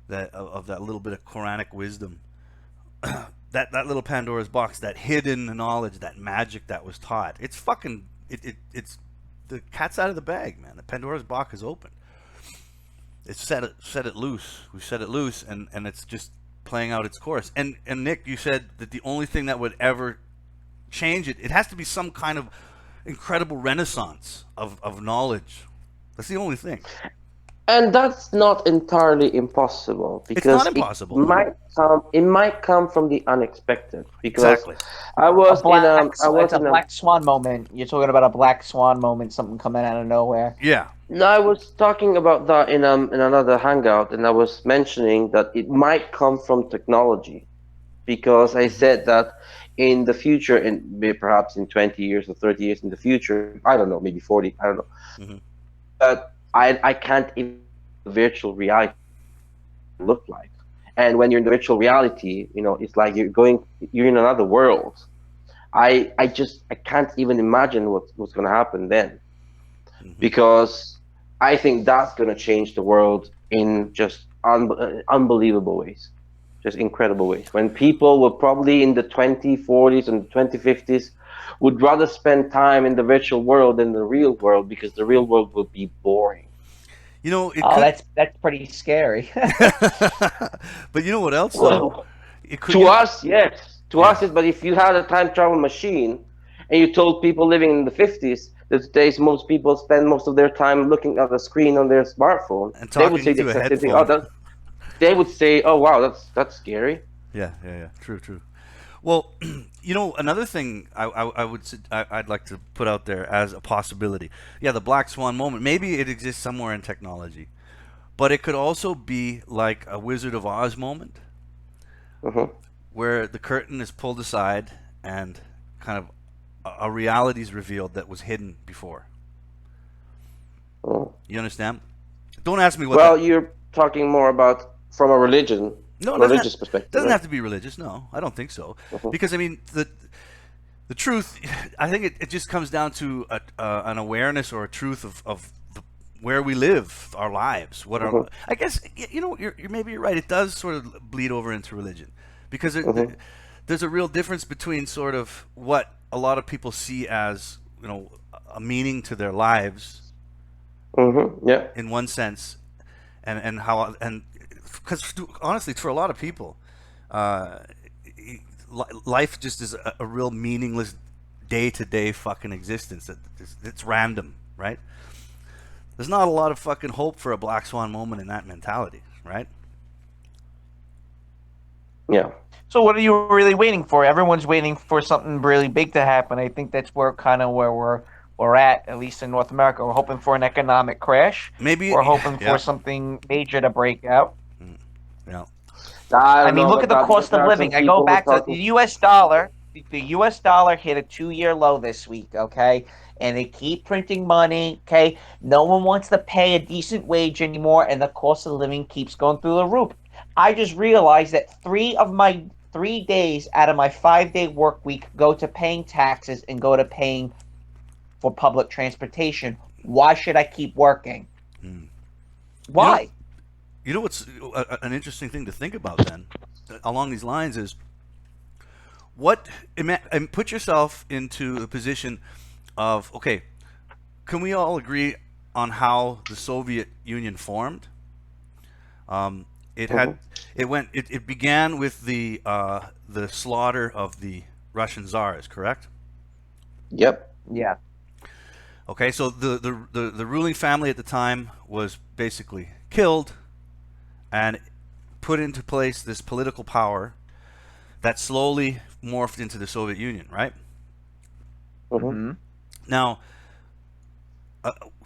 that of that little bit of Quranic wisdom. that little Pandora's box, that hidden knowledge, that magic that was taught. It's the cat's out of the bag, man. The Pandora's box is open. It's set it loose. We've set it loose, and it's just playing out its course. And Nick, you said that the only thing that would ever change it has to be some kind of incredible renaissance of knowledge. That's the only thing. And that's not entirely impossible, because it's not impossible. It might come from the unexpected. Because exactly. It's a black swan moment. You're talking about a black swan moment, something coming out of nowhere. Yeah. No, I was talking about that in another hangout, and I was mentioning that it might come from technology, because I said that in the future, perhaps in 20 years or 30 years in the future, I don't know, maybe 40, I don't know. Mm-hmm. But I can't even virtual reality look like. And when you're in the virtual reality, it's like you're in another world. I can't even imagine what's going to happen then, because I think that's going to change the world in just unbelievable ways, just incredible ways. When people were probably in the 2040s and the 2050s would rather spend time in the virtual world than the real world, because the real world will be boring. That's pretty scary. But you know what else, though? Us, yes. To us, yes. But if you had a time travel machine and you told people living in the 50s that today's most people spend most of their time looking at the screen on their smartphone, and they would say the exact thing. They would say, "Oh, wow, that's scary." Yeah. True. Well, another thing I'd like to put out there as a possibility. Yeah, the black swan moment. Maybe it exists somewhere in technology, but it could also be like a Wizard of Oz moment, where the curtain is pulled aside and kind of a reality is revealed that was hidden before. You understand? Don't ask me what. Well, you're talking more about from a religious perspective. Doesn't have to be religious. No, I don't think so. Because I mean, the truth, I think it just comes down to an awareness or a truth of where we live our lives. I guess maybe you're right. It does sort of bleed over into religion, because there's a real difference between sort of what a lot of people see as a meaning to their lives. Yeah. In one sense, and how because honestly, for a lot of people, life just is a real meaningless day-to-day fucking existence. It's random, right? There's not a lot of fucking hope for a black swan moment in that mentality, right? Yeah. So what are you really waiting for? Everyone's waiting for something really big to happen. I think that's where we're at least in North America. We're hoping for an economic crash. Maybe we're hoping for something major to break out. Yeah. I mean, look at the cost of living. I go back to the U.S. dollar. The U.S. dollar hit a 2-year low this week, okay? And they keep printing money, okay? No one wants to pay a decent wage anymore, and the cost of living keeps going through the roof. I just realized that 3 days out of my 5-day work week go to paying taxes and go to paying for public transportation. Why should I keep working? Why? You know what's an interesting thing to think about then, along these lines, is and put yourself into the position of, okay, can we all agree on how the Soviet Union formed? It began with the slaughter of the Russian czars, correct? Yep. Yeah. Okay, so the ruling family at the time was basically killed and put into place this political power that slowly morphed into the Soviet Union, right? Now,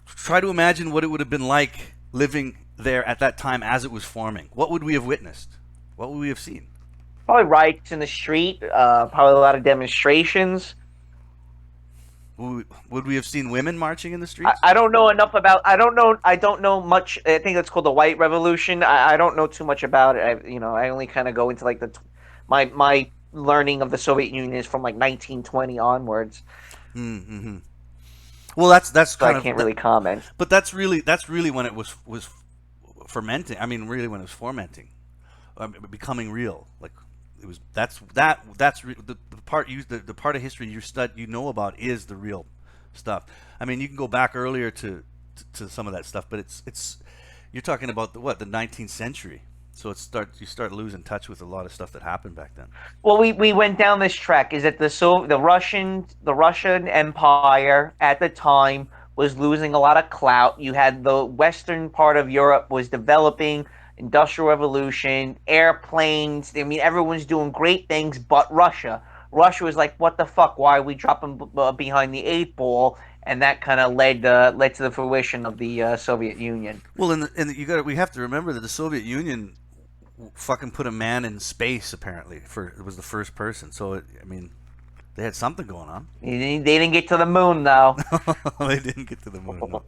try to imagine what it would have been like living there at that time as it was forming, what would we have witnessed? What would we have seen? Probably riots in the street. Probably a lot of demonstrations. Would we have seen women marching in the streets? I don't know enough about. I don't know much. I think that's called the White Revolution. I don't know too much about it. I only kind of go into like my learning of the Soviet Union is from like 1920 onwards. Mm-hmm. Well, that's So kind I of can't really comment. But that's really when it was fermenting. I mean, really when it was fermenting, becoming real. Like it was. The part of history you know about is the real stuff. I mean, you can go back earlier to some of that stuff, but it's you're talking about the 19th century. So you start losing touch with a lot of stuff that happened back then. Well, we went down this track. Is that the Russian Empire at the time was losing a lot of clout. You had the western part of Europe was developing, industrial revolution, airplanes. I mean, everyone's doing great things, but Russia. Russia was like, what the fuck? Why are we dropping behind the eight ball? And that kind of led to the fruition of the Soviet Union. Well, we have to remember that the Soviet Union fucking put a man in space. Apparently, it was the first person. So I mean, they had something going on. They didn't get to the moon, though. They didn't get to the moon. No.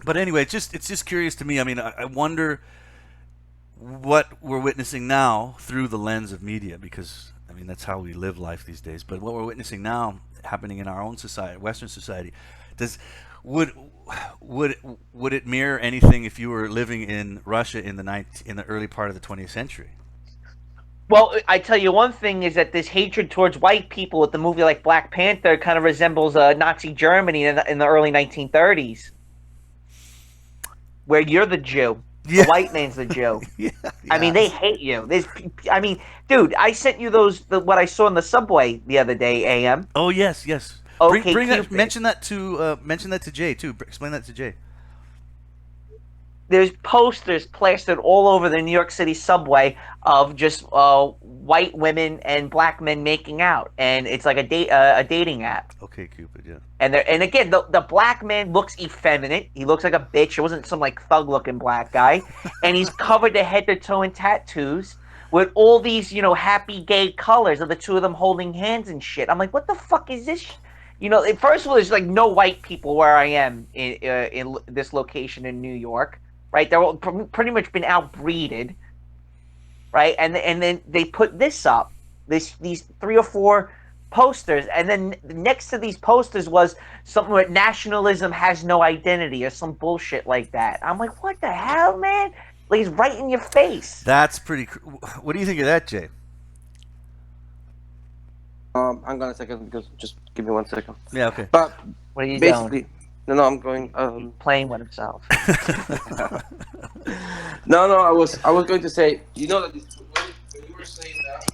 But anyway, it's just curious to me. I mean, I wonder what we're witnessing now through the lens of media, because I mean that's how we live life these days. But what we're witnessing now happening in our own society, Western society, would it mirror anything if you were living in Russia in the early part of the 20th century? Well, I tell you one thing is that this hatred towards white people with the movie like Black Panther kind of resembles Nazi Germany in the early 1930s, where you're the Jew. Yeah. The white man's the Jew. Yeah, I mean, they hate you. Dude, I sent you what I saw in the subway the other day, AM. Oh yes. Okay, bring that. Mention that to Jay too. Explain that to Jay. There's posters plastered all over the New York City subway of just white women and black men making out, and it's like a dating app. Okay, Cupid, yeah. And again, the black man looks effeminate. He looks like a bitch. It wasn't some like thug looking black guy, and he's covered to head to toe in tattoos with all these happy gay colors of the two of them holding hands and shit. I'm like, what the fuck is this? First of all, there's like no white people where I am in this location in New York. Right, they're all pretty much been outbreeded, right? And then they put this up, these 3 or 4 posters, and then next to these posters was something like nationalism has no identity or some bullshit like that. I'm like, what the hell, man? Like, it's right in your face. That's pretty. What do you think of that, Jay? I'm gonna second because just give me 1 second. Yeah, okay. But What are you basically, doing? no, I'm going. Playing with himself. No, I was going to say, that when you were saying that,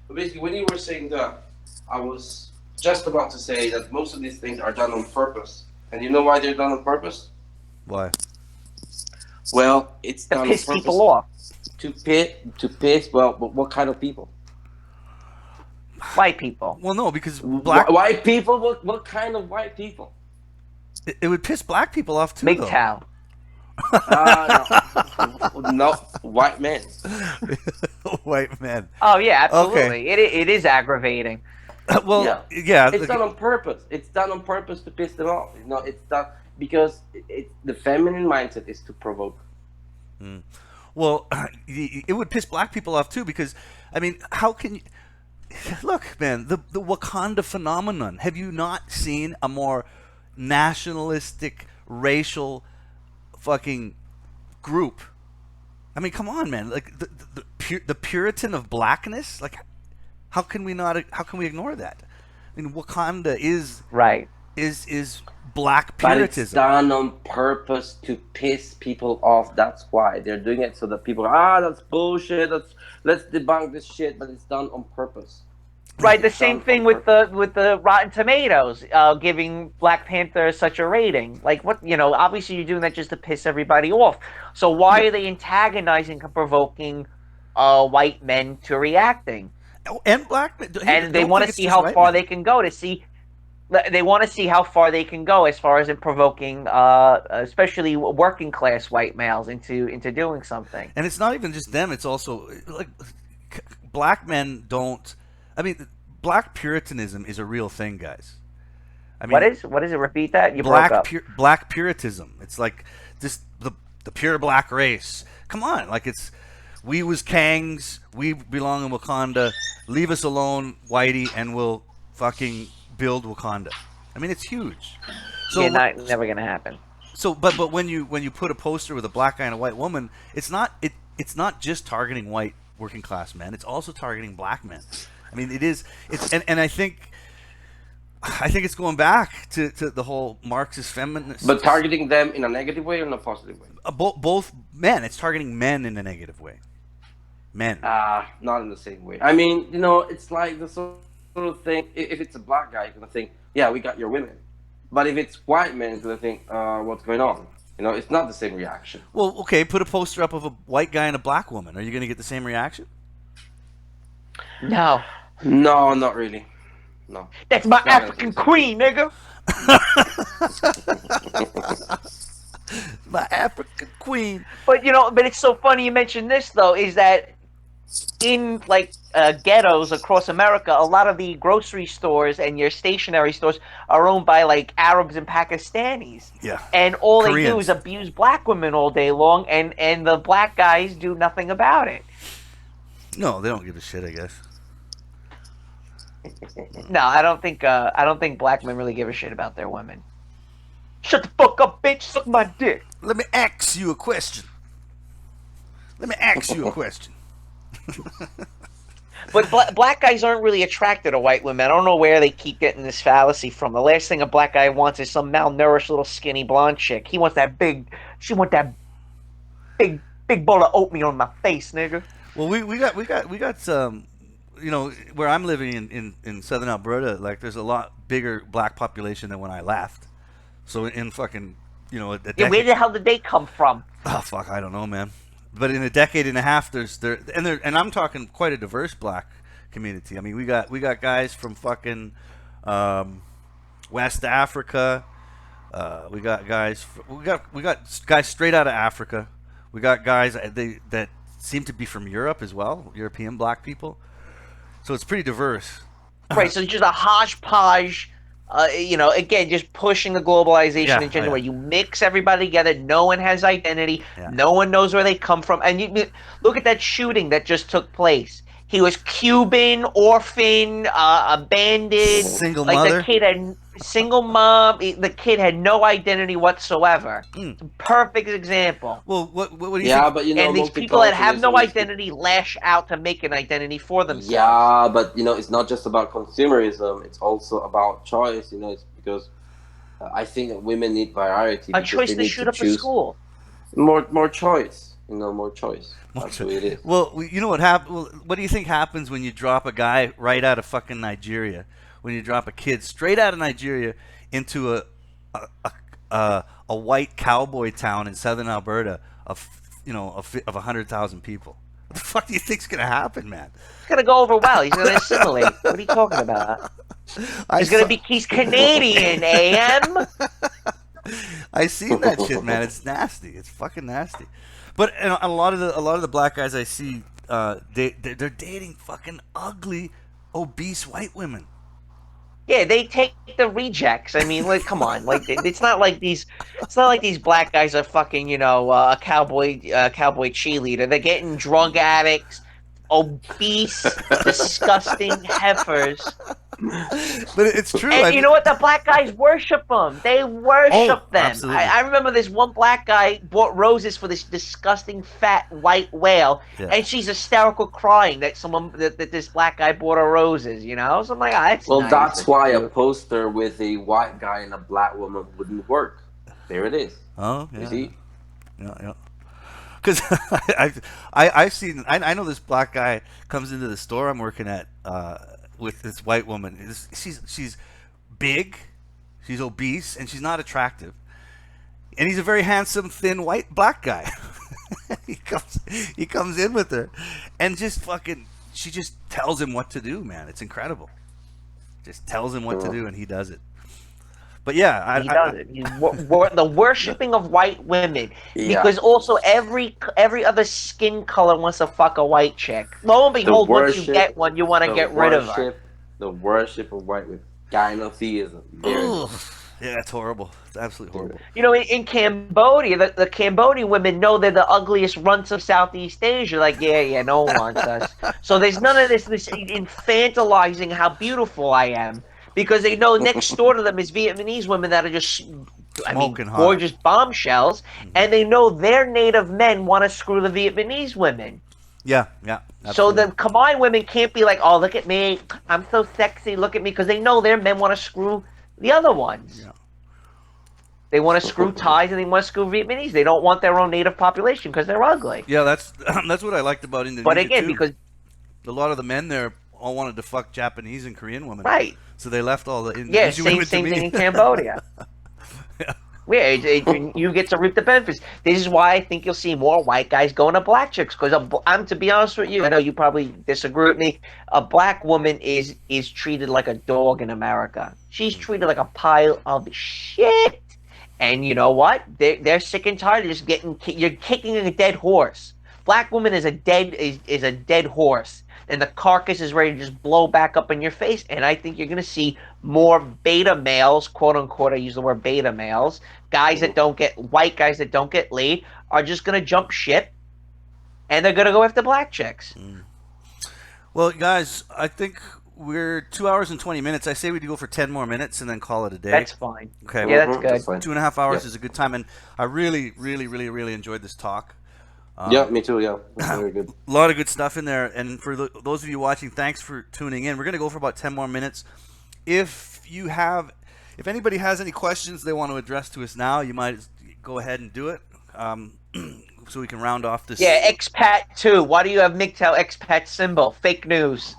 but basically when you were saying that, I was just about to say that most of these things are done on purpose, and you know why they're done on purpose? Why? Well, it's To done on piss purpose people off. to piss. Well, but what kind of people? White people. Well, no, because black White people. What kind of white people? it would piss black people off too. MGTOW. No, white men. White men. Oh yeah, absolutely. Okay. It is aggravating. Well, yeah. It's done on purpose. It's done on purpose to piss them off. It's done because the feminine mindset is to provoke. Well, it would piss black people off too, because I mean, how can you look, man? The Wakanda phenomenon. Have you not seen a more nationalistic, racial, fucking group? I mean, come on, man. Like the Puritan of blackness. Like, how can we ignore that? I mean, Wakanda is Right. is black But Puritanism. it's done on purpose to piss people off. That's why they're doing it, so that people that's bullshit. Let's debunk this shit. But it's done on purpose. Right, the same thing with the Rotten Tomatoes giving Black Panther such a rating. Like, what, obviously you're doing that just to piss everybody off. So why are they antagonizing and provoking white men to reacting? And black men. And they want to see how far they can go to see. They want to see how far they can go as far as in provoking, especially working class white males into doing something. And it's not even just them. It's also like black men don't. I mean, black Puritanism is a real thing, guys. I mean, What is it? Repeat that. You broke up. Black Puritanism. It's like this the pure black race. Come on, like it's we was Kangs. We belong in Wakanda. Leave us alone, Whitey, and we'll fucking build Wakanda. I mean, it's huge. So Yeah, never gonna happen. So, but when you put a poster with a black guy and a white woman, it's not just targeting white working class men. It's also targeting black men. I mean, and I think it's going back to the whole Marxist feminist. But targeting them in a negative way or in a positive way? Both men. It's targeting men in a negative way. Men. Not in the same way. I mean, you know, it's like the sort of thing. If it's a black guy, you're gonna think, yeah, we got your women. But if it's white men, it's gonna think, what's going on? You know, it's not the same reaction. Well, okay, put a poster up of a white guy and a black woman. Are you gonna get the same reaction? No. No, not really. No. That's my African queen, nigga. My African queen. But it's so funny you mentioned this though, is that in like ghettos across America, a lot of the grocery stores and your stationery stores are owned by like Arabs and Pakistanis. Yeah. And all Koreans. they do is abuse black women all day long, and the black guys do nothing about it. No, they don't give a shit, I guess. No, I don't think black men really give a shit about their women. Shut the fuck up, bitch. Suck my dick. Let me ask you a question. But black guys aren't really attracted to white women. I don't know where they keep getting this fallacy from. The last thing a black guy wants is some malnourished little skinny blonde chick. She wants that big bowl of oatmeal on my face, nigga. Well, we got some. You know, where I'm living in southern Alberta, like there's a lot bigger black population than when I left. So in fucking, you know, a decade. Yeah, where the hell did they come from? Oh fuck, I don't know, man. But in a decade and a half, and I'm talking quite a diverse black community. I mean, we got guys from fucking West Africa. We got guys straight out of Africa. We got guys that seem to be from Europe as well, European black people. So it's pretty diverse. Right, so it's just a hodgepodge, again, just pushing the globalization agenda where you mix everybody together. No one has identity. Yeah. No one knows where they come from. And you look at that shooting that just took place. He was Cuban, orphan, abandoned. Single mother. The kid had single mom. The kid had no identity whatsoever. Perfect example. Well, what do you think? Yeah, but and these people that have no identity lash out to make an identity for themselves. Yeah, but it's not just about consumerism. It's also about choice. It's because I think that women need variety. A choice to shoot up a school. More choice. More choice. That's what it is. Well, you know what happened? Well, what do you think happens when you drop a guy right out of fucking Nigeria? When you drop a kid straight out of Nigeria into a white cowboy town in southern Alberta of 100,000 people? What the fuck do you think's gonna happen, man? It's gonna go over well. He's gonna assimilate. What are you talking about? He's Canadian, AM. I seen that shit, man. It's nasty. It's fucking nasty. But a lot of the black guys I see, they're dating fucking ugly, obese white women. Yeah, they take the rejects. I mean, like, come on, like it's not like these black guys are fucking, a cowboy cheerleader. They're getting drug addicts, obese, disgusting heifers. But it's true. And you know what? The black guys worship them. They worship them. Absolutely. I remember this one black guy bought roses for this disgusting fat white whale, and she's hysterical crying that this black guy bought her roses. So I'm like, that's nice. That's why a poster with a white guy and a black woman wouldn't work. There it is. Oh, yeah. You see? Yeah. Because I know this black guy comes into the store I'm working at with this white woman. She's big, she's obese, and she's not attractive. And he's a very handsome, thin, white black guy. he comes in with her, and she just tells him what to do, man. It's incredible. just tells him what to do and he does it. But yeah, He does it. The worshipping of white women, Yeah. because also every other skin color wants to fuck a white chick. Lo and behold, once you get one, you want to get rid of her. The worship of white with gynotheism. Very Ugh. Yeah, that's horrible. It's absolutely horrible. You know, in Cambodia, the Cambodian women know they're the ugliest runts of Southeast Asia. Like, yeah, no one wants us. So there's none of this infantilizing how beautiful I am, because they know next door to them is Vietnamese women that are just, Smoking hot. gorgeous bombshells, and they know their native men want to screw the Vietnamese women. Yeah. So Absolutely. the Khmer women can't be like, oh, look at me, I'm so sexy, look at me, because they know their men want to screw the other ones. Yeah. They want to screw Thais and they want to screw Vietnamese. They don't want their own native population because they're ugly. Yeah, that's what I liked about Indonesia. But again, too. because a lot of the men there all wanted to fuck Japanese and Korean women. right, So they left all the Indonesian same women to me. thing in Cambodia. You get to reap the benefits. This is why I think you'll see more white guys going to black chicks. Because I'm, to be honest with you, I know you probably disagree with me. A black woman is treated like a dog in America. She's treated like a pile of shit. And you know what? They're sick and tired of just you're kicking a dead horse. Black woman is a dead horse, and the carcass is ready to just blow back up in your face. And I think you're going to see more beta males, quote unquote. I use the word beta males. White guys that don't get laid are just going to jump ship, and they're going to go after black chicks. Well, guys, I think we're 2 hours and 20 minutes. I say we go for 10 more minutes and then call it a day. That's fine. Okay. Yeah, that's good. That's fine. 2.5 hours Yeah. is a good time, and I really, really, really, really enjoyed this talk. Yeah, me too. Yeah, that's very good. A lot of good stuff in there, and for those of you watching, thanks for tuning in. We're going to go for about 10 more minutes. If anybody has any questions they want to address to us now, you might go ahead and do it, so we can round off this. Yeah, expat too. Why do you have MGTOW expat symbol? Fake news.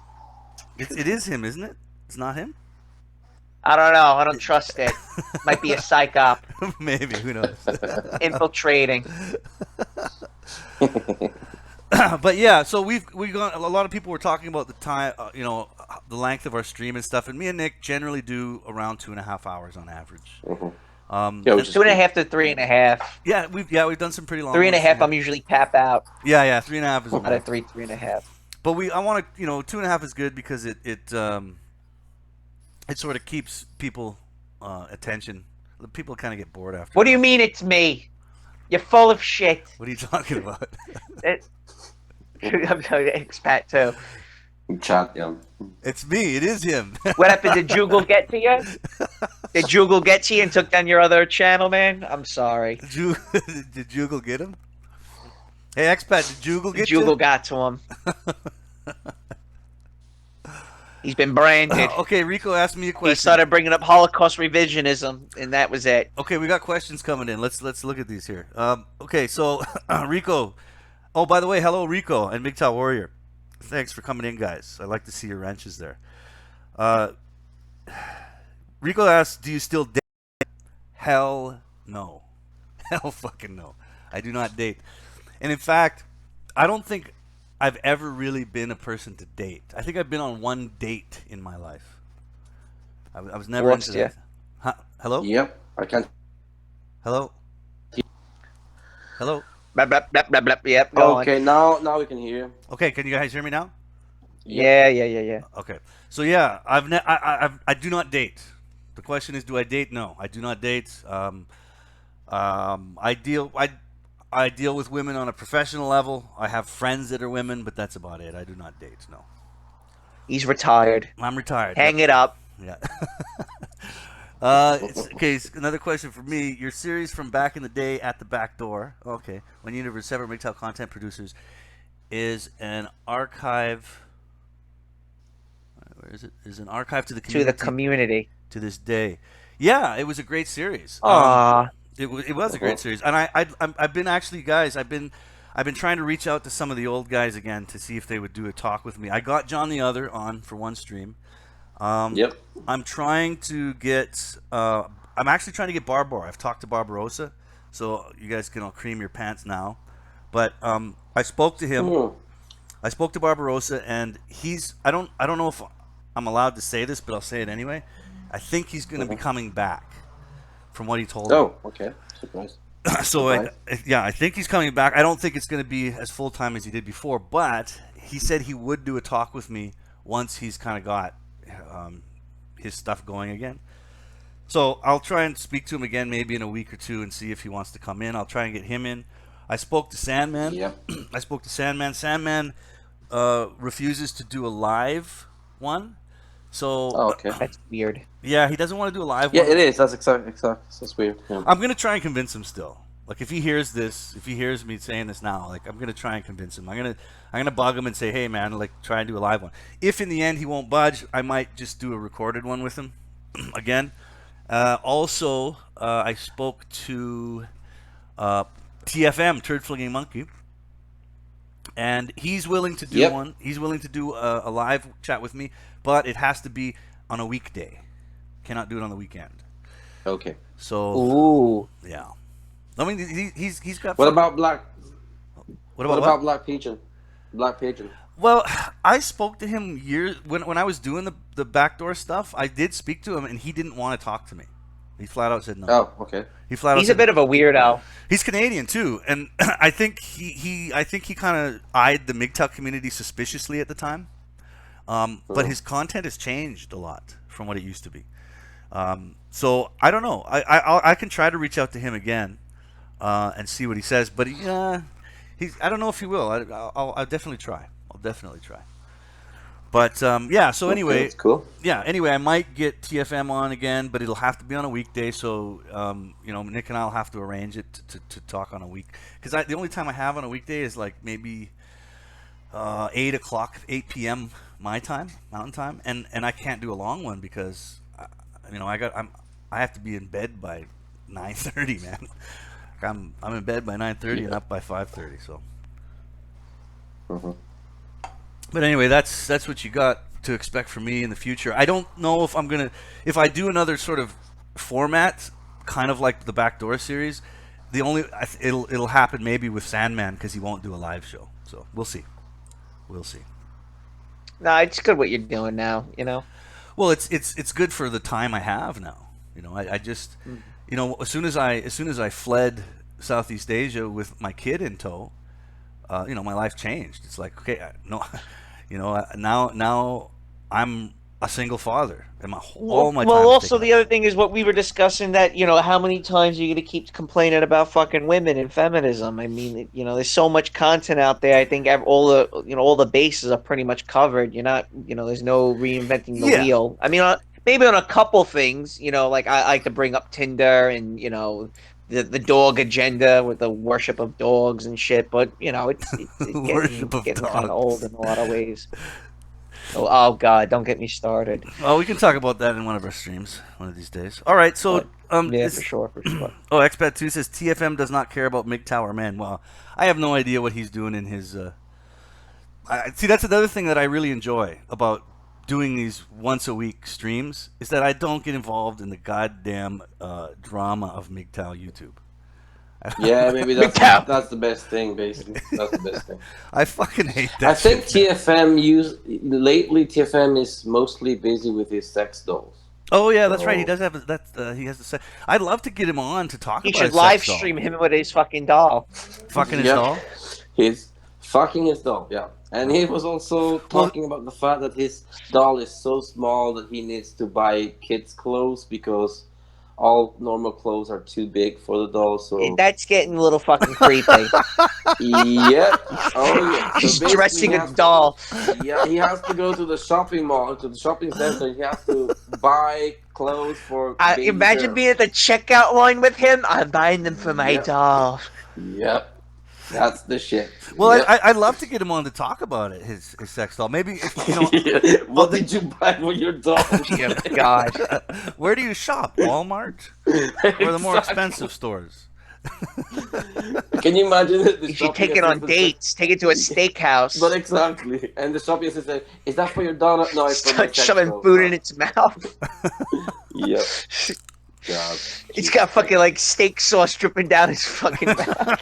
It is him, isn't it? It's not him? I don't know. I don't trust it. Might be a psych op Maybe, who knows? infiltrating. But yeah, so we've gone. A lot of people were talking about the time, the length of our stream and stuff. And me and Nick generally do around 2.5 hours on average. Yeah, which is 2.5 to 3.5. Yeah, we've done some pretty long. 3.5, I'm usually tap out. Yeah, 3.5 is Not about at 3.5. But I want to, 2.5 is good because it sort of keeps people attention. People kind of get bored after. What do you mean it's me? You're full of shit. What are you talking about? I'm sorry, expat too. chat. Yeah. It's me. It is him. What happened? Did Juggle get to you? Did Juggle get to you and took down your other channel, man? I'm sorry. Did Juggle get him? Hey, expat, did Juggle get Juggle you? got to him. He's been branded. Okay, Rico asked me a question. He started bringing up Holocaust revisionism, and that was it. Okay, we got questions coming in. Let's look at these here. Okay, so Rico. Oh, by the way, hello Rico and MGTOW Warrior. Thanks for coming in, guys. I like to see your wrenches there. Rico asks, "Do you still date?" Hell no. Hell fucking no. I do not date. And in fact, I don't think I've ever really been a person to date. I think I've been on one date in my life. I was never Lost into ya. that. Huh? Hello? Yep. I can't. Hello? Hello? Blah, blah, blah, blah, blah. Yep, go on. Okay, now we can hear you. Okay, can you guys hear me now? Yeah. Okay. So yeah, I do not date. The question is, do I date? No, I do not date. I deal with women on a professional level. I have friends that are women, but that's about it. I do not date. No. He's retired. I'm retired. Hang it up. Yeah. Okay, another question for me. Your series from back in the day, At the Back Door, okay, when Universe 7 MGTOW content producers, is an archive. Where is it? Is an archive to the To community. the community. To this day. Yeah, it was a great series. Aww. It was a great series, and I've been actually, guys, I've been trying to reach out to some of the old guys again to see if they would do a talk with me. I got John the Other on for one stream. Yep. I'm trying to get. I'm actually trying to get Barbara. I've talked to Barbarossa, so you guys can all cream your pants now. But I spoke to him. I spoke to Barbarossa, and he's. I don't know if I'm allowed to say this, but I'll say it anyway. I think he's going to be coming back, from what he told me. Oh, okay. Surprise. So I think he's coming back. I don't think it's going to be as full time as he did before, but he said he would do a talk with me once he's kind of got his stuff going again. So I'll try and speak to him again maybe in a week or two and see if he wants to come in. I'll try and get him in. I spoke to Sandman. Yep. I spoke to Sandman. Sandman refuses to do a live one. So okay. That's weird. Yeah, he doesn't want to do a live Yeah, one. it is. That's exactly. That's weird. Yeah. I'm gonna try and convince him still. Like if he hears this, if he hears me saying this now, like I'm gonna try and convince him. I'm gonna bug him and say, hey man, like try and do a live one. If in the end he won't budge, I might just do a recorded one with him again. Also, I spoke to TFM, Turd Flinging Monkey, and he's willing to do one. He's willing to do a live chat with me, but it has to be on a weekday. Cannot do it on the weekend. Okay. So. Ooh. Yeah. I mean, he's got. What about Black? What about Black Pigeon? Black Pigeon. Well, I spoke to him when I was doing the backdoor stuff. I did speak to him, and he didn't want to talk to me. He flat out said no. Oh, okay. He's a bit of a weirdo. He's Canadian too, and I think he kind of eyed the MGTOW community suspiciously at the time. But his content has changed a lot from what it used to be. So I don't know. I can try to reach out to him again and see what he says. But I don't know if he will. I'll definitely try. But yeah. So anyway, that's cool. Yeah. Anyway, I might get TFM on again, but it'll have to be on a weekday. So Nick and I'll have to arrange it to talk on a week, because the only time I have on a weekday is like maybe 8 p.m. my time, Mountain Time, and I can't do a long one because I have to be in bed by 9:30, man. I'm in bed by 9:30 and up by 5:30. So. But anyway, that's what you got to expect from me in the future. I don't know if I do another sort of format, kind of like the Backdoor series. It'll happen maybe with Sandman because he won't do a live show. So we'll see. No, it's good what you're doing now. Well, it's good for the time I have now. I just as soon as I fled Southeast Asia with my kid in tow, my life changed. It's like, okay, now I'm a single father, and all my time. Well, also the other thing is what we were discussing, that how many times are you going to keep complaining about fucking women and feminism? I mean, there's so much content out there. I think all the bases are pretty much covered. You're not, there's no reinventing the wheel. I mean, maybe on a couple things, like I like to bring up Tinder and the dog agenda with the worship of dogs and shit, but it's getting kind of old in a lot of ways. Oh God, don't get me started. Oh, we can talk about that in one of our streams one of these days. All right, so yeah, for sure. Oh, Expat 2 says TFM does not care about MGTOW or men. Well, I have no idea what he's doing in his. See, that's another thing that I really enjoy about doing these once a week streams, is that I don't get involved in the goddamn drama of MGTOW YouTube. Yeah, maybe that's the best thing. Basically, that's the best thing. I fucking hate that. I think TFM is mostly busy with his sex dolls. Oh yeah, that's right. He does have that. He has the sex. I'd love to get him on to talk about. He should live stream him with his fucking doll. Fucking his doll. He's fucking his doll. Yeah, and he was also talking about the fact that his doll is so small that he needs to buy kids' clothes because all normal clothes are too big for the doll. So that's getting a little fucking creepy. Yeah. Oh yeah. He's dressing a doll. Yeah, he has to go to the shopping mall, to the shopping center. He has to buy clothes for. Imagine being at the checkout line with him. I'm buying them for my doll. Yep. That's the shit. Well, I'd love to get him on to talk about it, his sex doll. Maybe What did you buy for your doll? Oh, God. Where do you shop? Walmart or the more expensive stores? Can you imagine it? You should take it on dates. Take it to a steakhouse. But exactly. And the shopping assistant said, "Is that for your doll?" No, it's for my sex shoving doll. food in its mouth. Yep. God. He's got fucking like steak sauce dripping down his fucking mouth.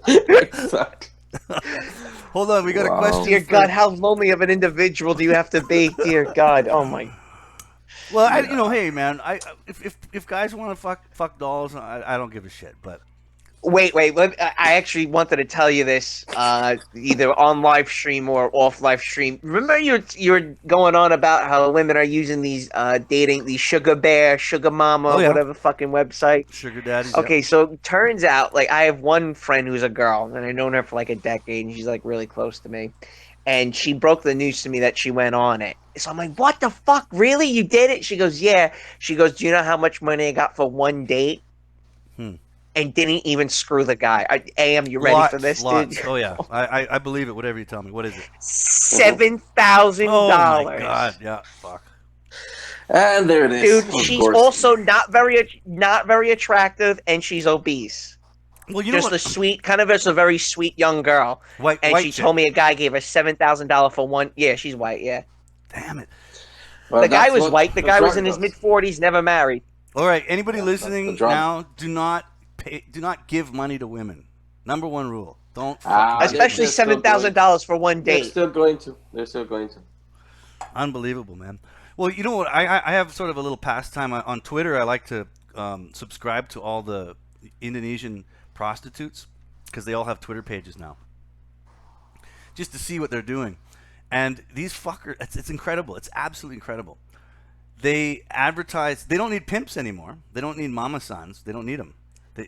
Exactly. Hold on, we got a question. Dear God, how lonely of an individual do you have to be? Dear God, oh my. Well, hey man, if guys want to fuck dolls, I don't give a shit. But Wait. I actually wanted to tell you this, either on live stream or off live stream. Remember you're going on about how women are using these dating these sugar bear, sugar mama, Oh, yeah. whatever fucking website. sugar daddies. Okay, so turns out, like, I have one friend who's a girl, and I've known her for like a decade, and she's like really close to me. And she broke the news to me that she went on it. So I'm like, what the fuck? Really? You did it? She goes, yeah. She goes, do you know how much money I got for one date? And didn't even screw the guy. Am you ready for this, lots. dude? Oh yeah, I believe it. Whatever you tell me. What is it? $7,000. Oh my god. Yeah. Fuck. And there it is. Dude, Of she's course. also not very attractive, and she's obese. Well, you know Just what? a sweet, kind of just a very sweet young girl. White She chick. told me a guy gave her $7,000 for one. Yeah, she's white. Yeah, Damn it. Well, the guy that's was what white. The the guy was drug in his does. mid-40s, never married. All right. Anybody That's the listening drug. now? Do not give money to women. Number one rule. Don't. Ah, fucking give Especially they're still $7,000 for one They're date. still going to. They're still going to. Unbelievable, man. Well, you know what? I have sort of a little pastime on Twitter. I like to subscribe to all the Indonesian prostitutes because they all have Twitter pages now, just to see what they're doing. And these fuckers, it's incredible. It's absolutely incredible. They advertise. They don't need pimps anymore. They don't need mama sons. They don't need them.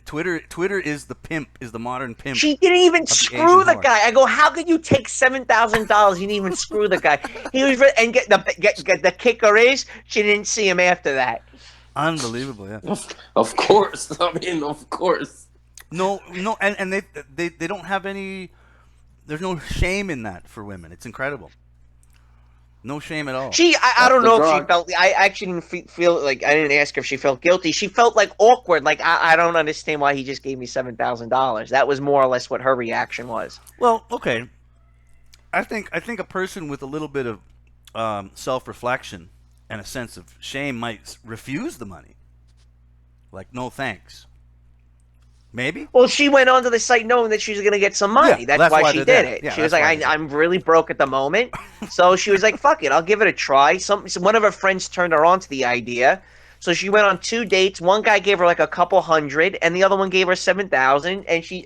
Twitter is the pimp, is the modern pimp. She didn't even the screw Asian the whore. guy. I go, how could you take $7,000? You didn't even screw the guy. He was and get the kicker is she didn't see him after that. Unbelievable, yeah. Of course. I mean, of course. No, and they don't have any. There's no shame in that for women. It's incredible. No shame at all. I don't the know if she drug. felt. I actually didn't feel like I didn't ask her if she felt guilty. She felt like awkward. Like I don't understand why he just gave me $7,000. That was more or less what her reaction was. Well, okay. I think a person with a little bit of self-reflection and a sense of shame might refuse the money. Like, no thanks. Maybe. Well, she went onto the site knowing that she was going to get some money. Yeah, that's why she they're did there. it. Yeah, She was that's why like, they're there. I'm really broke at the moment. So she was like, fuck it, I'll give it a try. One of her friends turned her on to the idea. So she went on 2 dates. One guy gave her like a couple hundred, and the other one gave her 7,000. And she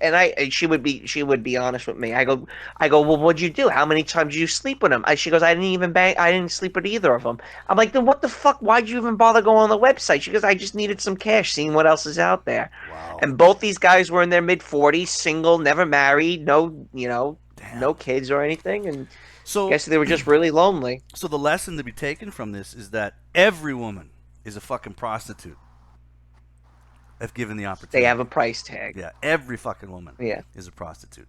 would be honest with me. I go, well, what'd you do? How many times did you sleep with him? She goes, I didn't sleep with either of them. I'm like, then what the fuck? Why'd you even bother going on the website? She goes, I just needed some cash, seeing what else is out there. Wow. And both these guys were in their mid-40s, single, never married, no kids or anything, and So I guess they were just really lonely. So the lesson to be taken from this is that every woman is a fucking prostitute if given the opportunity. They have a price tag. Yeah, every fucking woman Yeah. is a prostitute.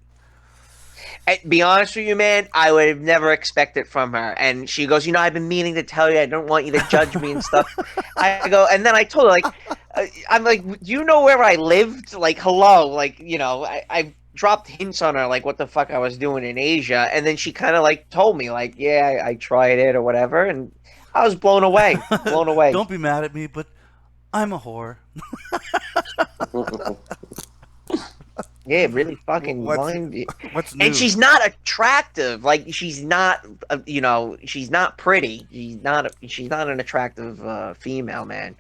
And be honest with you, man, I would have never expected from her. And she goes, I've been meaning to tell you, I don't want you to judge me and stuff. I go, and then I told her, like, I'm like, do you know where I lived? Like, hello, like, I dropped hints on her, like, what the fuck I was doing in Asia. And then she kind of, like, told me, like, yeah, I tried it or whatever. And I was blown away. Don't be mad at me, but I'm a whore. Yeah, it really fucking What's new? And she's not attractive. Like she's not, she's not pretty. She's not an attractive female, man.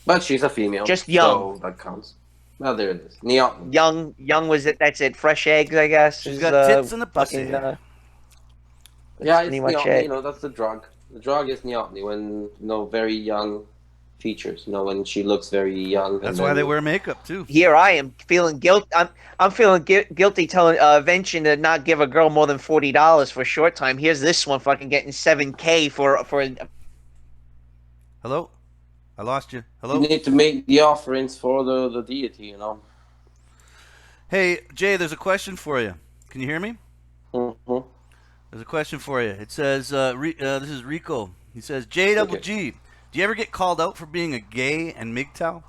But she's a female. Just young. So that counts. Well, there it is. Neon. Young was it? That's it. Fresh eggs, I guess. She's is, got tits and a pussy. fucking, Yeah, it's pretty much neoteny, it. that's the drug. The drug is neoteny when very young features. When she looks very young. That's why they wear makeup too. Here I am feeling guilt. I'm feeling guilty telling Vention to not give a girl more than $40 for a short time. Here's this one fucking getting $7,000 for. Hello, I lost you. Hello. You need to make the offerings for the deity. Hey Jay, there's a question for you. Can you hear me? Mm-hmm. There's a question for you. It says, this is Rico. He says, JWG, do you ever get called out for being a gay and MGTOW?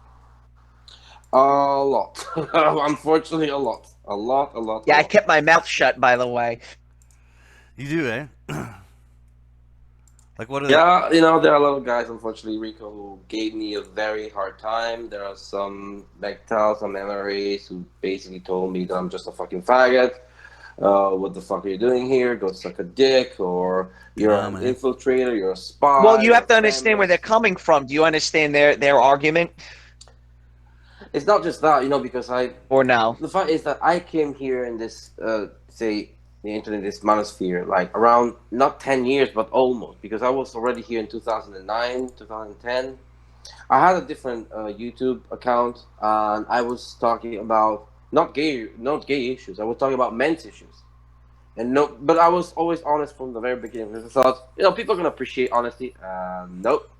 A lot. Unfortunately, a lot. A lot. Yeah, I kept my mouth shut. By the way. You do, eh? Like, what are they? Yeah, you know, there are a lot of guys, unfortunately, Rico, who gave me a very hard time. There are some MGTOW, some MRAs who basically told me that I'm just a fucking faggot. What the fuck are you doing here? Go suck a dick, or you're Yeah, an man. infiltrator, you're a spy, Well, you you're have a to understand where they're feminist. coming from. Do you understand their argument It's not just that, you know, because or no? the fact is that I came here in this, say, the internet, this manosphere, like around not 10 years, but almost, because I was already here in 2009, 2010. I had a different YouTube account, and I was talking about not gay issues. I was talking about men's issues, and no, but I was always honest from the very beginning because I thought, you know, people are gonna appreciate honesty. Nope.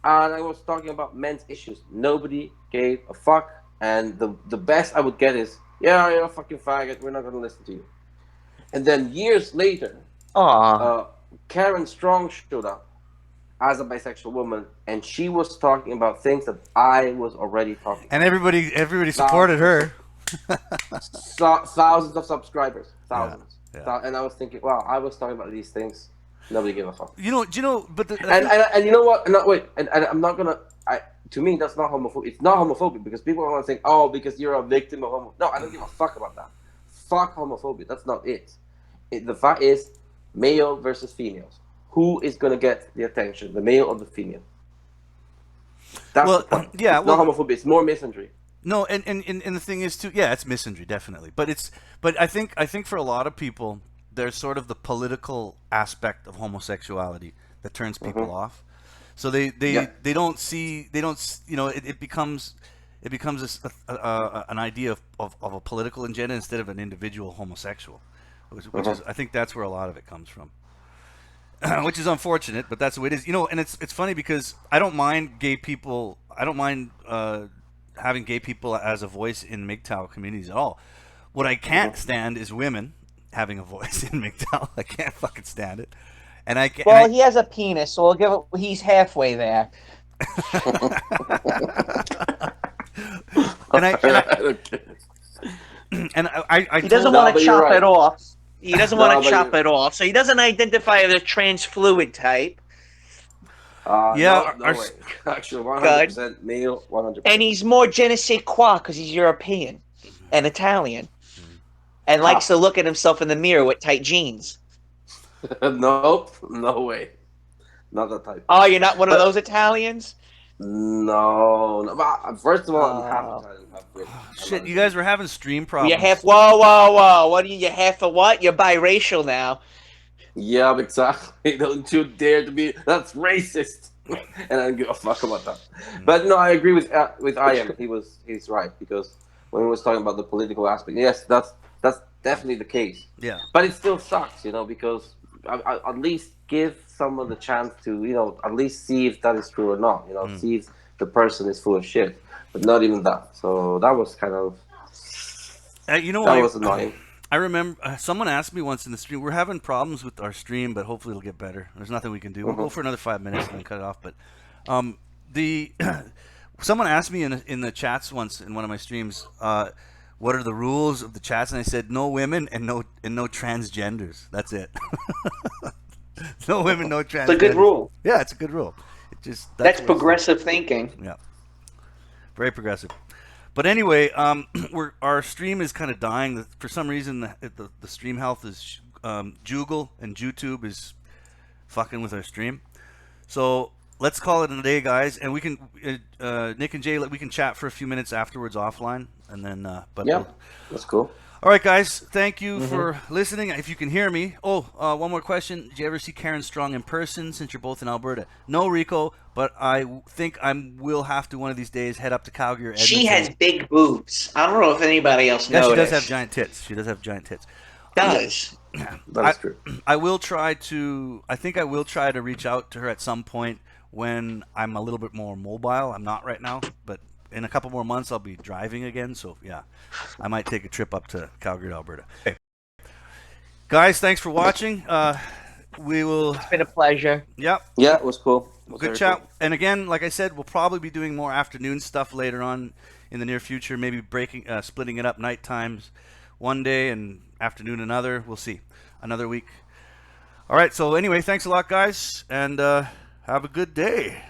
And I was talking about men's issues. Nobody gave a fuck, and the best I would get is, yeah, you're a fucking faggot. We're not gonna listen to you. And then years later, Aw. uh, Karen Strong showed up as a bisexual woman, and she was talking about things that I was already talking And about. everybody supported her. Thousands of subscribers, Yeah, thousands. yeah. And I was thinking, wow, I was talking about these things. Nobody gave a fuck. You know, do you know? But And you know what? No, wait. And I'm not gonna. To me, that's not homophobic. It's not homophobic because people are gonna think, oh, because you're a victim of homo. No, I don't give a fuck about that. Fuck homophobia. That's not it. The fact is, male versus females. Who is gonna get the attention, the male or the female? That's Well, the point. yeah, It's well- not homophobia. It's more misandry. No, and the thing is too, yeah, it's misandry definitely, but I think for a lot of people, there's sort of the political aspect of homosexuality that turns people off. So they don't see, you know, it becomes this, an idea of a political agenda instead of an individual homosexual, which is, I think that's where a lot of it comes from. Which is unfortunate, but that's the way it is. You know, and it's funny because I don't mind gay people. I don't mind having gay people as a voice in MGTOW communities at all. What I can't stand is women having a voice in MGTOW. I can't fucking stand it. And I can't. Well, he has a penis, so we'll give it. He's halfway there. and I He doesn't No, want but to you're chop right. it off. He doesn't No, want to but chop you're- it off, so he doesn't identify as a trans fluid type. Yeah, no our- way. Actually, 100% male, 100%. And he's more je ne sais quoi because he's European and Italian, and likes to look at himself in the mirror with tight jeans. Nope, no way. Not that type. Oh, you're not one of But- those Italians? No. But first of all, I'm half Oh. Italian, half British. shit, you guys were having stream You're problems. half. Whoa! What are you half of? What? You're biracial now. Yeah, exactly. Don't you dare to be. That's racist. And I don't give a fuck about that. But no, I agree with Ian. He's right because when he was talking about the political aspect, yes, that's definitely the case. Yeah. But it still sucks, you know, because at least give someone the chance to, you know, at least see if that is true or not. You know, see if the person is full of shit. But not even that. So that was kind of You know that what? was annoying. I remember someone asked me once in the stream. We're having problems with our stream, but hopefully it'll get better. There's nothing we can do. We'll go for another 5 minutes and then cut it off. But the someone asked me in the chats once in one of my streams, what are the rules of the chats? And I said no women and no transgenders. That's it. No women, no transgenders. It's a good rule. Yeah, it's a good rule. It just That's what it's- progressive thinking. Yeah, very progressive. But anyway, our stream is kind of dying. For some reason, the stream health is Joogle and YouTube is fucking with our stream. So let's call it a day, guys. And we can Nick and Jay, we can chat for a few minutes afterwards offline, and then. But Yeah, that's cool. all right, guys. Thank you for listening. If you can hear me. Oh, one more question. Did you ever see Karen Strong in person since you're both in Alberta? No, Rico, but I think I will have to one of these days head up to Calgary or Edmonton. She has big boobs. I don't know if anybody else Yeah, knows. she does have giant tits. She does have giant tits. Does. That's true. I will try to. I think I will try to reach out to her at some point when I'm a little bit more mobile. I'm not right now, but in a couple more months I'll be driving again. So yeah, I might take a trip up to Calgary, Alberta. Hey. Guys, thanks for watching. We will. It's been a pleasure. Yep. Yeah, it was cool. It was Good very chat. cool. And again, like I said, we'll probably be doing more afternoon stuff later on in the near future. Maybe splitting it up night times one day and afternoon another. We'll see. Another week. All right. So anyway, thanks a lot, guys, and have a good day.